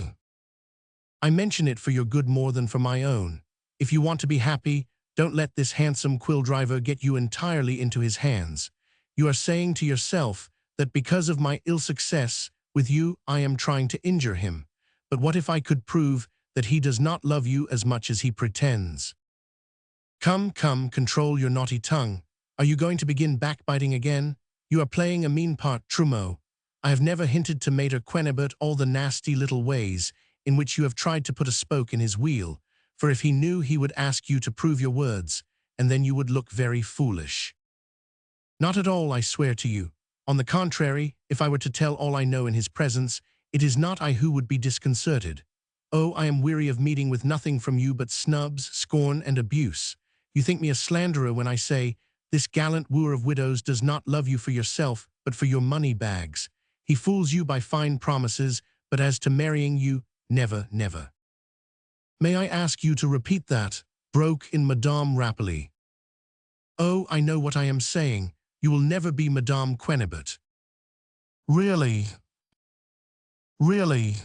"I mention it for your good more than for my own. If you want to be happy, don't let this handsome quill driver get you entirely into his hands. You are saying to yourself that because of my ill success with you, I am trying to injure him. But what if I could prove that he does not love you as much as he pretends?" "Come, come, control your naughty tongue. Are you going to begin backbiting again? You are playing a mean part, Trumeau. I have never hinted to Maître Quennebert all the nasty little ways in which you have tried to put a spoke in his wheel, for if he knew he would ask you to prove your words, and then you would look very foolish." "Not at all, I swear to you. On the contrary, if I were to tell all I know in his presence, it is not I who would be disconcerted. Oh, I am weary of meeting with nothing from you but snubs, scorn, and abuse. You think me a slanderer when I say, this gallant wooer of widows does not love you for yourself, but for your money bags. He fools you by fine promises, but as to marrying you, never, never." "May I ask you to repeat that?" broke in Madame rapidly. "Oh, I know what I am saying. You will never be Madame Quennebert." "Really? Really?"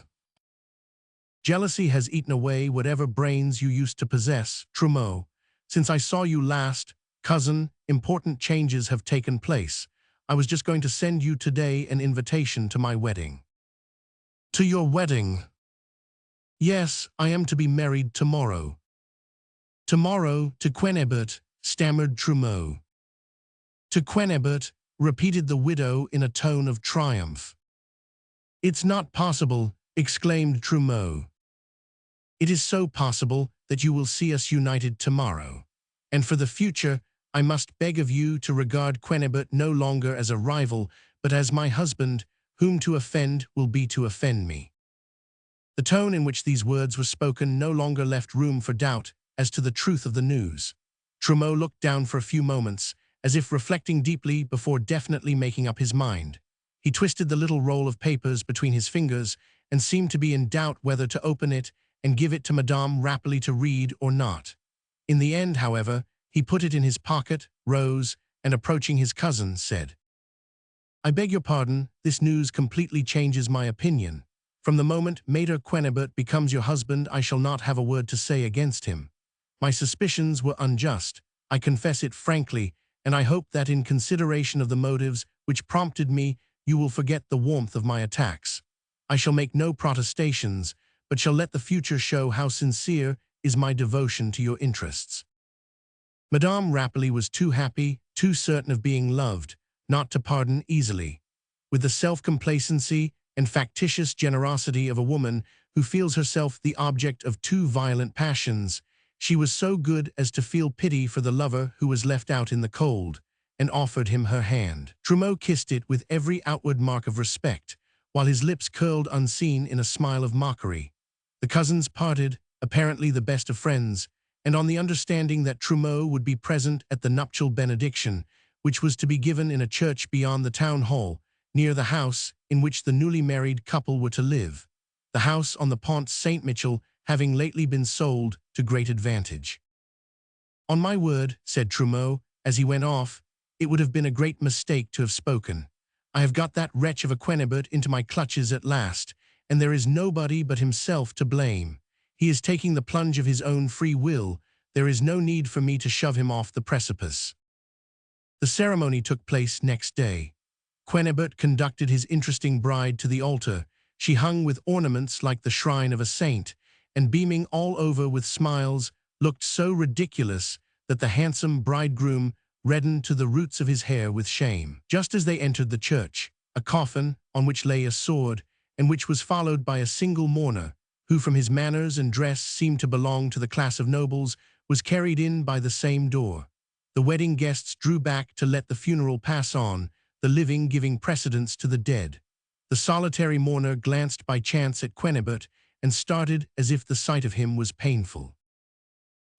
"Jealousy has eaten away whatever brains you used to possess, Trumeau. Since I saw you last, cousin, important changes have taken place. I was just going to send you today an invitation to my wedding." "To your wedding?" "Yes, I am to be married tomorrow." "Tomorrow to Quennebert," stammered Trumeau. "To Quennebert," repeated the widow in a tone of triumph. "It's not possible," exclaimed Trumeau. "It is so possible that you will see us united tomorrow. And for the future, I must beg of you to regard Quennebert no longer as a rival, but as my husband, whom to offend will be to offend me." The tone in which these words were spoken no longer left room for doubt, as to the truth of the news. Trumeau looked down for a few moments, as if reflecting deeply before definitely making up his mind. He twisted the little roll of papers between his fingers and seemed to be in doubt whether to open it and give it to Madame Rapally to read or not. In the end, however, he put it in his pocket, rose, and approaching his cousin, said, "I beg your pardon, this news completely changes my opinion. From the moment Maître Quennebert becomes your husband, I shall not have a word to say against him. My suspicions were unjust, I confess it frankly, and I hope that in consideration of the motives which prompted me, you will forget the warmth of my attacks. I shall make no protestations, but shall let the future show how sincere is my devotion to your interests." Madame Rapally was too happy, too certain of being loved, not to pardon easily. With the self-complacency and factitious generosity of a woman who feels herself the object of two violent passions, she was so good as to feel pity for the lover who was left out in the cold, and offered him her hand. Trumeau kissed it with every outward mark of respect, while his lips curled unseen in a smile of mockery. The cousins parted, apparently the best of friends, and on the understanding that Trumeau would be present at the nuptial benediction, which was to be given in a church beyond the town hall, near the house in which the newly married couple were to live, the house on the Pont Saint-Michel having lately been sold to great advantage. "On my word," said Trumeau, as he went off, "it would have been a great mistake to have spoken. I have got that wretch of a Quennebert into my clutches at last, and there is nobody but himself to blame. He is taking the plunge of his own free will. There is no need for me to shove him off the precipice." The ceremony took place next day. Quennebert conducted his interesting bride to the altar. She hung with ornaments like the shrine of a saint, and beaming all over with smiles, looked so ridiculous that the handsome bridegroom reddened to the roots of his hair with shame. Just as they entered the church, a coffin, on which lay a sword, and which was followed by a single mourner, who from his manners and dress seemed to belong to the class of nobles, was carried in by the same door. The wedding guests drew back to let the funeral pass on, the living giving precedence to the dead. The solitary mourner glanced by chance at Quennebert and started as if the sight of him was painful.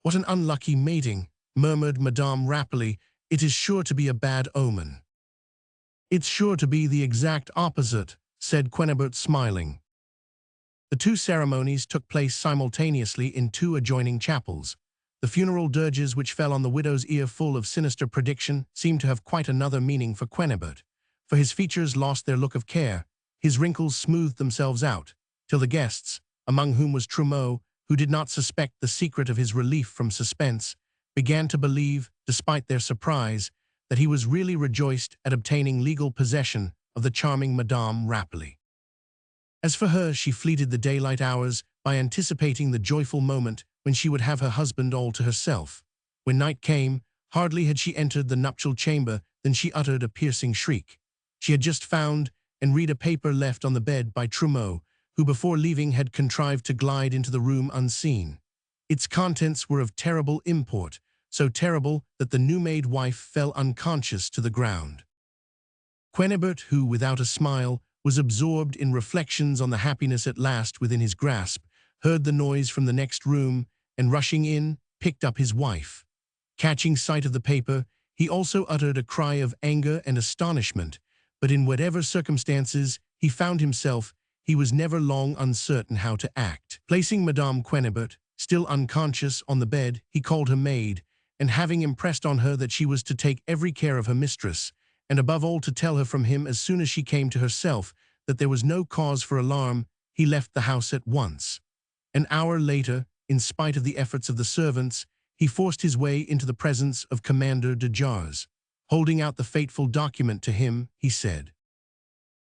"What an unlucky mating," murmured Madame Rapally. "It is sure to be a bad omen." "It's sure to be the exact opposite," said Quennebert, smiling. The two ceremonies took place simultaneously in two adjoining chapels. The funeral dirges which fell on the widow's ear full of sinister prediction seemed to have quite another meaning for Quennebert, for his features lost their look of care, his wrinkles smoothed themselves out, till the guests, among whom was Trumeau, who did not suspect the secret of his relief from suspense, began to believe, despite their surprise, that he was really rejoiced at obtaining legal possession of the charming Madame Rapally. As for her, she fleeted the daylight hours by anticipating the joyful moment when she would have her husband all to herself. When night came, hardly had she entered the nuptial chamber than she uttered a piercing shriek. She had just found and read a paper left on the bed by Trumeau, who before leaving had contrived to glide into the room unseen. Its contents were of terrible import, so terrible that the new-made wife fell unconscious to the ground. Quennebert, who, without a smile, was absorbed in reflections on the happiness at last within his grasp, heard the noise from the next room, and rushing in, picked up his wife. Catching sight of the paper, he also uttered a cry of anger and astonishment, but in whatever circumstances he found himself, he was never long uncertain how to act. Placing Madame Quennebert, still unconscious, on the bed, he called her maid, and having impressed on her that she was to take every care of her mistress, and above all to tell her from him as soon as she came to herself that there was no cause for alarm, he left the house at once. An hour later, in spite of the efforts of the servants, he forced his way into the presence of Commander de Jars. Holding out the fateful document to him, he said,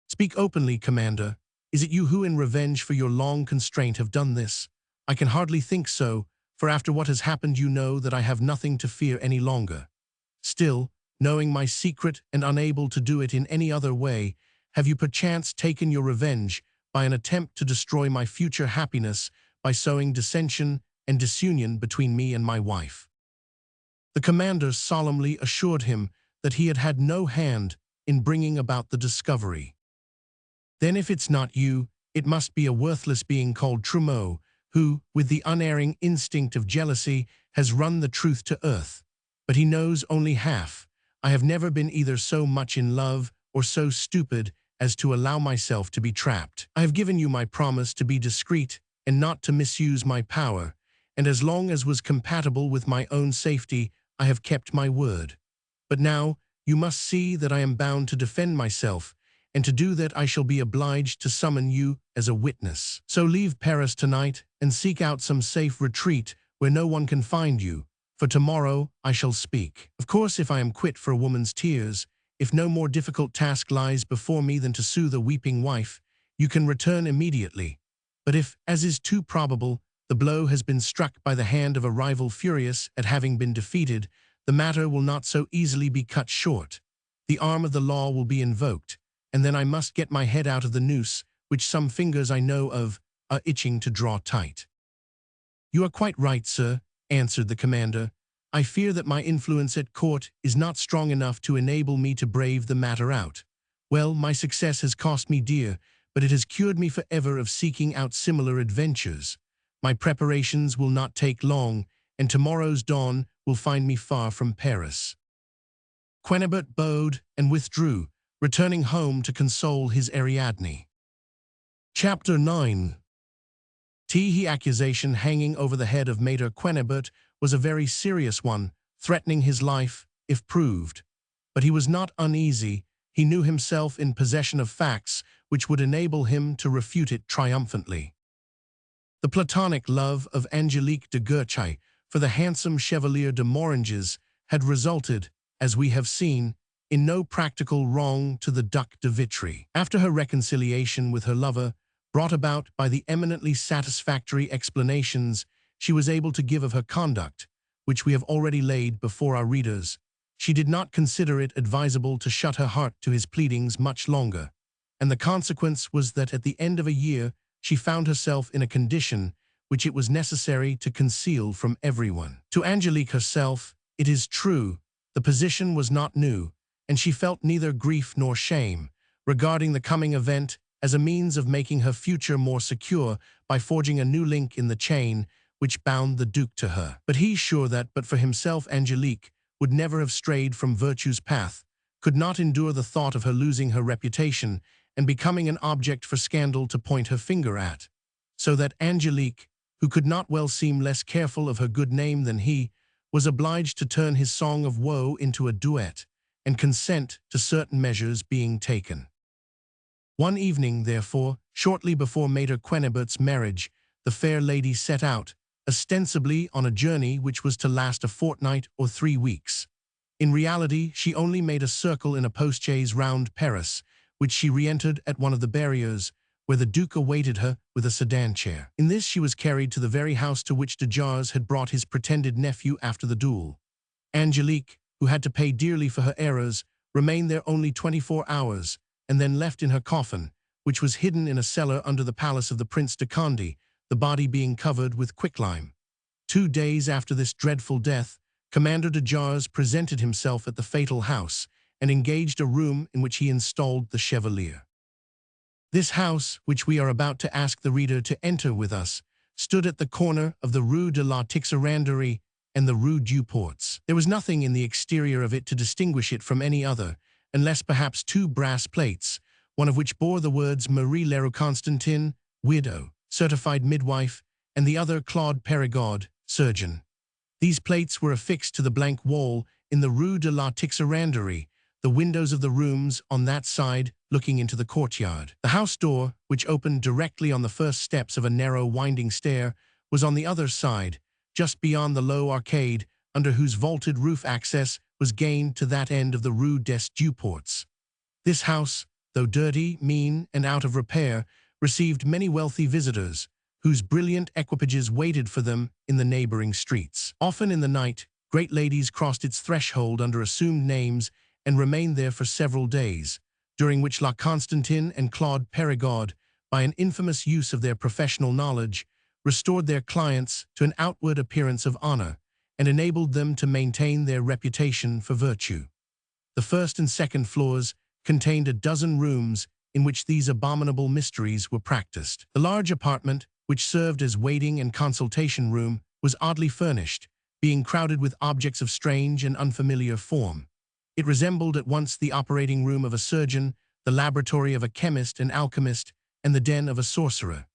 "Speak openly, Commander. Is it you who, in revenge for your long constraint, have done this? I can hardly think so, for after what has happened you know that I have nothing to fear any longer. Still, knowing my secret and unable to do it in any other way, have you perchance taken your revenge by an attempt to destroy my future happiness by sowing dissension and disunion between me and my wife?" The commander solemnly assured him that he had had no hand in bringing about the discovery. "Then if it's not you, it must be a worthless being called Trumeau, who, with the unerring instinct of jealousy, has run the truth to earth. But he knows only half. I have never been either so much in love or so stupid as to allow myself to be trapped. I have given you my promise to be discreet and not to misuse my power, and as long as was compatible with my own safety, I have kept my word. But now you must see that I am bound to defend myself, and to do that I shall be obliged to summon you as a witness. So leave Paris tonight and seek out some safe retreat where no one can find you, for tomorrow I shall speak. Of course, if I am quit for a woman's tears, if no more difficult task lies before me than to soothe a weeping wife, you can return immediately. But if, as is too probable, the blow has been struck by the hand of a rival furious at having been defeated, the matter will not so easily be cut short. The arm of the law will be invoked, and then I must get my head out of the noose, which some fingers I know of are itching to draw tight. You are quite right, sir, answered the commander. I fear that my influence at court is not strong enough to enable me to brave the matter out. Well, my success has cost me dear, but it has cured me forever of seeking out similar adventures. My preparations will not take long, and tomorrow's dawn will find me far from Paris. Quenebert bowed and withdrew, returning home to console his Ariadne. Chapter 9. The accusation hanging over the head of Maître Quenebert was a very serious one, threatening his life, if proved. But he was not uneasy. He knew himself in possession of facts which would enable him to refute it triumphantly. The platonic love of Angelique de Guerchy for the handsome Chevalier de Moranges had resulted, as we have seen, in no practical wrong to the Duc de Vitry. After her reconciliation with her lover, brought about by the eminently satisfactory explanations she was able to give of her conduct, which we have already laid before our readers, she did not consider it advisable to shut her heart to his pleadings much longer, and the consequence was that at the end of a year she found herself in a condition which it was necessary to conceal from everyone. To Angelique herself, it is true, the position was not new, and she felt neither grief nor shame, regarding the coming event as a means of making her future more secure by forging a new link in the chain which bound the Duke to her. But he, sure that but for himself Angelique would never have strayed from virtue's path, could not endure the thought of her losing her reputation and becoming an object for scandal to point her finger at. So that Angelique, who could not well seem less careful of her good name than he, was obliged to turn his song of woe into a duet, and consent to certain measures being taken. One evening, therefore, shortly before Maître Quenebert's marriage, the fair lady set out, ostensibly on a journey which was to last a fortnight or 3 weeks. In reality, she only made a circle in a postchaise round Paris, which she re-entered at one of the barriers, where the Duke awaited her with a sedan chair. In this she was carried to the very house to which de Jars had brought his pretended nephew after the duel. Angelique, who had to pay dearly for her errors, remained there only 24 hours, and then left in her coffin, which was hidden in a cellar under the palace of the Prince de Condé, the body being covered with quicklime. 2 days after this dreadful death, Commander de Jars presented himself at the fatal house, and engaged a room in which he installed the Chevalier. This house, which we are about to ask the reader to enter with us, stood at the corner of the Rue de la Tixeranderie and the Rue du Ports. There was nothing in the exterior of it to distinguish it from any other, unless perhaps 2 brass plates, one of which bore the words Marie Leroux Constantin, widow, certified midwife, and the other Claude Perigord, surgeon. These plates were affixed to the blank wall in the Rue de la Tixeranderie, the windows of the rooms on that side looking into the courtyard. The house door, which opened directly on the first steps of a narrow winding stair, was on the other side, just beyond the low arcade, under whose vaulted roof access was gained to that end of the Rue des Deux-Ports. This house, though dirty, mean, and out of repair, received many wealthy visitors, whose brilliant equipages waited for them in the neighboring streets. Often in the night, great ladies crossed its threshold under assumed names and remained there for several days, during which La Constantin and Claude Perigord, by an infamous use of their professional knowledge, restored their clients to an outward appearance of honor, and enabled them to maintain their reputation for virtue. The first and second floors contained a dozen rooms in which these abominable mysteries were practiced. The large apartment, which served as waiting and consultation room, was oddly furnished, being crowded with objects of strange and unfamiliar form. It resembled at once the operating room of a surgeon, the laboratory of a chemist and alchemist, and the den of a sorcerer.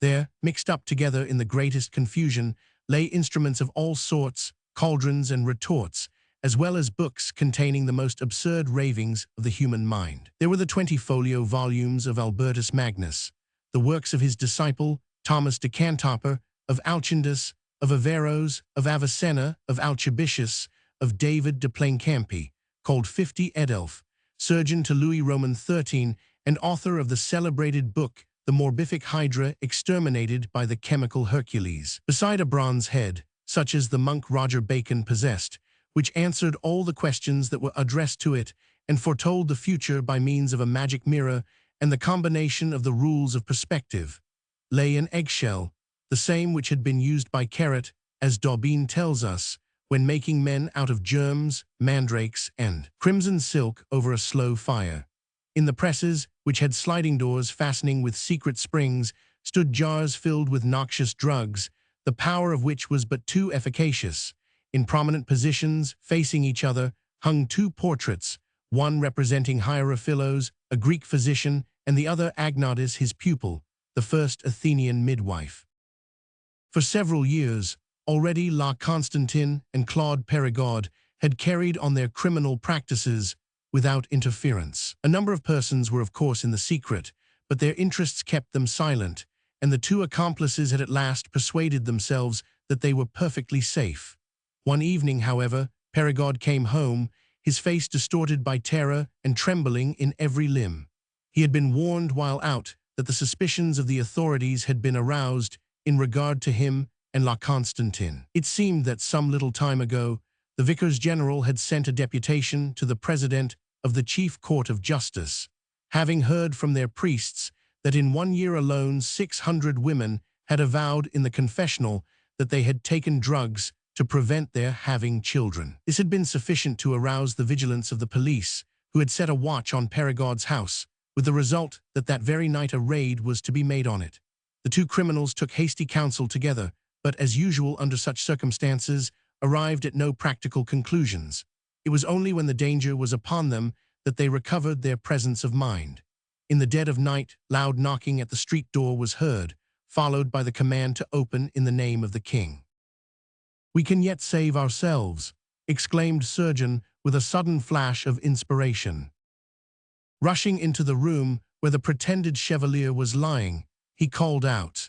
There, mixed up together in the greatest confusion, lay instruments of all sorts, cauldrons and retorts, as well as books containing the most absurd ravings of the human mind. There were the 20-folio volumes of Albertus Magnus, the works of his disciple, Thomas de Cantoper, of Alcindus, of Averroes, of Avicenna, of Alcibiades, of David de Plaincampi, called 50 Edelf, surgeon to Louis Roman XIII, and author of the celebrated book, The Morbific Hydra Exterminated by the Chemical Hercules, beside a bronze head, such as the monk Roger Bacon possessed, which answered all the questions that were addressed to it and foretold the future by means of a magic mirror and the combination of the rules of perspective, lay an eggshell, the same which had been used by Carrot, as Daubin tells us, when making men out of germs, mandrakes, and crimson silk over a slow fire. In the presses, which had sliding doors fastening with secret springs, stood jars filled with noxious drugs, the power of which was but too efficacious. In prominent positions, facing each other, hung two portraits, one representing Hierophilos, a Greek physician, and the other Agnodis, his pupil, the first Athenian midwife. For several years, already La Constantin and Claude Perregaux had carried on their criminal practices without interference. A number of persons were of course in the secret, but their interests kept them silent, and the two accomplices had at last persuaded themselves that they were perfectly safe. One evening, however, Perregaux came home, his face distorted by terror and trembling in every limb. He had been warned while out that the suspicions of the authorities had been aroused in regard to him and La Constantin. It seemed that some little time ago, the Vicars General had sent a deputation to the President of the Chief Court of Justice, having heard from their priests that in 1 year alone 600 women had avowed in the confessional that they had taken drugs to prevent their having children. This had been sufficient to arouse the vigilance of the police, who had set a watch on Perregaux's house, with the result that that very night a raid was to be made on it. The two criminals took hasty counsel together, but as usual under such circumstances, arrived at no practical conclusions. It was only when the danger was upon them that they recovered their presence of mind. In the dead of night, loud knocking at the street door was heard, followed by the command to open in the name of the king. "We can yet save ourselves," exclaimed Surgeon with a sudden flash of inspiration. Rushing into the room where the pretended chevalier was lying, he called out,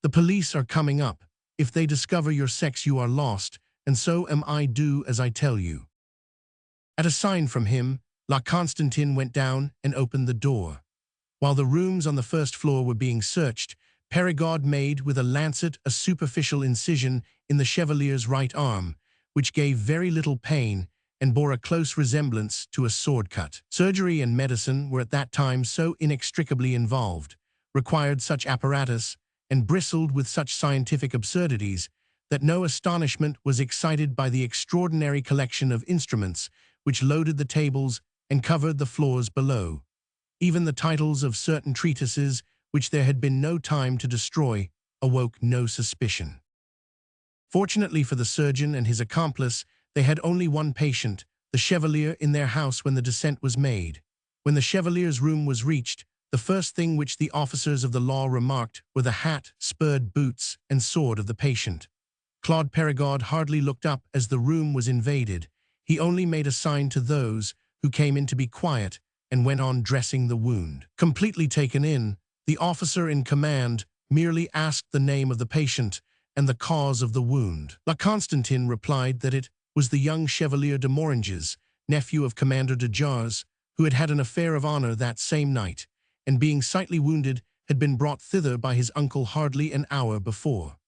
"The police are coming up. If they discover your sex you are lost, and so am I. Do as I tell you." At a sign from him, La Constantin went down and opened the door. While the rooms on the first floor were being searched, Perregaux made with a lancet a superficial incision in the chevalier's right arm, which gave very little pain and bore a close resemblance to a sword cut. Surgery and medicine were at that time so inextricably involved, required such apparatus, and bristled with such scientific absurdities, that no astonishment was excited by the extraordinary collection of instruments which loaded the tables and covered the floors below. Even the titles of certain treatises, which there had been no time to destroy, awoke no suspicion. Fortunately for the surgeon and his accomplice, they had only one patient, the chevalier, in their house when the descent was made. When the chevalier's room was reached, the first thing which the officers of the law remarked were the hat, spurred boots, and sword of the patient. Claude Perregaux hardly looked up as the room was invaded. He only made a sign to those who came in to be quiet and went on dressing the wound. Completely taken in, the officer in command merely asked the name of the patient and the cause of the wound. La Constantin replied that it was the young Chevalier de Moranges, nephew of Commander de Jars, who had had an affair of honor that same night, and being slightly wounded, had been brought thither by his uncle hardly an hour before.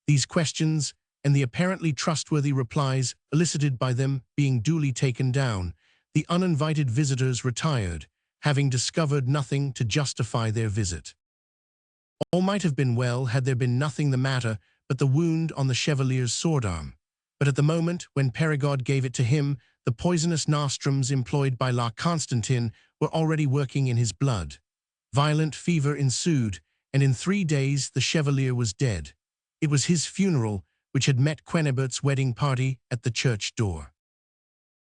These questions, and the apparently trustworthy replies elicited by them being duly taken down, the uninvited visitors retired, having discovered nothing to justify their visit. All might have been well had there been nothing the matter but the wound on the chevalier's sword arm. But at the moment when Perregaux gave it to him, the poisonous nostrums employed by La Constantin were already working in his blood. Violent fever ensued, and in 3 days the Chevalier was dead. It was his funeral which had met Quennebert's wedding party at the church door.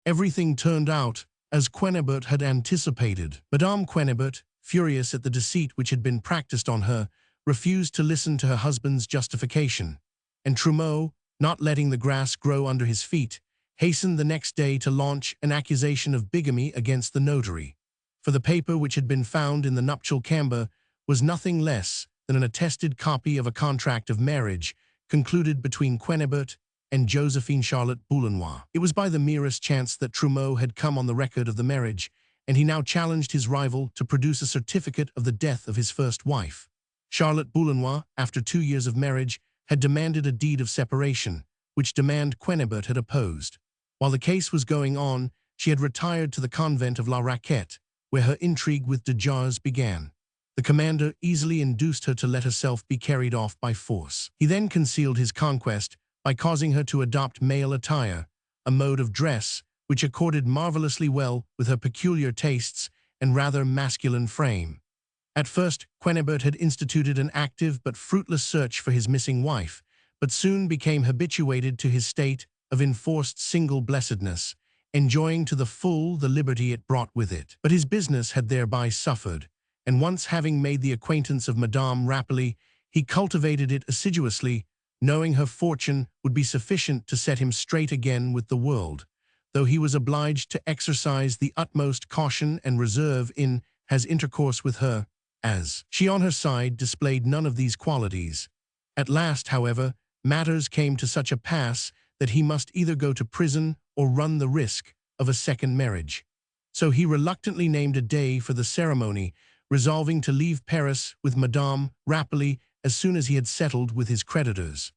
Everything turned out as Quennebert had anticipated. Madame Quennebert, furious at the deceit which had been practiced on her, refused to listen to her husband's justification, and Trumeau, not letting the grass grow under his feet, hastened the next day to launch an accusation of bigamy against the notary, for the paper which had been found in the nuptial camber was nothing less than an attested copy of a contract of marriage concluded between Quennebert and Josephine Charlotte Boullenois. It was by the merest chance that Trumeau had come on the record of the marriage, and he now challenged his rival to produce a certificate of the death of his first wife. Charlotte Boullenois, after 2 years of marriage, had demanded a deed of separation, which demand Quennebert had opposed. While the case was going on, she had retired to the convent of La Raquette, where her intrigue with de Jars began. The commander easily induced her to let herself be carried off by force. He then concealed his conquest by causing her to adopt male attire, a mode of dress which accorded marvelously well with her peculiar tastes and rather masculine frame. At first, Quennebert had instituted an active but fruitless search for his missing wife, but soon became habituated to his state of enforced single-blessedness, enjoying to the full the liberty it brought with it. But his business had thereby suffered, and once having made the acquaintance of Madame Rapally, he cultivated it assiduously, knowing her fortune would be sufficient to set him straight again with the world, though he was obliged to exercise the utmost caution and reserve in his intercourse with her, as she on her side displayed none of these qualities. At last, however, matters came to such a pass that he must either go to prison or run the risk of a second marriage. So he reluctantly named a day for the ceremony, resolving to leave Paris with Madame Rapally as soon as he had settled with his creditors.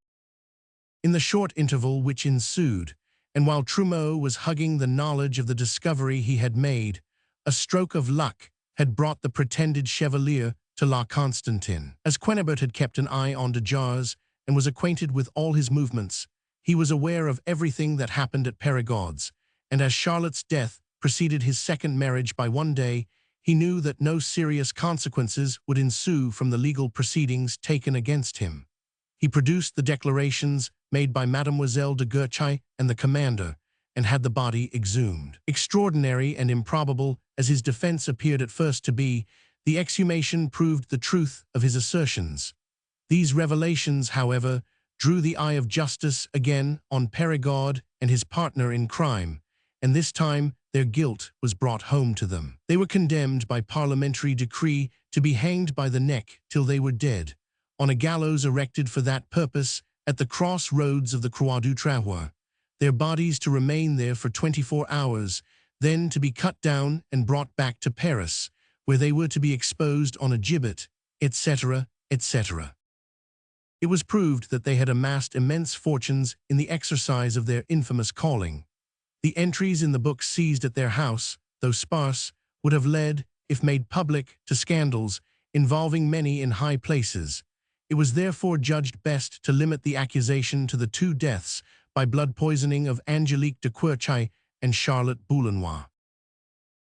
In the short interval which ensued, and while Trumeau was hugging the knowledge of the discovery he had made, a stroke of luck had brought the pretended Chevalier to La Constantin. As Quennebert had kept an eye on de Jars and was acquainted with all his movements, he was aware of everything that happened at Perigord's, and as Charlotte's death preceded his second marriage by 1 day, he knew that no serious consequences would ensue from the legal proceedings taken against him. He produced the declarations made by Mademoiselle de Guerchai and the commander, and had the body exhumed. Extraordinary and improbable as his defense appeared at first to be, the exhumation proved the truth of his assertions. These revelations, however, drew the eye of justice again on Perigord and his partner in crime, and this time their guilt was brought home to them. They were condemned by parliamentary decree to be hanged by the neck till they were dead, on a gallows erected for that purpose at the cross-roads of the Croix du Trahoir, their bodies to remain there for 24 hours, then to be cut down and brought back to Paris, where they were to be exposed on a gibbet, etc., etc. It was proved that they had amassed immense fortunes in the exercise of their infamous calling. The entries in the books seized at their house, though sparse, would have led, if made public, to scandals involving many in high places. It was therefore judged best to limit the accusation to the 2 deaths by blood poisoning of Angelique de Guerchai and Charlotte Boullenois.